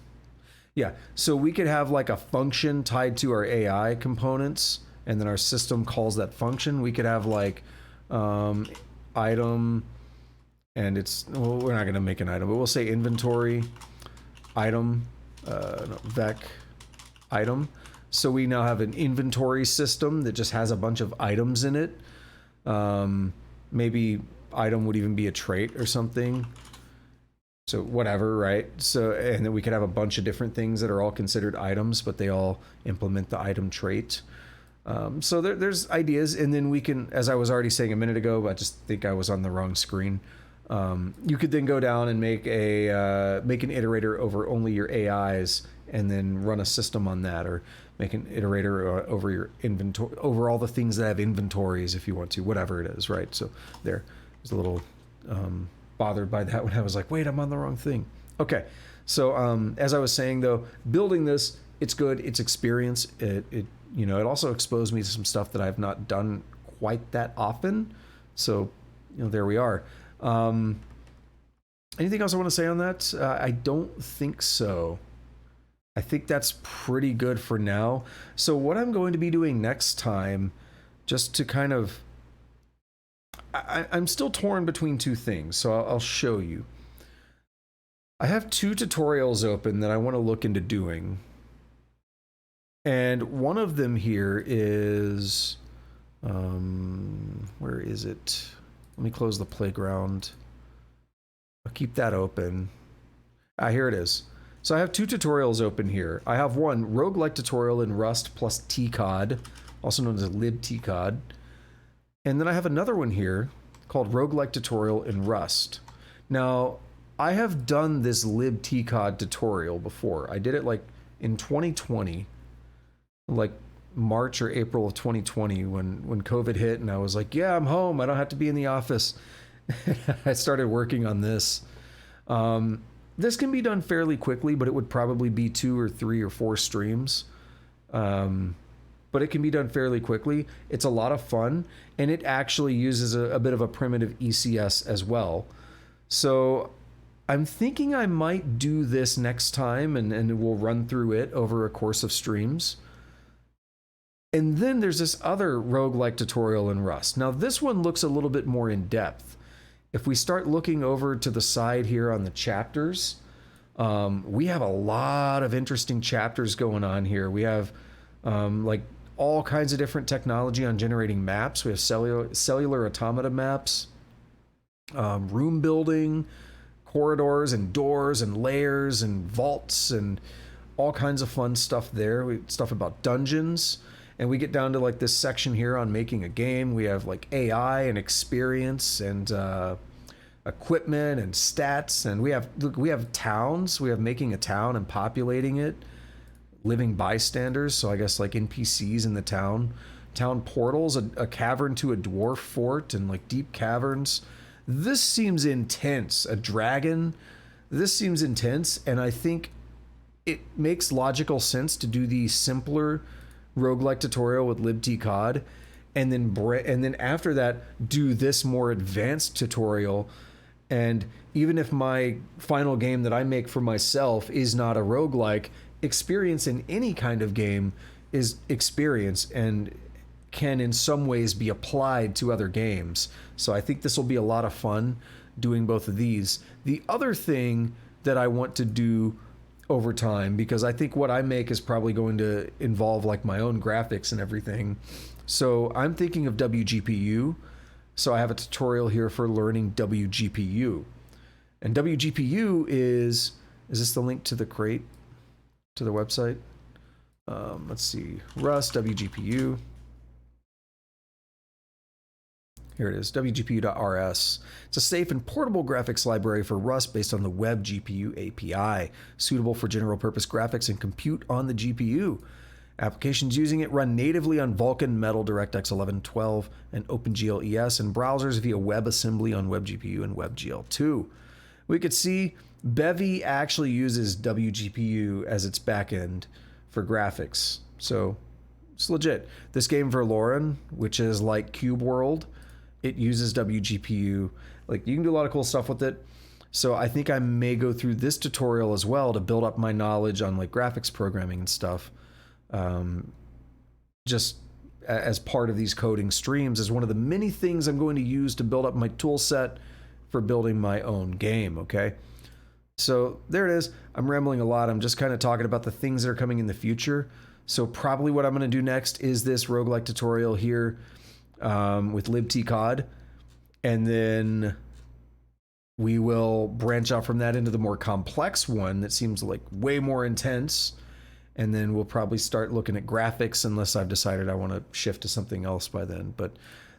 Yeah, so we could have like a function tied to our AI components, and then our system calls that function. We could have like item, and it's, well, we're not going to make an item, but we'll say inventory, item, vec, item. So we now have an inventory system that just has a bunch of items in it. Maybe item would even be a trait or something. So whatever, right? So, and then we could have a bunch of different things that are all considered items, but they all implement the item trait. So there's ideas, and then we can, as I was already saying a minute ago, I just think I was on the wrong screen. You could then go down and make an iterator over only your AIs, and then run a system on that, or make an iterator over your inventory, over all the things that have inventories if you want to, whatever it is, right? So there, I was a little bothered by that when I was like, wait, I'm on the wrong thing. Okay, so as I was saying though, building this, it's good, it's experience. It you know, it also exposed me to some stuff that I've not done quite that often. So, you know, there we are. Anything else I want to say on that? I don't think so. I think that's pretty good for now. So what I'm going to be doing next time, just to kind of, I'm still torn between two things, so I'll show you. I have two tutorials open that I want to look into doing. And one of them here is, where is it? Let me close the playground. I'll keep that open. Here it is. So I have two tutorials open here. I have one roguelike tutorial in Rust plus Tcod, also known as libtcod. And then I have another one here called roguelike tutorial in Rust. Now, I have done this libtcod tutorial before. I did it like in 2020, like March or April of 2020 when COVID hit, and I was like, yeah, I'm home. I don't have to be in the office. I started working on this. This can be done fairly quickly, but it would probably be 2 or 3 or 4 streams. But but it can be done fairly quickly. It's a lot of fun, and it actually uses a bit of a primitive ECS as well. So I'm thinking I might do this next time, and we'll run through it over a course of streams. And then there's this other roguelike tutorial in Rust. Now this one looks a little bit more in depth. If we start looking over to the side here on the chapters, we have a lot of interesting chapters going on here. We have like all kinds of different technology on generating maps. We have cellular automata maps, room building, corridors and doors and layers and vaults and all kinds of fun stuff there. Stuff about dungeons. And we get down to like this section here on making a game. We have like AI and experience and equipment and stats. And we have towns. We have making a town and populating it. Living bystanders. So I guess like NPCs in the town. Town portals, a cavern to a dwarf fort and like deep caverns. This seems intense. A dragon. This seems intense. And I think it makes logical sense to do the simpler roguelike tutorial with libtcod, and then after that do this more advanced tutorial. And even if my final game that I make for myself is not a roguelike, experience in any kind of game is experience and can in some ways be applied to other games. So I think this will be a lot of fun doing both of these. The other thing that I want to do over time, because I think what I make is probably going to involve like my own graphics and everything. So I'm thinking of WGPU. So I have a tutorial here for learning WGPU. And WGPU is this the link to the crate, to the website? Let's see, Rust, WGPU. Here it is, wgpu.rs. It's a safe and portable graphics library for Rust based on the Web GPU API, suitable for general purpose graphics and compute on the GPU. Applications using it run natively on Vulkan, Metal, DirectX 1112, and OpenGL ES, and browsers via WebAssembly on WebGPU and WebGL2. We could see Bevy actually uses WGPU as its backend for graphics. So it's legit. This game Verloren, which is like Cube World, it uses WGPU. Like, you can do a lot of cool stuff with it. So I think I may go through this tutorial as well to build up my knowledge on like graphics programming and stuff. Just as part of these coding streams is one of the many things I'm going to use to build up my tool set for building my own game, okay? So there it is. I'm rambling a lot. I'm just kind of talking about the things that are coming in the future. So probably what I'm going to do next is this roguelike tutorial here with libtcod, and then we will branch out from that into the more complex one that seems like way more intense, and then we'll probably start looking at graphics unless I've decided I want to shift to something else by then. But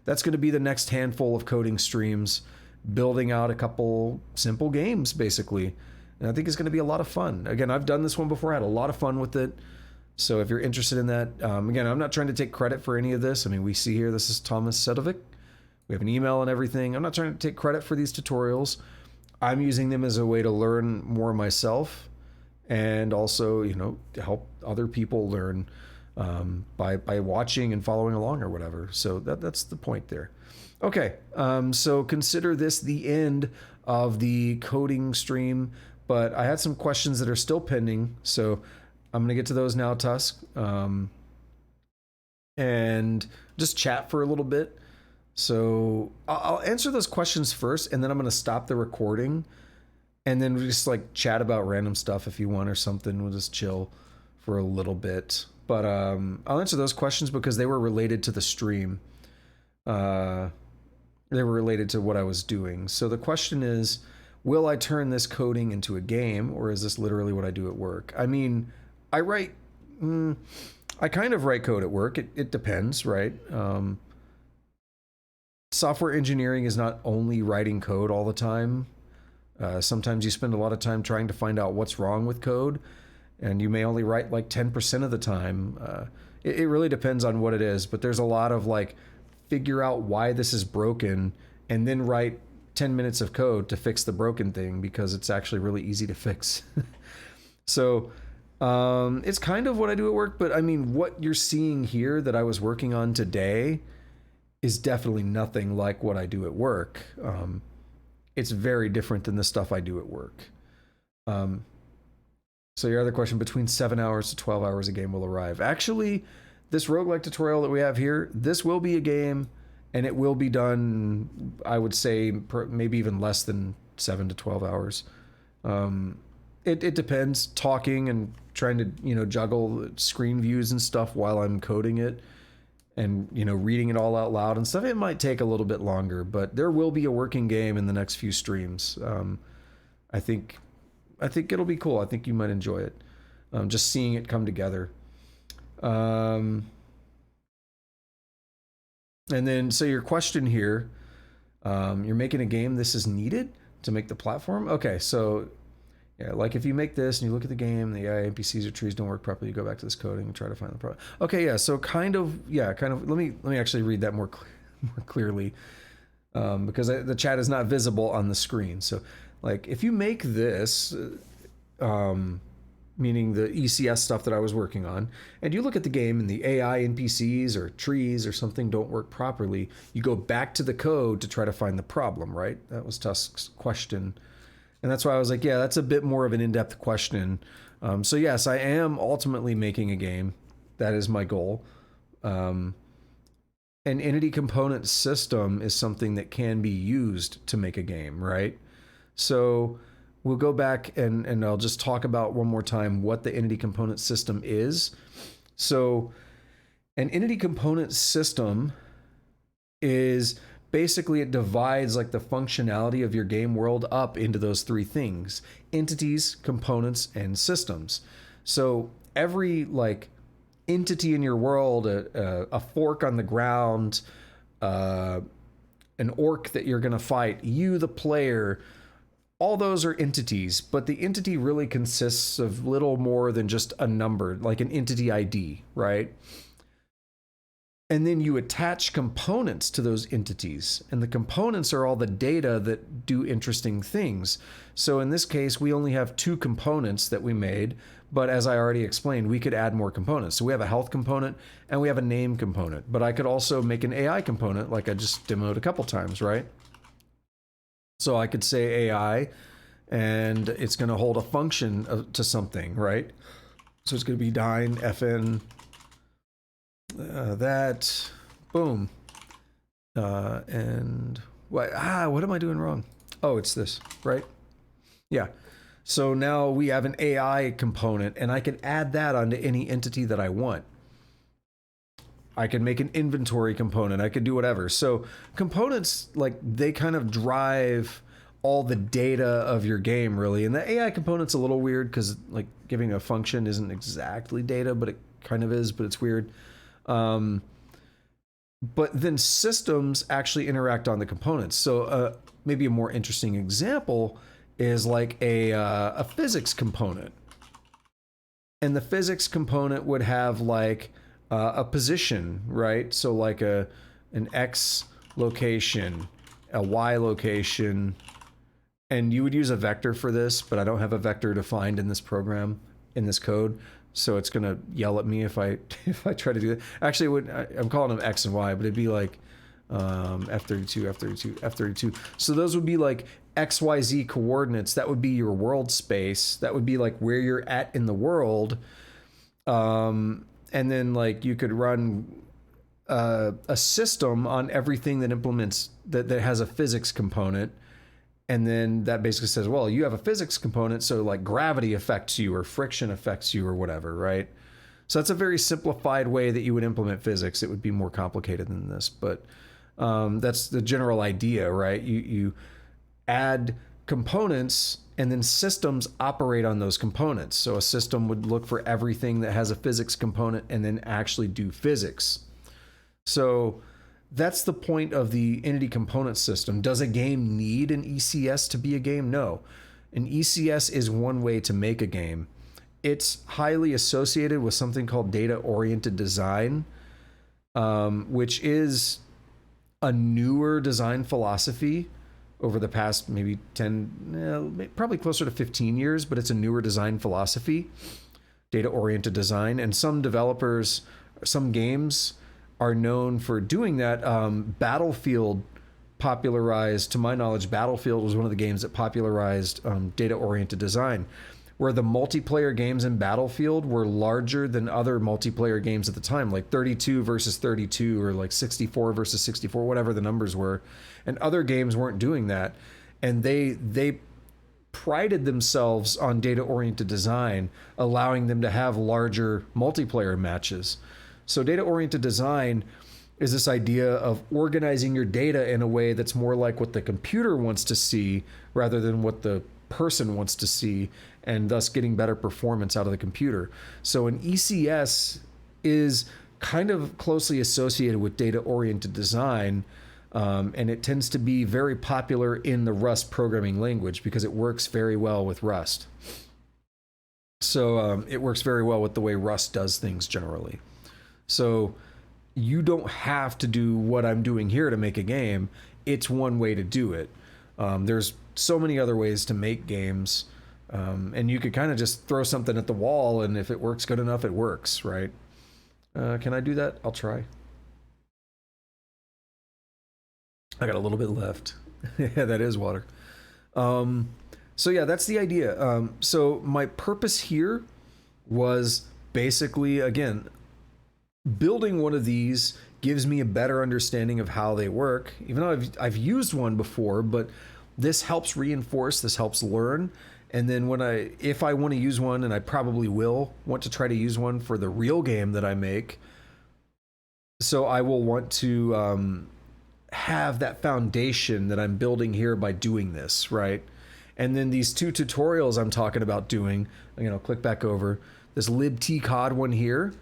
that's going to be the next handful of coding streams, building out a couple simple games basically, and I think it's going to be a lot of fun. Again, I've done this one before, I had a lot of fun with it. So if you're interested in that, again, I'm not trying to take credit for any of this. I mean, we see here, this is Thomas Sedovic. We have an email and everything. I'm not trying to take credit for these tutorials. I'm using them as a way to learn more myself, and also, you know, to help other people learn by watching and following along or whatever. So that's the point there. Okay, so consider this the end of the coding stream, but I had some questions that are still pending, so I'm going to get to those now, Tusk, and just chat for a little bit. So I'll answer those questions first, and then I'm going to stop the recording, and then just like chat about random stuff if you want or something. We'll just chill for a little bit. But I'll answer those questions because they were related to the stream. They were related to what I was doing. So the question is, will I turn this coding into a game, or is this literally what I do at work? I mean, I kind of write code at work. It depends, right? Software engineering is not only writing code all the time. Sometimes you spend a lot of time trying to find out what's wrong with code, and you may only write like 10% of the time. It really depends on what it is, but there's a lot of like, figure out why this is broken and then write 10 minutes of code to fix the broken thing, because it's actually really easy to fix. So It's kind of what I do at work, but I mean, what you're seeing here that I was working on today is definitely nothing like what I do at work. It's very different than the stuff I do at work. So your other question, between 7 hours to 12 hours a game will arrive. Actually, this roguelike tutorial that we have here, this will be a game, and it will be done, I would say, maybe even less than 7 to 12 hours. It depends. Talking and trying to, juggle screen views and stuff while I'm coding it and, reading it all out loud and stuff, it might take a little bit longer, but there will be a working game in the next few streams. I think it'll be cool. I think you might enjoy it. Just seeing it come together. And then, so your question here, you're making a game, this is needed to make the platform? Okay, so yeah, like if you make this and you look at the game, the AI NPCs or trees don't work properly, you go back to this coding and try to find the problem. Okay, yeah, so kind of, let me actually read that more clearly, because the chat is not visible on the screen. So like if you make this, meaning the ECS stuff that I was working on, and you look at the game and the AI NPCs or trees or something don't work properly, you go back to the code to try to find the problem, right? That was Tusk's question. And that's why I was like, yeah, that's a bit more of an in-depth question. So yes, I am ultimately making a game. That is my goal. An entity component system is something that can be used to make a game, right? So we'll go back and I'll just talk about one more time what the entity component system is. So an entity component system is basically, it divides like the functionality of your game world up into those three things: entities, components, and systems. So every like entity in your world, a fork on the ground, an orc that you're gonna fight, you the player, all those are entities, but the entity really consists of little more than just a number, like an entity ID, right? And then you attach components to those entities, and the components are all the data that do interesting things. So in this case, we only have 2 components that we made, but as I already explained, we could add more components. So we have a health component and we have a name component, but I could also make an AI component like I just demoed a couple times, right? So I could say AI, and it's going to hold a function to something, right? So it's going to be dyn fn that, boom, and what am I doing wrong? Oh, it's this, right? Yeah. So now we have an AI component, and I can add that onto any entity that I want. I can make an inventory component. I could do whatever. So components, like, they kind of drive all the data of your game, really. And the AI component's a little weird because, like, giving a function isn't exactly data, but it kind of is, but it's weird. But then systems actually interact on the components. So maybe a more interesting example is like a physics component. And the physics component would have like a position, right? So like an X location, a Y location, and you would use a vector for this, but I don't have a vector defined in this program, in this code. So it's gonna yell at me if I try to do that. Actually, I'm calling them X and Y, but it'd be like F32, F32, F32. So those would be like XYZ coordinates. That would be your world space. That would be like where you're at in the world. And then like you could run a system on everything that implements that has a physics component. And then that basically says, well, you have a physics component, so like gravity affects you or friction affects you or whatever, right? So that's a very simplified way that you would implement physics. It would be more complicated than this, but that's the general idea, right? You add components and then systems operate on those components. So a system would look for everything that has a physics component and then actually do physics. So that's the point of the entity component system. Does a game need an ECS to be a game? No. An ECS is one way to make a game. It's highly associated with something called data-oriented design, which is a newer design philosophy over the past maybe 10, probably closer to 15 years, but it's a newer design philosophy. data-oriented design. And some developers, some games are known for doing that. Battlefield popularized, to my knowledge, Battlefield was one of the games that popularized data-oriented design, where the multiplayer games in Battlefield were larger than other multiplayer games at the time, like 32 versus 32 or like 64 versus 64, whatever the numbers were. And other games weren't doing that. And they prided themselves on data-oriented design, allowing them to have larger multiplayer matches. So data-oriented design is this idea of organizing your data in a way that's more like what the computer wants to see rather than what the person wants to see, and thus getting better performance out of the computer. So an ECS is kind of closely associated with data-oriented design, and it tends to be very popular in the Rust programming language because it works very well with Rust. So it works very well with the way Rust does things generally. So you don't have to do what I'm doing here to make a game. It's one way to do it. There's so many other ways to make games, and you could kind of just throw something at the wall, and if it works good enough, it works, right? Can I do that? I'll try. I got a little bit left. Yeah, that is water. So yeah, that's the idea. So my purpose here was basically, again, building one of these gives me a better understanding of how they work, even though I've used one before, but this helps reinforce, this helps learn. And then if I want to use one, and I probably will want to try to use one for the real game that I make, so I will want to have that foundation that I'm building here by doing this, right? And then these two tutorials I'm talking about doing, I'll click back over this libtcod one here.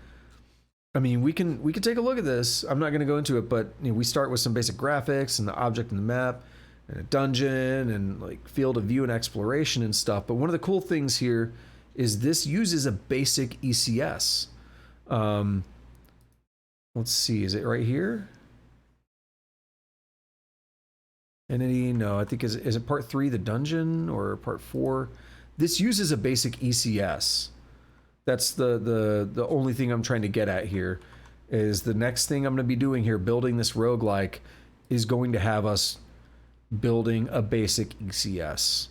I mean, we can take a look at this. I'm not going to go into it, but we start with some basic graphics and the object and the map and a dungeon and like field of view and exploration and stuff. But one of the cool things here is this uses a basic ECS. Let's see, is it right here? Entity, no, I think is it part 3, the dungeon, or part 4? This uses a basic ECS. That's the only thing I'm trying to get at here, is the next thing I'm going to be doing here, building this roguelike, is going to have us building a basic ECS.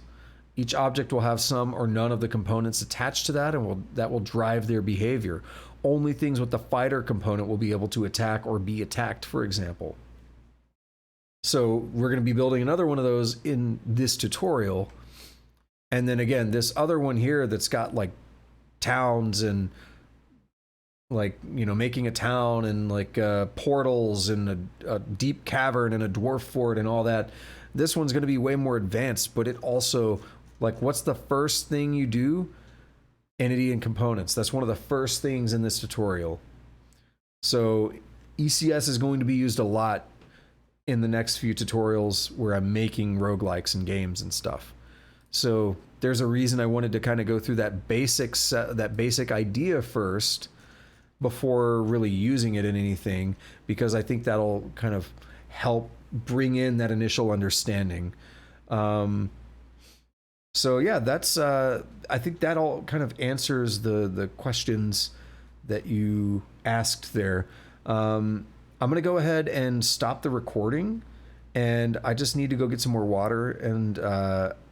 Each object will have some or none of the components attached to that, and that will drive their behavior. Only things with the fighter component will be able to attack or be attacked, for example. So we're going to be building another one of those in this tutorial. And then again, this other one here that's got like towns and like, making a town and like portals and a deep cavern and a dwarf fort and all that. This one's going to be way more advanced, but it also, like, what's the first thing you do? Entity and components. That's one of the first things in this tutorial. So ECS is going to be used a lot in the next few tutorials where I'm making roguelikes and games and stuff. So there's a reason I wanted to kind of go through that basic idea first before really using it in anything, because I think that'll kind of help bring in that initial understanding. So yeah, that's I think that all kind of answers the questions that you asked there. I'm gonna go ahead and stop the recording, and I just need to go get some more water, and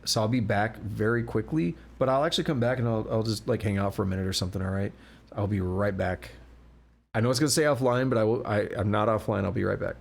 so I'll be back very quickly, but I'll actually come back and I'll just like hang out for a minute or something. All right, I'll be right back. I know it's gonna say offline, but I'm not offline. I'll be right back.